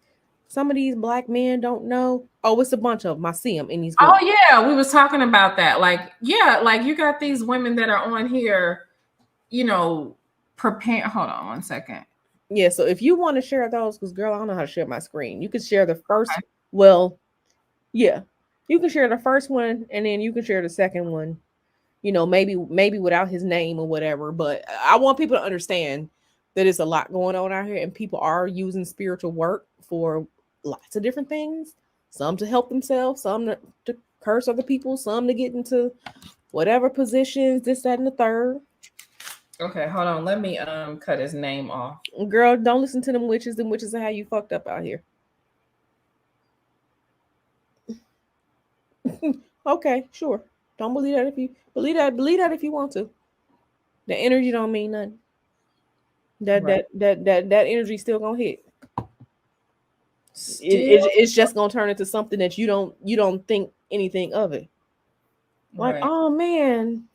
black men don't know. Oh, it's a bunch of them. I see them in these Oh groups. yeah, we was talking about that. Like, yeah, like you got these women that are on here, you know, prepare. Hold on one second. Yeah, so if you want to share those, because girl, I don't know how to share my screen. You can share the first. Well, yeah, you can share the first one, and then you can share the second one. Maybe without his name or whatever. But I want people to understand that there's a lot going on out here, and people are using spiritual work for lots of different things. Some to help themselves, some to curse other people, some to get into whatever positions, this, that, and the third. Okay, hold on. Let me cut his name off. Girl, don't listen to them witches. Them witches are how you fucked up out here. Okay, sure. Don't believe that if you believe that if you want to. The energy don't mean nothing. That Right. that that that that energy still gonna hit. Still It's just gonna turn into something that you don't think anything of it. Like, right. oh man,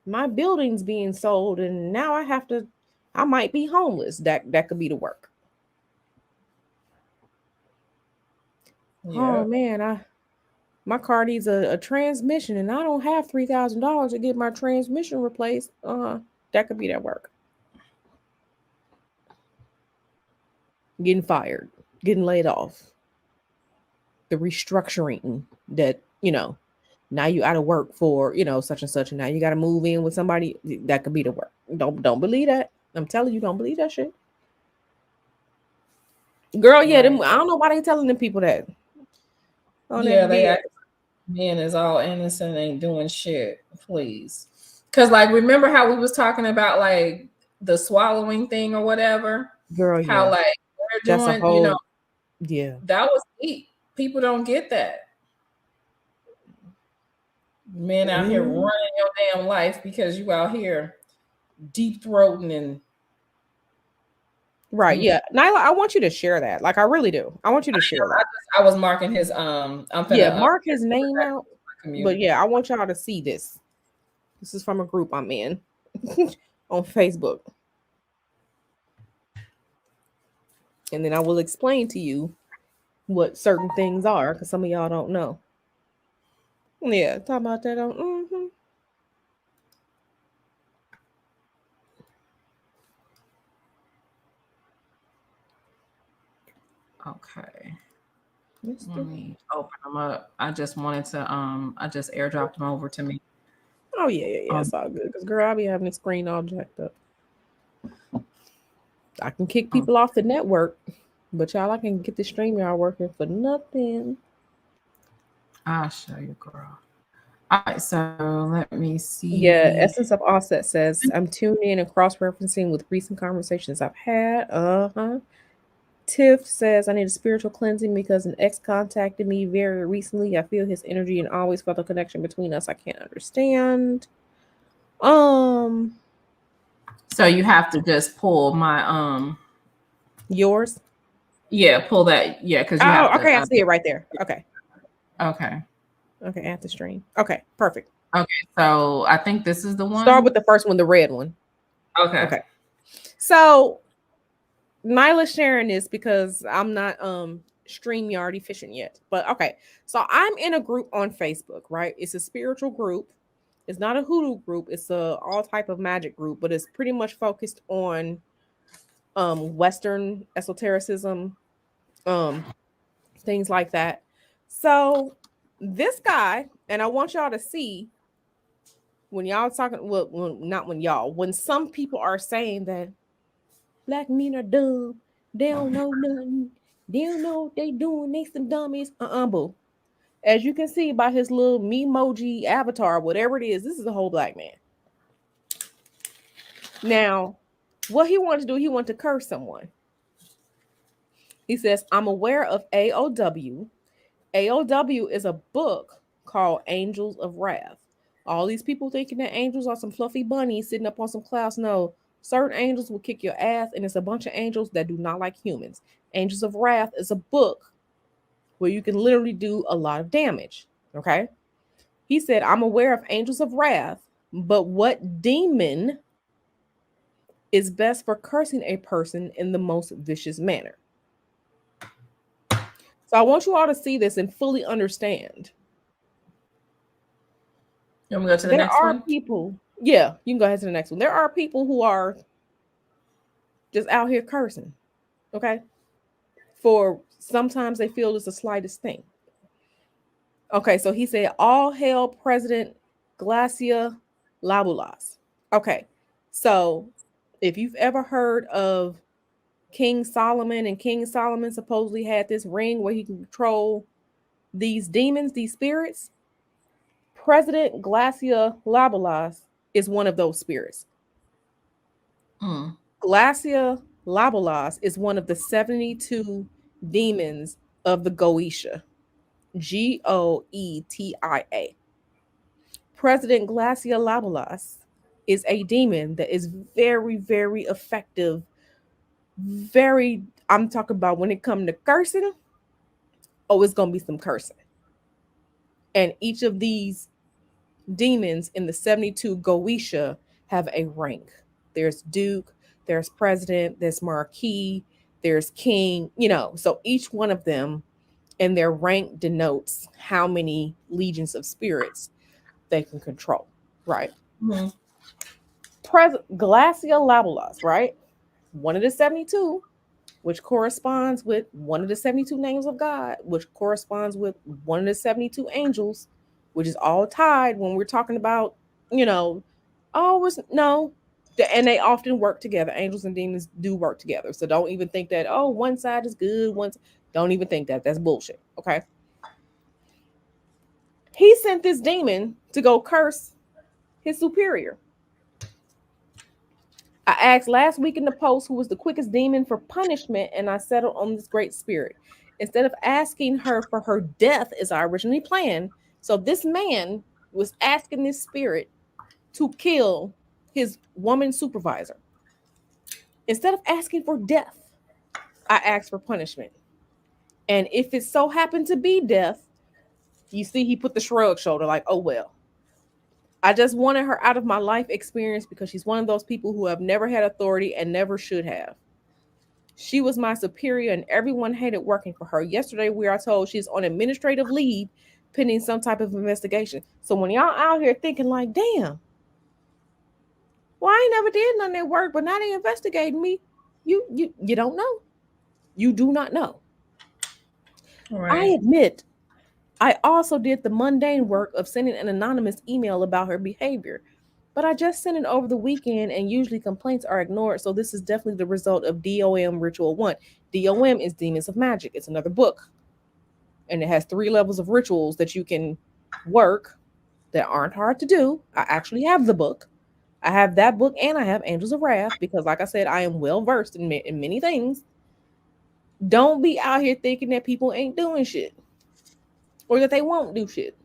my building's being sold, and now I might be homeless. That could be the work. Oh Yep. man, my car needs a transmission, and I don't have $3,000 to get my transmission replaced. That could be that work. Getting fired, getting laid off, the restructuring that now you out of work for such and such, and now you got to move in with somebody. That could be the work. Don't believe that. I'm telling you, don't believe that shit, girl. Yeah, Right. I don't know why they telling them people that on Yeah, that they BS. act men is all innocent, ain't doing shit. Please. Cause like remember how we was talking about like the swallowing thing or whatever? Girl, How yeah, like we're that's a doing, you know, whole, yeah. that was deep. People don't get that. Men out here Mhm. running your damn life because you out here deep throating and Right, mm. yeah, Nyla, I want you to share that. Like, I really do. I want you to share that. I was marking his I'm Yeah, finna mark his name out. But community. yeah, I want y'all to see this. This is from a group I'm in on Facebook, and then I will explain to you what certain things are, because some of y'all don't know. Yeah, talk about that on. Okay. Let Mister. me open them up. I just wanted to I just airdropped them over to me. Oh yeah, yeah, yeah. Um, It's all good. Cause girl, I be having the screen all jacked up. I can kick oh, people off the network, but y'all, I can get the stream y'all working for nothing. I'll show you, girl. All right, so let me Yeah, see. Essence of Offset says I'm tuned in and cross-referencing with recent conversations I've had. Uh-huh. Tiff says I need a spiritual cleansing because an ex contacted me very recently. I feel his energy and always felt a connection between us. I can't understand. Um, So you have to just pull my yours. yeah, pull that yeah, because you Oh, have to okay. I see it right there. Okay. okay. Okay. Add the stream. Okay. Perfect. Okay, so I think this is the Start one. with the first one, the red one. Okay. Okay. So Nyla's sharing this because I'm not StreamYard efficient yet. But okay. So I'm in a group on Facebook, right? It's a spiritual group. It's not a hoodoo group. It's a all type of magic group, but it's pretty much focused on Western esotericism, um, things like that. So this guy, and I want y'all to see when y'all talking, well, not when y'all, when some people are saying that black men are dumb, they don't know nothing, they don't know what they doing, they some dummies. Boo. As you can see by his little memoji avatar, whatever it is, this is a whole black man. Now, what he wanted to do, he wanted to curse someone. He says, I'm aware of AOW. AOW is a book called Angels of Wrath. All these people thinking that angels are some fluffy bunnies sitting up on some clouds. No, certain angels will kick your ass, and it's a bunch of angels that do not like humans. Angels of Wrath is a book where you can literally do a lot of damage. Okay. He said, I'm aware of Angels of Wrath, but what demon is best for cursing a person in the most vicious manner? So I want you all to see this and fully understand. You want me to go to the There next are one? people, yeah, you can go ahead to the next one. There are people who are just out here cursing, okay? For sometimes they feel it's the slightest thing. Okay, so he said, all hail President Glacia Labulas. Okay, so if you've ever heard of King Solomon, and King Solomon supposedly had this ring where he can control these demons, these spirits, President Glacia Labulas is one of those spirits. Mm. Glacia Labulas is one of the 72 demons of the Goetia. Goetia. President Glacia Labulas is a demon that is very, very effective. Very, I'm talking about when it comes to cursing, oh, it's going to be some cursing. And each of these demons in the 72 Goetia have a rank. There's Duke, there's President, there's Marquis, there's King, so each one of them and their rank denotes how many legions of spirits they can control, right? Mm-hmm. Glacia Labulas, right? One of the 72, which corresponds with one of the 72 names of God, which corresponds with one of the 72 angels, which is all tied when we're talking about, always no. And they often work together. Angels and demons do work together. So don't even think that, oh, one side is good, don't even think that. That's bullshit. Okay. He sent this demon to go curse his superior. I asked last week in the post who was the quickest demon for punishment, and I settled on this great spirit. Instead of asking her for her death as I originally planned, so this man was asking this spirit to kill his woman supervisor. Instead of asking for death, I asked for punishment. And if it so happened to be death, you see, he put the shrug shoulder like, oh, well. I just wanted her out of my life experience because she's one of those people who have never had authority and never should have. She was my superior and everyone hated working for her. Yesterday, we are told she's on administrative leave pending some type of investigation. So when y'all out here thinking like, damn, well, I ain't never did none of that work, but now they investigating me. You don't know. You do not know. Right. I admit I also did the mundane work of sending an anonymous email about her behavior, but I just sent it over the weekend and usually complaints are ignored. So this is definitely the result of DOM Ritual 1. DOM is Demons of Magic. It's another book. And it has 3 levels of rituals that you can work that aren't hard to do. I actually have the book. I have that book and I have Angels of Wrath because, like I said, I am well versed in many things. Don't be out here thinking that people ain't doing shit or that they won't do shit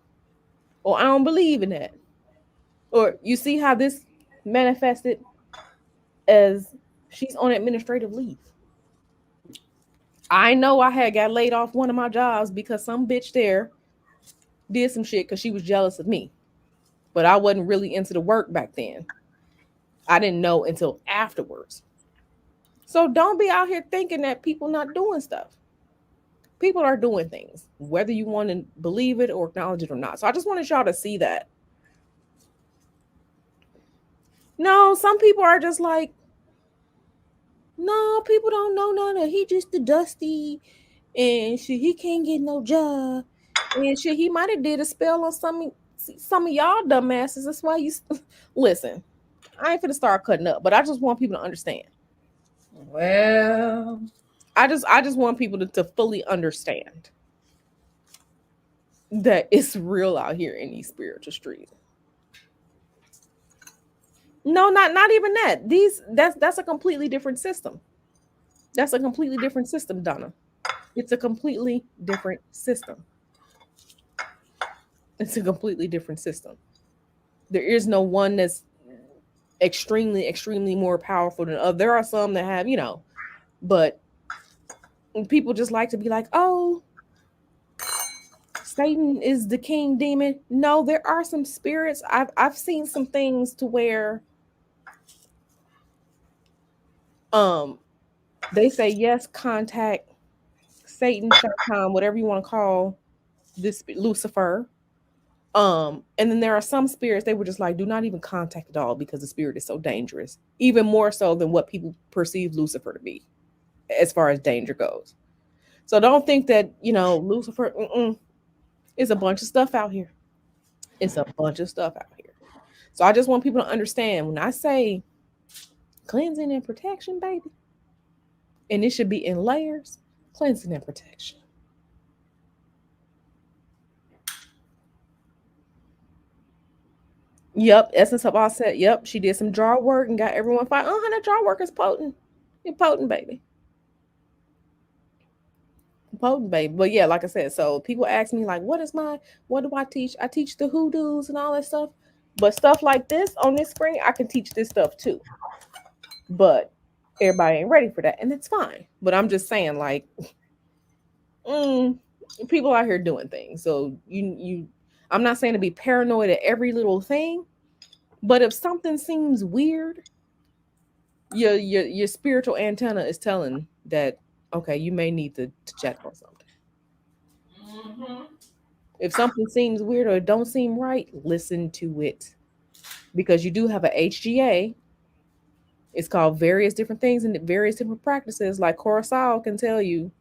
or I don't believe in that. Or you see how this manifested as she's on administrative leave. I know I had got laid off one of my jobs because some bitch there did some shit because she was jealous of me. But I wasn't really into the work back then. I didn't know until afterwards. So don't be out here thinking that people not doing stuff. People are doing things, whether you want to believe it or acknowledge it or not. So I just wanted y'all to see that. No, some people are just like, no, people don't know none of. He just the dusty, and shit. He can't get no job, and shit. He might have did a spell on some of y'all dumbasses. That's why you listen. I ain't finna start cutting up, but I just want people to understand. Well, I just want people to fully understand that it's real out here in these spiritual streets. No, not even that. That's a completely different system. That's a completely different system, Donna. It's a completely different system. It's a completely different system. There is no one that's extremely more powerful than other. There are some that have, but people just like to be like, oh, Satan is the king demon. No, there are some spirits. I've seen some things to where um they say yes, contact Satan, Shaitan, whatever you want to call this Lucifer. And then there are some spirits they were just like, do not even contact at all because the spirit is so dangerous, even more so than what people perceive Lucifer to be, as far as danger goes. So don't think that Lucifer. It's a bunch of stuff out here. It's a bunch of stuff out here. So I just want people to understand when I say cleansing and protection, baby, and it should be in layers. Cleansing and protection. Yep, Essence of Offset. Yep, she did some draw work and got everyone fired. That draw work is potent. It's potent, baby. Potent, baby. But yeah, like I said, so people ask me like, what do I teach? I teach the hoodoos and all that stuff. But stuff like this on this screen, I can teach this stuff too. But everybody ain't ready for that, and it's fine. But I'm just saying, like, mm, people out here doing things. So I'm not saying to be paranoid at every little thing, but if something seems weird, your spiritual antenna is telling that okay, you may need to check on something. mhm. If something seems weird or it don't seem right, listen to it because you do have a HGA. It's called various different things and various different practices. Like Coruscant can tell you,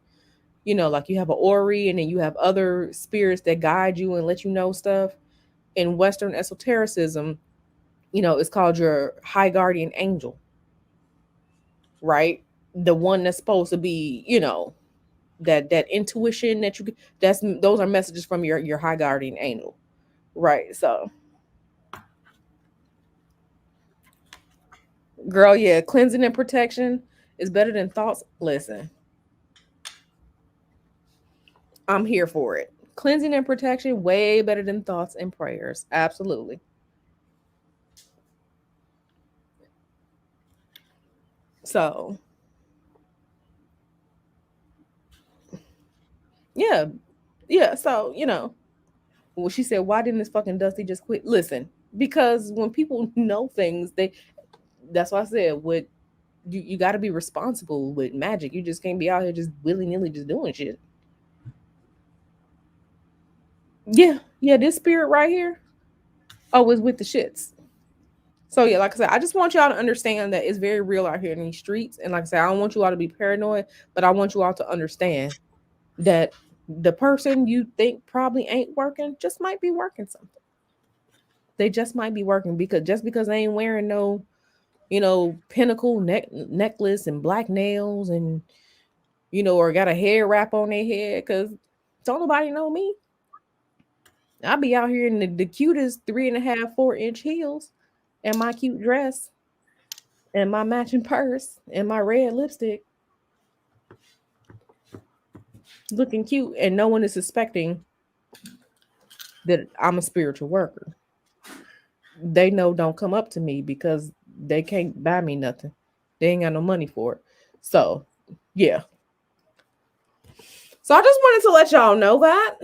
like you have an Ori and then you have other spirits that guide you and let you know stuff. In Western esotericism, it's called your high guardian angel, right? The one that's supposed to be, that intuition that you those are messages from your high guardian angel, right? So, girl, yeah, cleansing and protection is better than thoughts. Listen, I'm here for it. Cleansing and protection way better than thoughts and prayers. Absolutely. So, yeah, yeah. So, well, she said, why didn't this fucking Dusty just quit? Listen, because when people know things, that's why I said, what you got to be responsible with magic. You just can't be out here just willy nilly just doing shit. Yeah, yeah. This spirit right here, oh, is with the shits. So yeah, like I said, I just want y'all to understand that it's very real out here in these streets. And like I said, I don't want you all to be paranoid, but I want you all to understand that the person you think probably ain't working just might be working something. They just might be working because they ain't wearing no, pinnacle necklace and black nails and or got a hair wrap on their head. Cause don't nobody know me. I'll be out here in the cutest 3.5, 4 inch heels and my cute dress and my matching purse and my red lipstick looking cute, and no one is suspecting that I'm a spiritual worker. They know don't come up to me because they can't buy me nothing. They ain't got no money for it. So, yeah. So I just wanted to let y'all know that.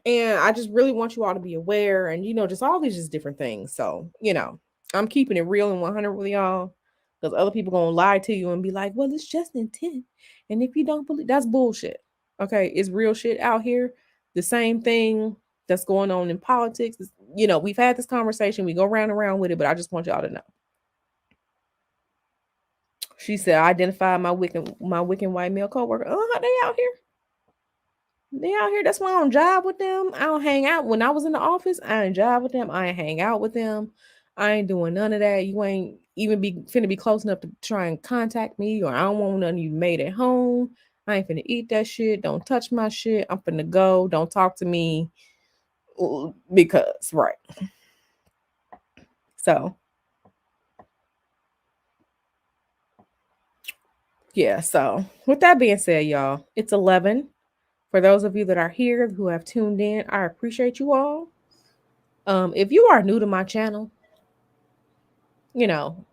And I just really want you all to be aware and, just all these just different things. So, I'm keeping it real and 100 with y'all because other people going to lie to you and be like, well, it's just intent. And if you don't believe, that's bullshit. Okay. It's real shit out here. The same thing that's going on in politics. We've had this conversation. We go round and round with it, but I just want y'all to know. She said, I identify my wicked white male coworker. They out here. They out here. That's why I don't jive with them. I don't hang out. When I was in the office, I ain't jive with them. I ain't hang out with them. I ain't doing none of that. You ain't even be finna be close enough to try and contact me, or I don't want none of you made at home. I ain't finna eat that shit. Don't touch my shit. I'm finna go. Don't talk to me. Because right. So yeah, so with that being said, y'all, it's 11. For those of you that are here who have tuned in, I appreciate you all. If you are new to my channel, you know,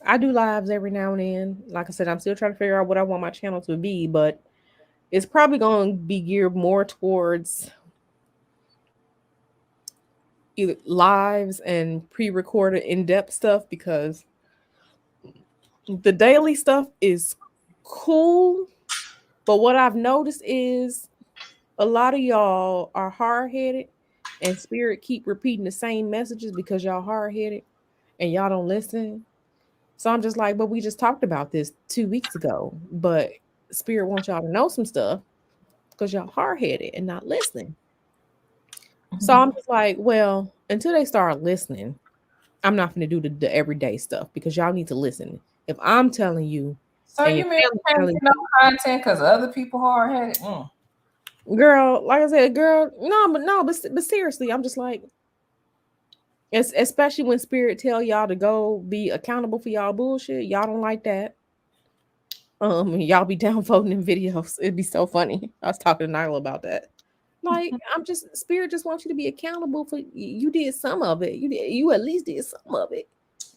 I do lives every now and then. Like I said, I'm still trying to figure out what I want my channel to be, but it's probably going to be geared more towards either lives and pre-recorded in-depth stuff, because the daily stuff is cool, but what I've noticed is a lot of y'all are hard-headed, and spirit keep repeating the same messages because y'all hard-headed and y'all don't listen. So I'm just like, but we just talked about this 2 weeks ago, but spirit wants y'all to know some stuff because y'all hard-headed and not listening. So I'm just like, well, until they start listening, I'm not going to do the everyday stuff, because y'all need to listen. If I'm telling you, So and your you mean you can't family get no content because other people hard headed? girl, like I said, girl, but seriously, I'm just like, especially when spirit tell y'all to go be accountable for y'all bullshit, y'all don't like that. Y'all be downvoting in videos. It'd be so funny. I was talking to Nyla about that. Like, I'm just spirit just wants you to be accountable for you did some of it. You at least did some of it.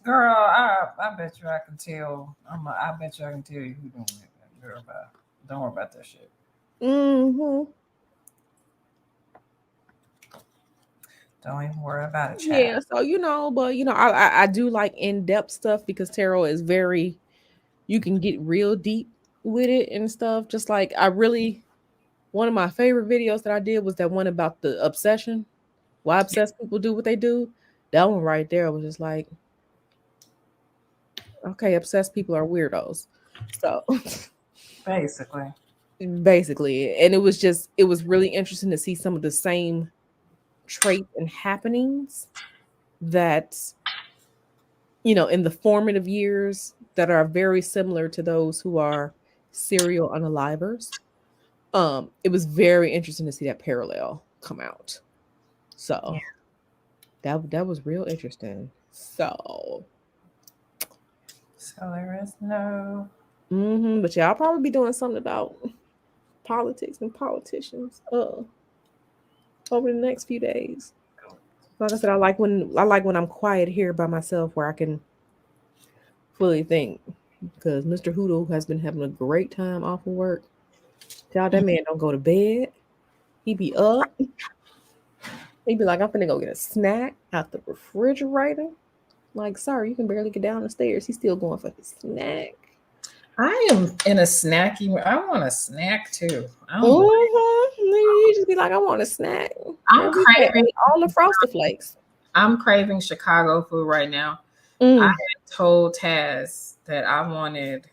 Girl, I bet you I can tell. I bet you I can tell you who doing it. Girl, don't worry about that shit. Mm-hmm. Don't even worry about it, child. Yeah, so but I do like in-depth stuff, because tarot is very, you can get real deep with it and stuff. Just like one of my favorite videos that I did was that one about the obsession. Why obsessed people do what they do. That one right there was just like, okay, obsessed people are weirdos. So basically, and it was really interesting to see some of the same traits and happenings that, in the formative years, that are very similar to those who are serial unalivers. It was very interesting to see that parallel come out. So that was real interesting. So there is no. but yeah, I'll probably be doing something about politics and politicians over the next few days. Like I said, I like when I'm quiet here by myself, where I can fully think, because Mr. Hoodoo has been having a great time off of work. Y'all, that man don't go to bed. He be up. He be like, I'm finna go get a snack out the refrigerator. Like, sorry, you can barely get down the stairs. He's still going for his snack. I am in a snacky. I want a snack too. He just be like, I want a snack. I'm craving all the Frosted Flakes. I'm craving Chicago food right now. I had told Taz that I wanted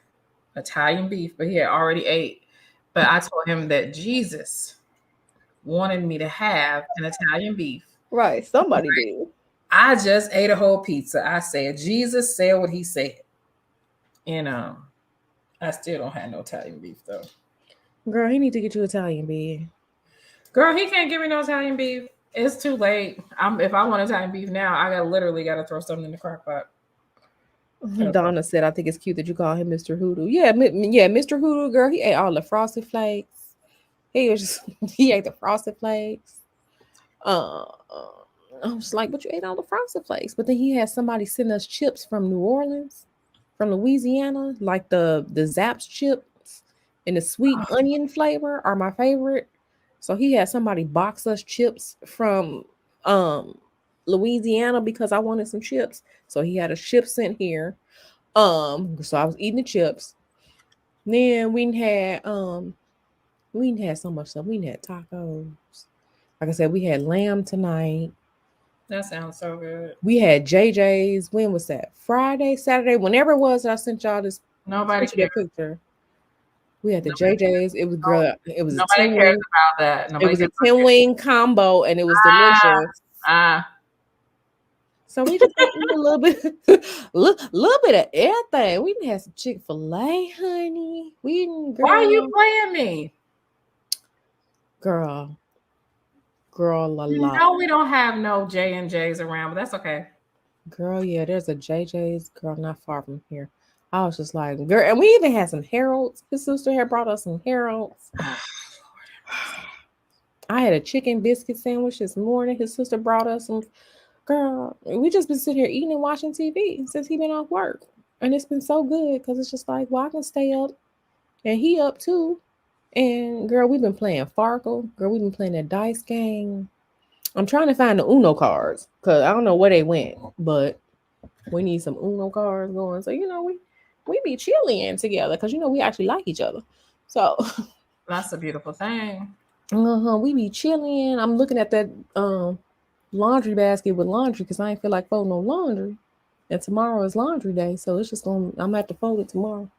Italian beef, but he had already ate. But I told him that Jesus wanted me to have an Italian beef. Right, somebody did. I just ate a whole pizza. I said, Jesus said what he said. And I still don't have no Italian beef though. Girl, he need to get you Italian beef. Girl, he can't give me no Italian beef. It's too late. If I want Italian beef now, I literally gotta throw something in the crock pot. Donna said, I think it's cute that you call him Mr. Hoodoo. Yeah, Mr. Hoodoo, girl. He ate all the Frosted Flakes. He ate the Frosted Flakes. I was like, but you ate all the Frosted Flakes. But then he had somebody send us chips from New Orleans, from Louisiana, like the Zapp's chips and the sweet onion flavor are my favorite. So he had somebody box us chips from Louisiana because I wanted some chips. So he had a chip sent here. So I was eating the chips. Then we had so much stuff. We had tacos. Like I said, we had lamb tonight. That sounds so good. We had JJ's. When was that? Friday, Saturday, whenever it was that I sent y'all this Nobody Sent you cares. that picture. We had the Nobody cares. JJ's. It was Oh, girl. It was a nobody 10 cares wing. about that. It Nobody was a cares 10 wing combo, and it was about delicious. ah. So we just got a little bit, little bit of everything. We didn't have some Chick-fil-A, honey. We didn't, Why are you girl, playing me? girl, girl, a You lot. know we don't have no J and J's around, but that's okay. Girl, yeah, there's a JJ's, girl, not far from here. I was just like, girl, and we even had some Harold's. His sister had brought us some Harold's. I had a chicken biscuit sandwich this morning. His sister brought us some. Girl, we just been sitting here eating and watching TV since he been off work, and it's been so good because it's just like, well, I can stay up, and he up too. And girl, we've been playing Farkle. Girl, we've been playing that dice game. I'm trying to find the Uno cards because I don't know where they went, but we need some Uno cards going. So we be chilling together because we actually like each other. So That's a beautiful thing. we be chilling. I'm looking at that laundry basket with laundry because I ain't feel like folding no laundry. And tomorrow is laundry day, so it's just I'm gonna have to fold it tomorrow.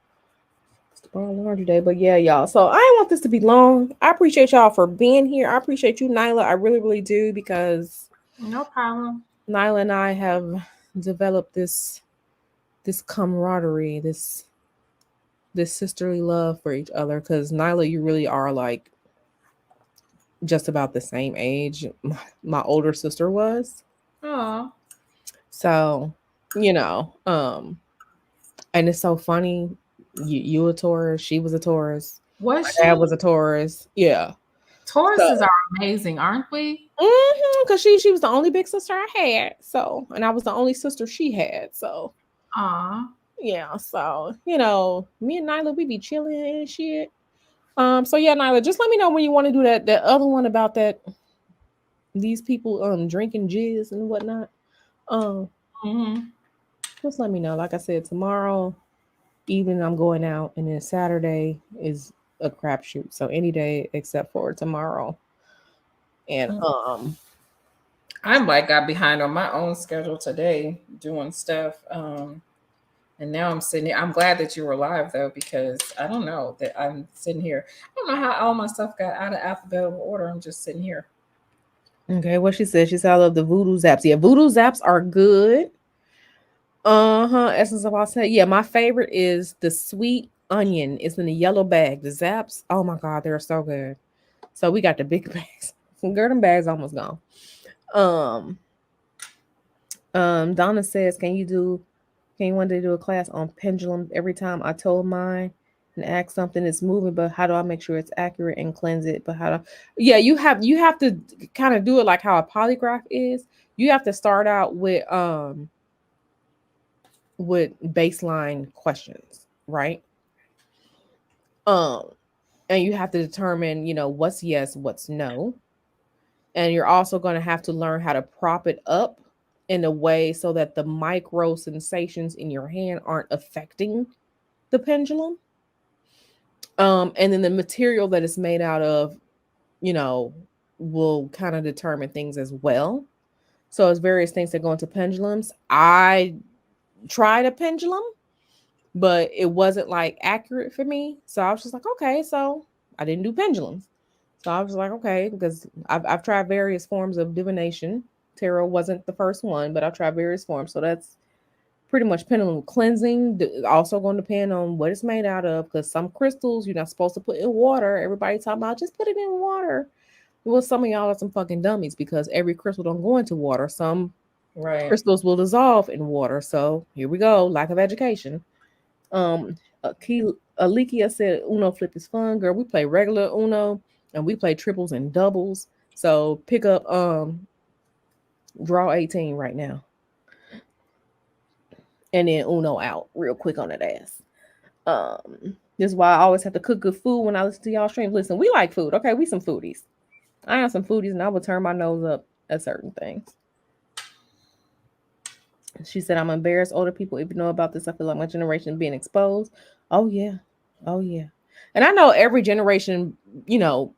It's tomorrow laundry day, but yeah, y'all. So I didn't want this to be long. I appreciate y'all for being here. I appreciate you, Nyla. I really, really do because No problem. Nyla and I have developed this camaraderie, this sisterly love for each other. Because Nyla, you really are like just about the same age my older sister was. Oh, So, you know, um, and it's so funny. You a Taurus, she was a Taurus, was my dad she? was a Taurus. Yeah. Tauruses So, are amazing, aren't we? because she was the only big sister I had. So, and I was the only sister she had. So, Aw. yeah. So, me and Nyla, we be chilling and shit. So yeah, Nyla, just let me know when you want to do that other one about that these people drinking jizz and whatnot. Um, Hmm. just let me know. Like I said, tomorrow evening I'm going out, and then Saturday is a crapshoot. So any day except for tomorrow. And I like got behind on my own schedule today doing stuff. And now I'm sitting here. I'm glad that you were live though, because I don't know that I'm sitting here. I don't know how all my stuff got out of alphabetical order. I'm just sitting here. okay, what she said, she said I love the voodoo zaps. Yeah, voodoo zaps are good. Essence of all said, yeah, my favorite is the sweet onion. It's in the yellow bag. The zaps, oh my god, they're so good. So we got the big bags. Some Gurdon bags almost gone. Um, Donna says, can you one day do a class on pendulums? Every time I told mine and ask something is moving, but how do I make sure it's accurate and cleanse it? But how do yeah, you have to kind of do it like how a polygraph is. You have to start out with baseline questions, right? Um, and you have to determine, what's yes, what's no. And you're also going to have to learn how to prop it up in a way so that the micro sensations in your hand aren't affecting the pendulum. And then the material that it's made out of, you know, will kind of determine things as well. So it's various things that go into pendulums. I tried a pendulum, but it wasn't like accurate for me. So I was just like, okay, so I didn't do pendulums. So I was like, okay, because I've tried various forms of divination. Tarot wasn't the first one, but I've tried various forms. So that's pretty much pendulum cleansing. Also going to depend on what it's made out of, because some crystals you're not supposed to put in water. Everybody talking about just put it in water. Well, some of y'all are some fucking dummies because every crystal don't go into water. Some Right. crystals will dissolve in water. So here we go. Lack of education. Um, Alikia said Uno flip is fun, girl. We play regular Uno and we play triples and doubles. So pick up draw 18 right now. And then Uno out real quick on that ass. This is why I always have to cook good food when I listen to y'all stream. Listen, we like food. Okay, we some foodies. I am some foodies and I would turn my nose up at certain things. She said, I'm embarrassed older people even know about this. I feel like my generation being exposed. Oh yeah. Oh yeah. And I know every generation,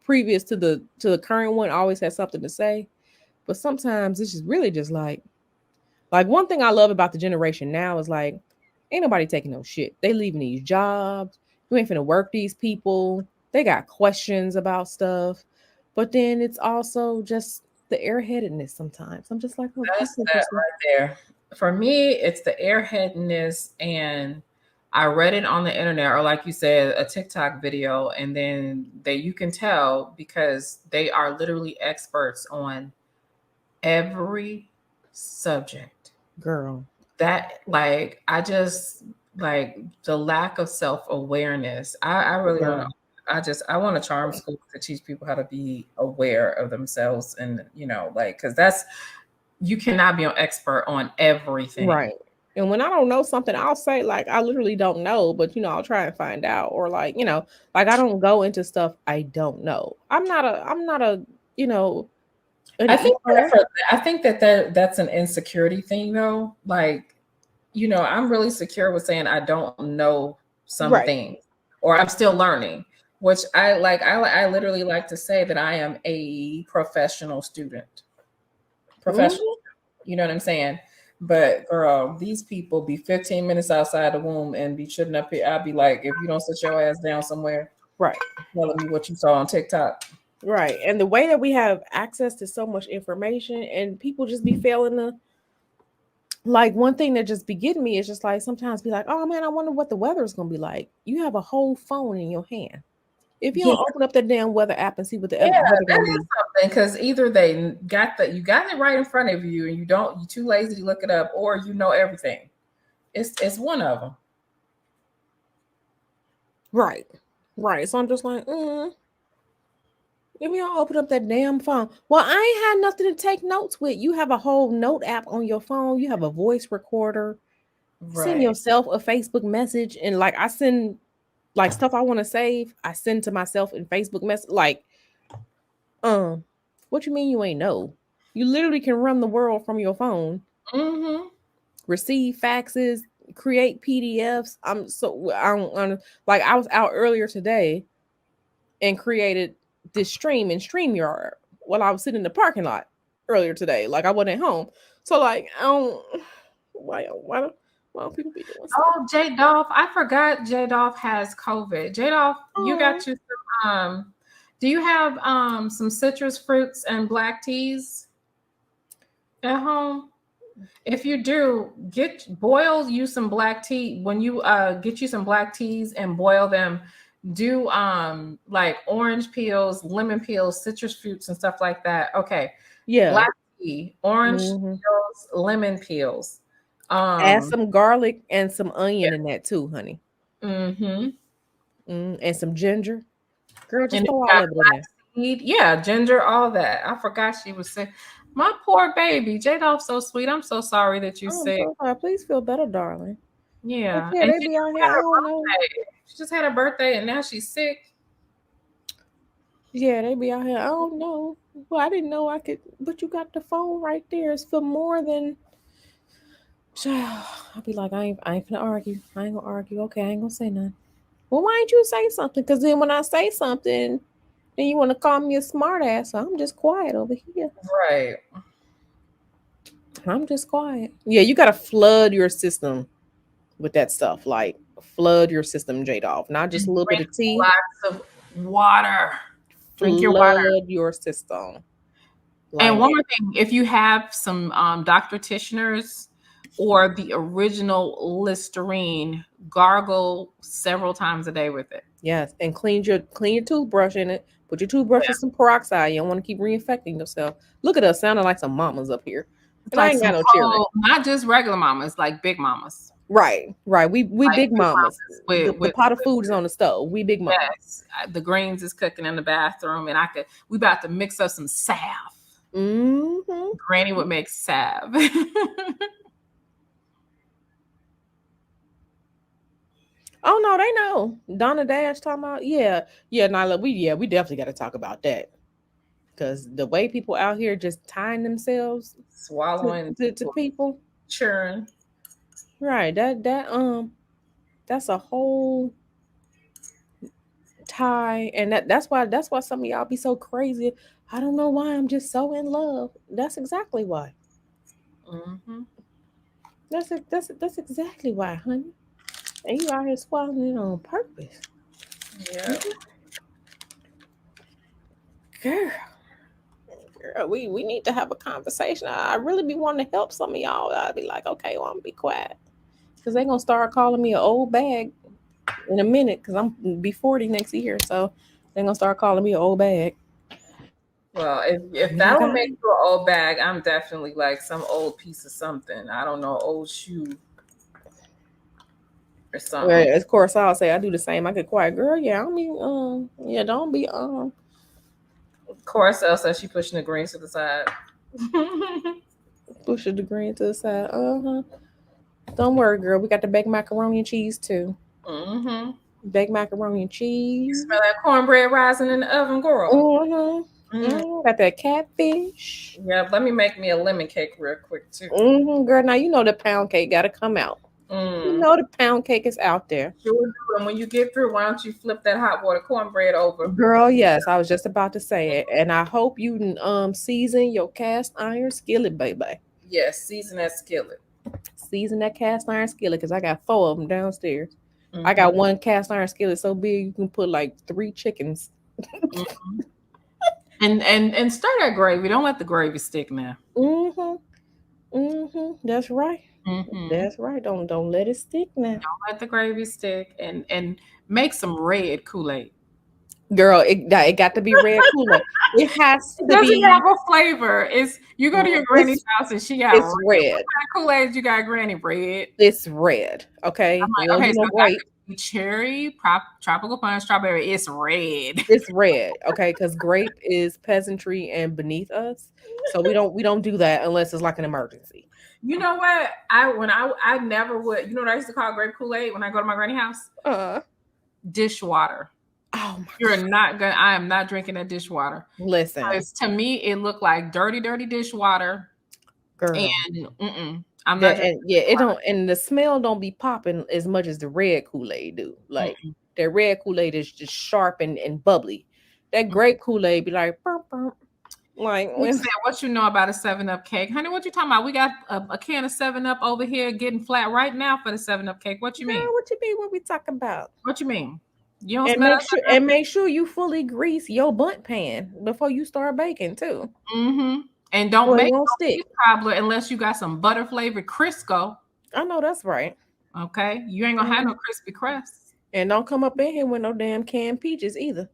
previous to the current one always has something to say. But sometimes it's just really just like one thing I love about the generation now is like Ain't nobody taking no shit. They leaving these jobs. You ain't finna work these people. They got questions about stuff. But then it's also just the airheadedness sometimes. I'm just like, oh, That's people that just right there. For me, it's the airheadedness, and I read it on the internet, or like you said, a TikTok video, and then you can tell because they are literally experts on every subject. girl. That like I just like the lack of self-awareness. I really don't know. Girl. I want a charm school to teach people how to be aware of themselves, and like, because that's, you cannot be an expert on everything. Right. And when I don't know something, I'll say like I literally don't know, but I'll try and find out. Or like, like I don't go into stuff I don't know. I'm not a, you know, an I think that expert. I think that that's an insecurity thing though. Like, I'm really secure with saying I don't know some Right. things, or I'm still learning, which I like. I literally like to say that I am a professional student. Professional, Hmm. you know what I'm saying? But girl, these people be 15 minutes outside the womb and be shitting up here. I'd be like, if you don't sit your ass down somewhere, Right. telling me what you saw on TikTok. Right. And the way that we have access to so much information and people just be failing to, like, one thing that just be getting me is just like sometimes be like, oh man, I wonder what the weather is gonna be like. You have a whole phone in your hand. If you Yeah, don't open up the damn weather app and see what the yeah, weather that gonna is be. something, because either you got it right in front of you and you too lazy to look it up, or you know everything. It's one of them. Right. Right. So I'm just like, if you don't open up that damn phone. Well, I ain't had nothing to take notes with. You have a whole note app on your phone. You have a voice recorder. Send Right. yourself a Facebook message. And like I send like stuff I want to save, I send to myself in Facebook message. Like, um, what you mean you ain't know? You literally can run the world from your phone, Mm-hmm. receive faxes, create PDFs. Like I was out earlier today and created this stream in StreamYard while I was sitting in the parking lot earlier today. Like I wasn't home. So like I don't why don't people be doing stuff? Oh, J Dolph, I forgot J Dolph has COVID. J Dolph, you Oh got you some do you have some citrus fruits and black teas at home? If you do, boil you some black tea. When you get you some black teas and boil them, do like orange peels, lemon peels, citrus fruits and stuff like that. Okay. yeah. Black tea, orange Hmm. peels, lemon peels. Add Um some garlic and some onion in that too, honey. hmm And some ginger. Girl, And just if throw you all got of it in there. seed, yeah, ginger, all that. I forgot she was sick. My poor baby. J Dolph's so sweet. I'm so sorry that you Oh, I'm sick. so sorry. Please feel better, darling. But Yeah. yeah, And they she be just out here. had I her don't know. birthday. She just had her birthday and now she's sick. Yeah, they be out here. I don't know. Well, I didn't know I could. But you got the phone right there. It's for more than. I'll be like, I ain't gonna argue. I ain't gonna argue. Okay, I ain't gonna say nothing. Well, why ain't you say something? Because then when I say something, then you want to call me a smart ass. So I'm just quiet over here. Right. I'm just quiet. Yeah, you gotta flood your system with that stuff. Like flood your system, J Dolph. Not just a And little bit drink of tea. lots of water. Drink your water. Flood your system. And Like one more thing, if you have some Dr. Tishner's or the original Listerine, gargle several times a day with it. yes, and clean your toothbrush in it. Put your toothbrush in some peroxide. You don't want to keep reinfecting yourself. Look at us sounding like some mamas up here, It's and I like ain't some got no children. whole, not just regular mamas, like big mamas. Right, right. We Like big big mamas. mamas The pot of food is on the stove. We big mamas. yes, the greens is cooking in the bathroom, and we about to mix up some salve. Hmm. Granny would make salve. Oh no, they know. Donna Dash talking about yeah, Nyla. We definitely got to talk about that because the way people out here just tying themselves to, Swallowing, to people, churn. right? That's a whole tie, and that's why some of y'all be so crazy. I don't know why I'm just so in love. That's exactly why. Mm-hmm. That's exactly why, honey. And you out here swallowing it on purpose. Yeah. Girl, girl, we need to have a conversation. I really be wanting to help some of y'all. I'd be like, okay, well, I'm gonna be quiet. Because they're gonna start calling me an old bag in a minute, because I'm be 40 next year. So they're gonna start calling me an old bag. Well, if Be that like, will make you an old bag, I'm definitely like some old piece of something. I don't know, old shoe or something. well, of course I'll say I do the same. I get quiet, girl. Yeah, I mean, yeah, don't be Of course, Elsa, she pushing the greens to the side. push a degree into the side. Don't worry, girl. We got the baked macaroni and cheese too. Mm-hmm. Baked macaroni and You cheese. smell that cornbread rising in the oven, girl. Mm. Got that catfish. Yeah, let me make me a lemon cake real quick too. Girl, now you know the pound cake got to come out. You Mm. know the pound cake is out there. Sure do. And when you get through, why don't you flip that hot water cornbread over? Girl, yes, I was just about to say it. And I hope you season your cast iron skillet, baby. Yes, season that skillet. Season that cast iron skillet, because I got 4 of them downstairs. Mm-hmm. I got one cast iron skillet so big you can put like 3 chickens. Mm-hmm. And stir that gravy. Don't let the gravy stick now. That's right. Mm-hmm. That's right. Don't let it stick now. Don't let the gravy stick, and make some red Kool-Aid. Girl, it got to be red Kool-Aid. It has to Doesn't be. have a flavor. It's you go to your granny's house and she got It's red. red. What kind of Kool-Aid you got, Granny? Red. It's red. Okay. I'm like, Well, okay, you so know, that grape. could be cherry, tropical punch, strawberry. It's red. It's red. Okay, because grape is peasantry and beneath us. So we don't do that unless it's like an emergency. You know what? I never would. You know what I used to call grape Kool-Aid when I go to my granny house? Dishwater. Oh my You're God. not gonna. I am not drinking that dishwater. Listen, Because to me, it looked like dirty dishwater. girl. And I'm Yeah, not drinking. and yeah, it don't, and the smell don't be popping as much as the red Kool-Aid do. Like Mm-mm. that red Kool-Aid is just sharp and bubbly. That grape Kool-Aid be like, burp, burp. Like You when said, what you know about a 7-Up cake? Honey, what you talking about? We got a can of 7-Up over here getting flat right now for the 7-Up cake. What you girl, mean? what you mean? What we talk about? What you mean? You don't And smell make sure you fully grease your bunt pan before you start baking too. Mm-hmm. And don't So it make won't no stick. peach cobbler unless you got some butter flavored Crisco. I know that's right. Okay, you ain't gonna have no crispy crusts. And don't come up in here with no damn canned peaches either.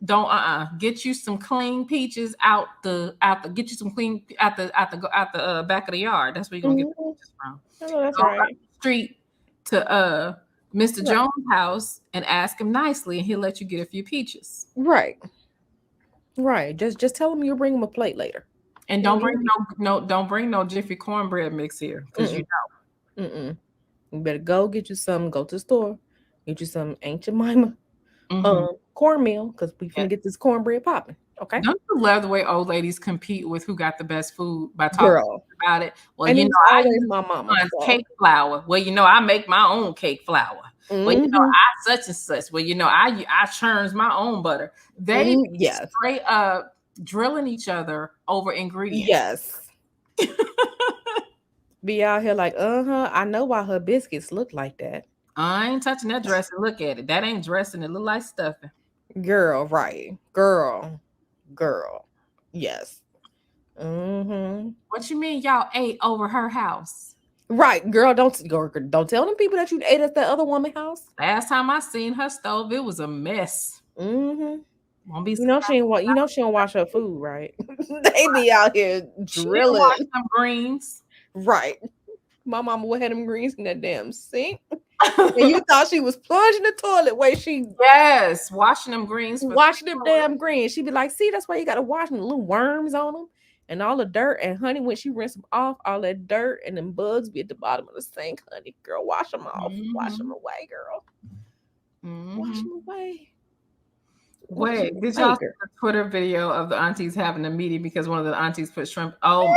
Don't get you some clean peaches out the get you some clean out the back of the yard. That's where you're gonna get the peaches from. I know that's Go right. out the street to Mr. Right. Jones' house and ask him nicely, and he'll let you get a few peaches. Right. Right. Just tell him you'll bring him a plate later. And don't bring don't bring no Jiffy cornbread mix here because you know. Mm-mm. You better go get you some. Go to the store, get you some Aunt Jemima cornmeal, because we finna get this cornbread popping. Okay. Don't you love the way old ladies compete with who got the best food by talking about it? Well, And you know, I use my mama cake flour. Well, you know, I make my own cake flour. Well, you know, I such and such. Well, you know, I churns my own butter. They straight up drilling each other over ingredients. Yes. Be out here like, I know why her biscuits look like that. I ain't touching that dressing. Look at it. That ain't dressing. It look like stuffing. Girl, right. Girl. Yes. What you mean y'all ate over her house? Right, girl. Don't tell them people that you ate at the other woman's house. Last time I seen her stove, it was a mess. Won't be. You know she don't wash her food, right? They be out here drilling. She wash them greens. Right. My mama would have them greens in that damn sink. And you thought she was plunging the toilet washing them greens. Washing them damn greens. She'd be like, see, that's why you gotta wash them, the little worms on them and all the dirt. And honey, when she rinse them off, all that dirt and them bugs be at the bottom of the sink, honey. Girl, wash them off. Wash them away, girl. Wash them away. Wait, did y'all see the Twitter video of the aunties having a meeting because one of the aunties put shrimp? Oh,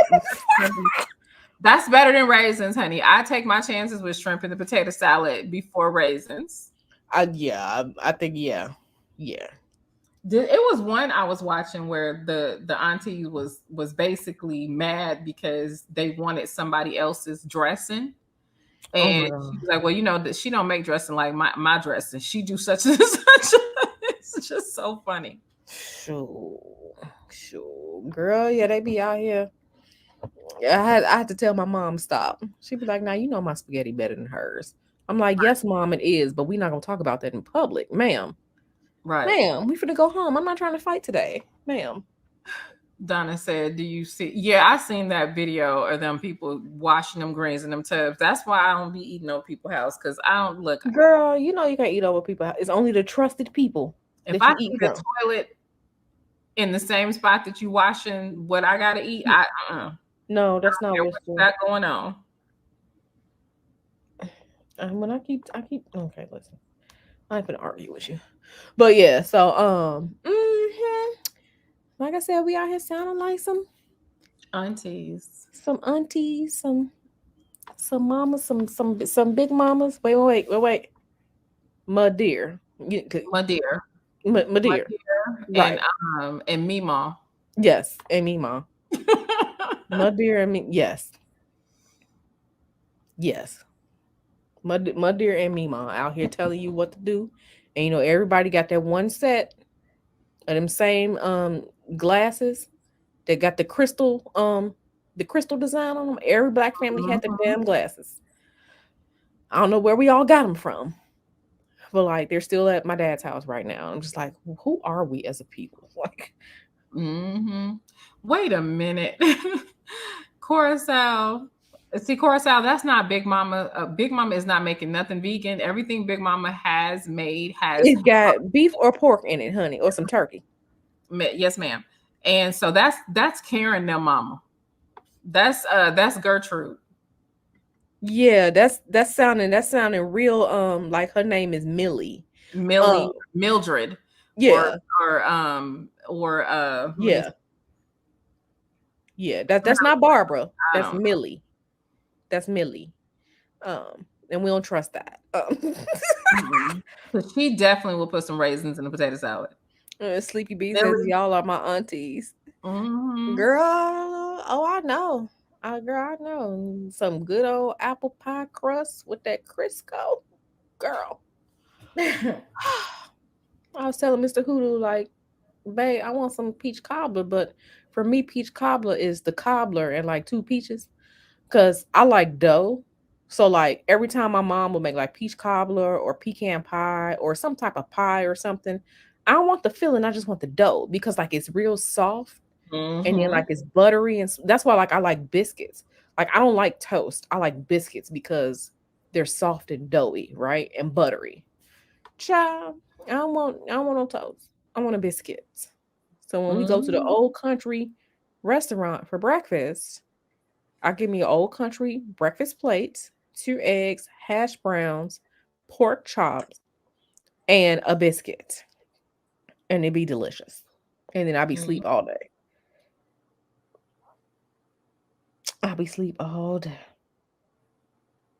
that's better than raisins, honey. I take my chances with shrimp in the potato salad before raisins. I think yeah. It was one I was watching where the auntie was basically mad because they wanted somebody else's dressing, Oh my And she god. was like, well, that she don't make dressing like my dressing. She do such and such. It's just so funny. Sure. Sure. Girl, yeah, they be out here. Yeah, I had to tell my mom stop. She'd be like, "Now you know my spaghetti better than hers." I'm like, "Yes, mom, it is, but we're not gonna talk about that in public, ma'am. Right. Ma'am, we finna go home. I'm not trying to fight today, ma'am." Donna said, "Do you see?" Yeah, I seen that video of them people washing them greens in them tubs. That's why I don't be eating on people's house because I don't look. Girl, you know you can't eat over people. It's only the trusted people If that you I eat see the from. toilet in the same spot that you washing what I gotta eat, I don't No, that's not care what it's what you for. got going on. When I keep. Okay, listen. I ain't gonna argue with you, but yeah. So, like I said, we out here sounding like Aunties, some aunties, some mamas, some big mamas. Wait. My dear, my dear, my my dear, dear, right? and Mima. Yes, and me, mom. My dear, and me. Yes. My dear and me, mom, out here telling you what to do, and everybody got that one set of them same glasses that got the crystal design on them. Every black family had the Mhm. damn glasses. I don't know where we all got them from, but like they're still at my dad's house right now. I'm just like, who are we as a people? Like, Mhm. Wait a minute. Curacao. See, Curacao, that's not Big Mama. Big Mama is not making nothing vegan. Everything Big Mama has made has, it got beef or pork in it, honey, or some turkey. yes, ma'am. And so that's Karen, their mama. That's Gertrude. Yeah, that's sounding real. Like her name is Millie. Um, Millie, Mildred, or yeah, let me see. yeah, yeah. That's not Barbara. I That's don't Millie. That's Millie. And we don't trust that. know. 'Cause she definitely will put some raisins in the potato salad. Sleepy B says Millie. y'all are my aunties. Hmm. Girl, oh I know. Girl, I know. Some good old apple pie crust with that Crisco. Girl. I was telling Mr. Hoodoo, like, babe, I want some peach cobbler, but for me, peach cobbler is the cobbler and like two peaches. Cause I like dough. So like every time my mom would make like peach cobbler or pecan pie or some type of pie or something, I don't want the filling. I just want the dough because like it's real soft and then Hmm. like it's buttery and that's why like I like biscuits. Like I don't like toast. I like biscuits because they're soft and doughy, right? And buttery. Child, I don't want no toast. I want a biscuit. So when we go to the Hmm. old country restaurant for breakfast, I give me an old country breakfast plate, 2 eggs, hash browns, pork chops, and a biscuit. And it'd be delicious. And then I'll be sleep all day. I'll be sleep all day.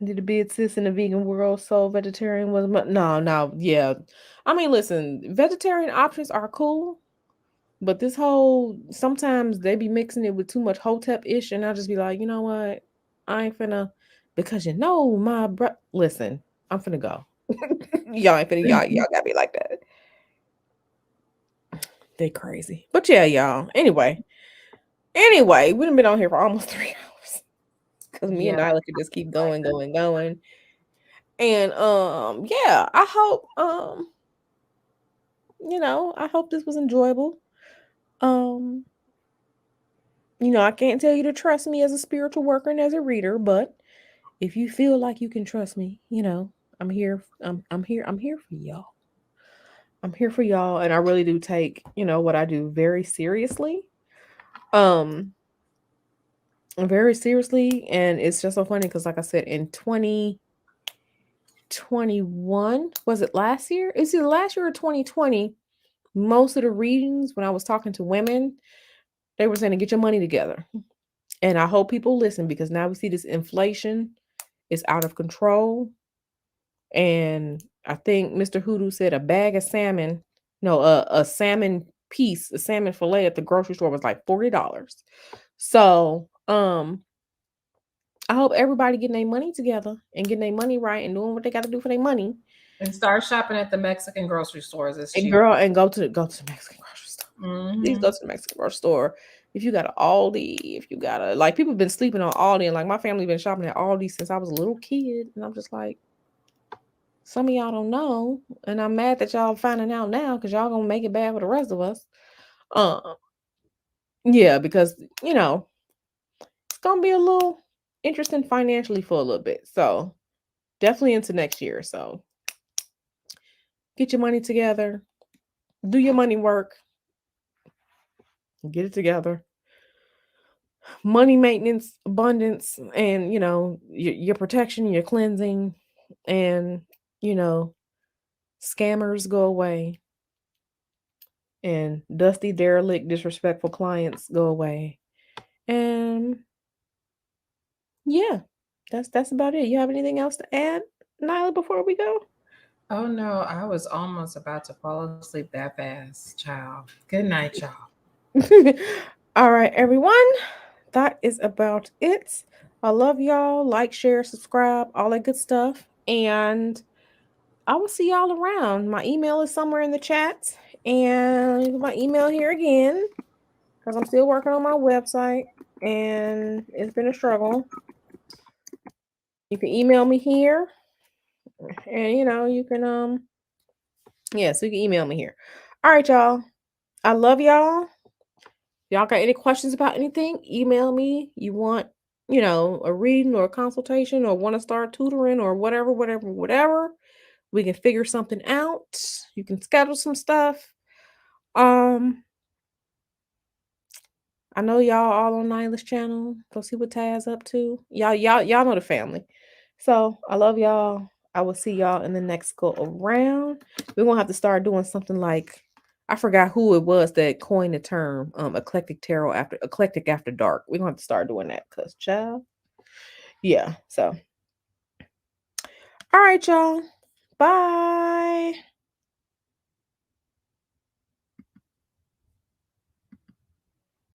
Did the bid sis in the vegan world so vegetarian was no, yeah. I mean, listen, vegetarian options are cool, but this whole sometimes they be mixing it with too much hotep ish, and I'll just be like, you know what? I ain't finna because my listen, I'm finna go. Y'all ain't finna y'all gotta be like that. They crazy. But yeah, y'all. Anyway, we done been on here for almost 3 hours. Cause me and Yeah, Nyla could just keep like going, going, going. And yeah, I hope this was enjoyable. Um, I can't tell you to trust me as a spiritual worker and as a reader, but if you feel like you can trust me, I'm here. I'm here for y'all. I'm here for y'all, and I really do take what I do very seriously. Um, very seriously, and it's just so funny because, like I said, in 2021, was it last year? Is it last year or 2020? Most of the readings when I was talking to women, they were saying to get your money together. And I hope people listen because now we see this inflation is out of control. And I think Mr. Hoodoo said a bag of salmon, no, a salmon piece, a salmon fillet at the grocery store was like $40. So, I hope everybody getting their money together and getting their money right and doing what they got to do for their money. And start shopping at the Mexican grocery stores. It's And cheap. girl, and go to the Mexican grocery store. Please Mm-hmm. go to the Mexican grocery store. If you got an Aldi, if you got a like, people been sleeping on Aldi, and like my family been shopping at Aldi since I was a little kid, and I'm just like, some of y'all don't know, and I'm mad that y'all finding out now because y'all gonna make it bad for the rest of us. Uh, yeah, because it's gonna be a little interesting financially for a little bit. So definitely into next year. So get your money together, do your money work, get it together. Money maintenance, abundance, and your protection, your cleansing, and you know scammers go away, and dusty, derelict, disrespectful clients go away. And yeah, that's about it. You have anything else to add, Nyla, before we go? Oh no, I was almost about to fall asleep that fast, child. Good night, y'all. All right, everyone. That is about it. I love y'all. Like, share, subscribe, all that good stuff. And I will see y'all around. My email is somewhere in the chat. And my email here again, because I'm still working on my website and it's been a struggle. You can email me here. And you can so you can email me here. All right, y'all. I love y'all. Y'all got any questions about anything? Email me. You want, a reading or a consultation, or want to start tutoring or whatever, whatever, whatever. We can figure something out. You can schedule some stuff. Um, I know y'all all on Nyla's channel. Go see what Taz up to. Y'all know the family. So I love y'all. I will see y'all in the next go around. We're gonna have to start doing something like, I forgot who it was that coined the term eclectic after dark. We're gonna have to start doing that because child. Yeah. So all right, y'all. Bye.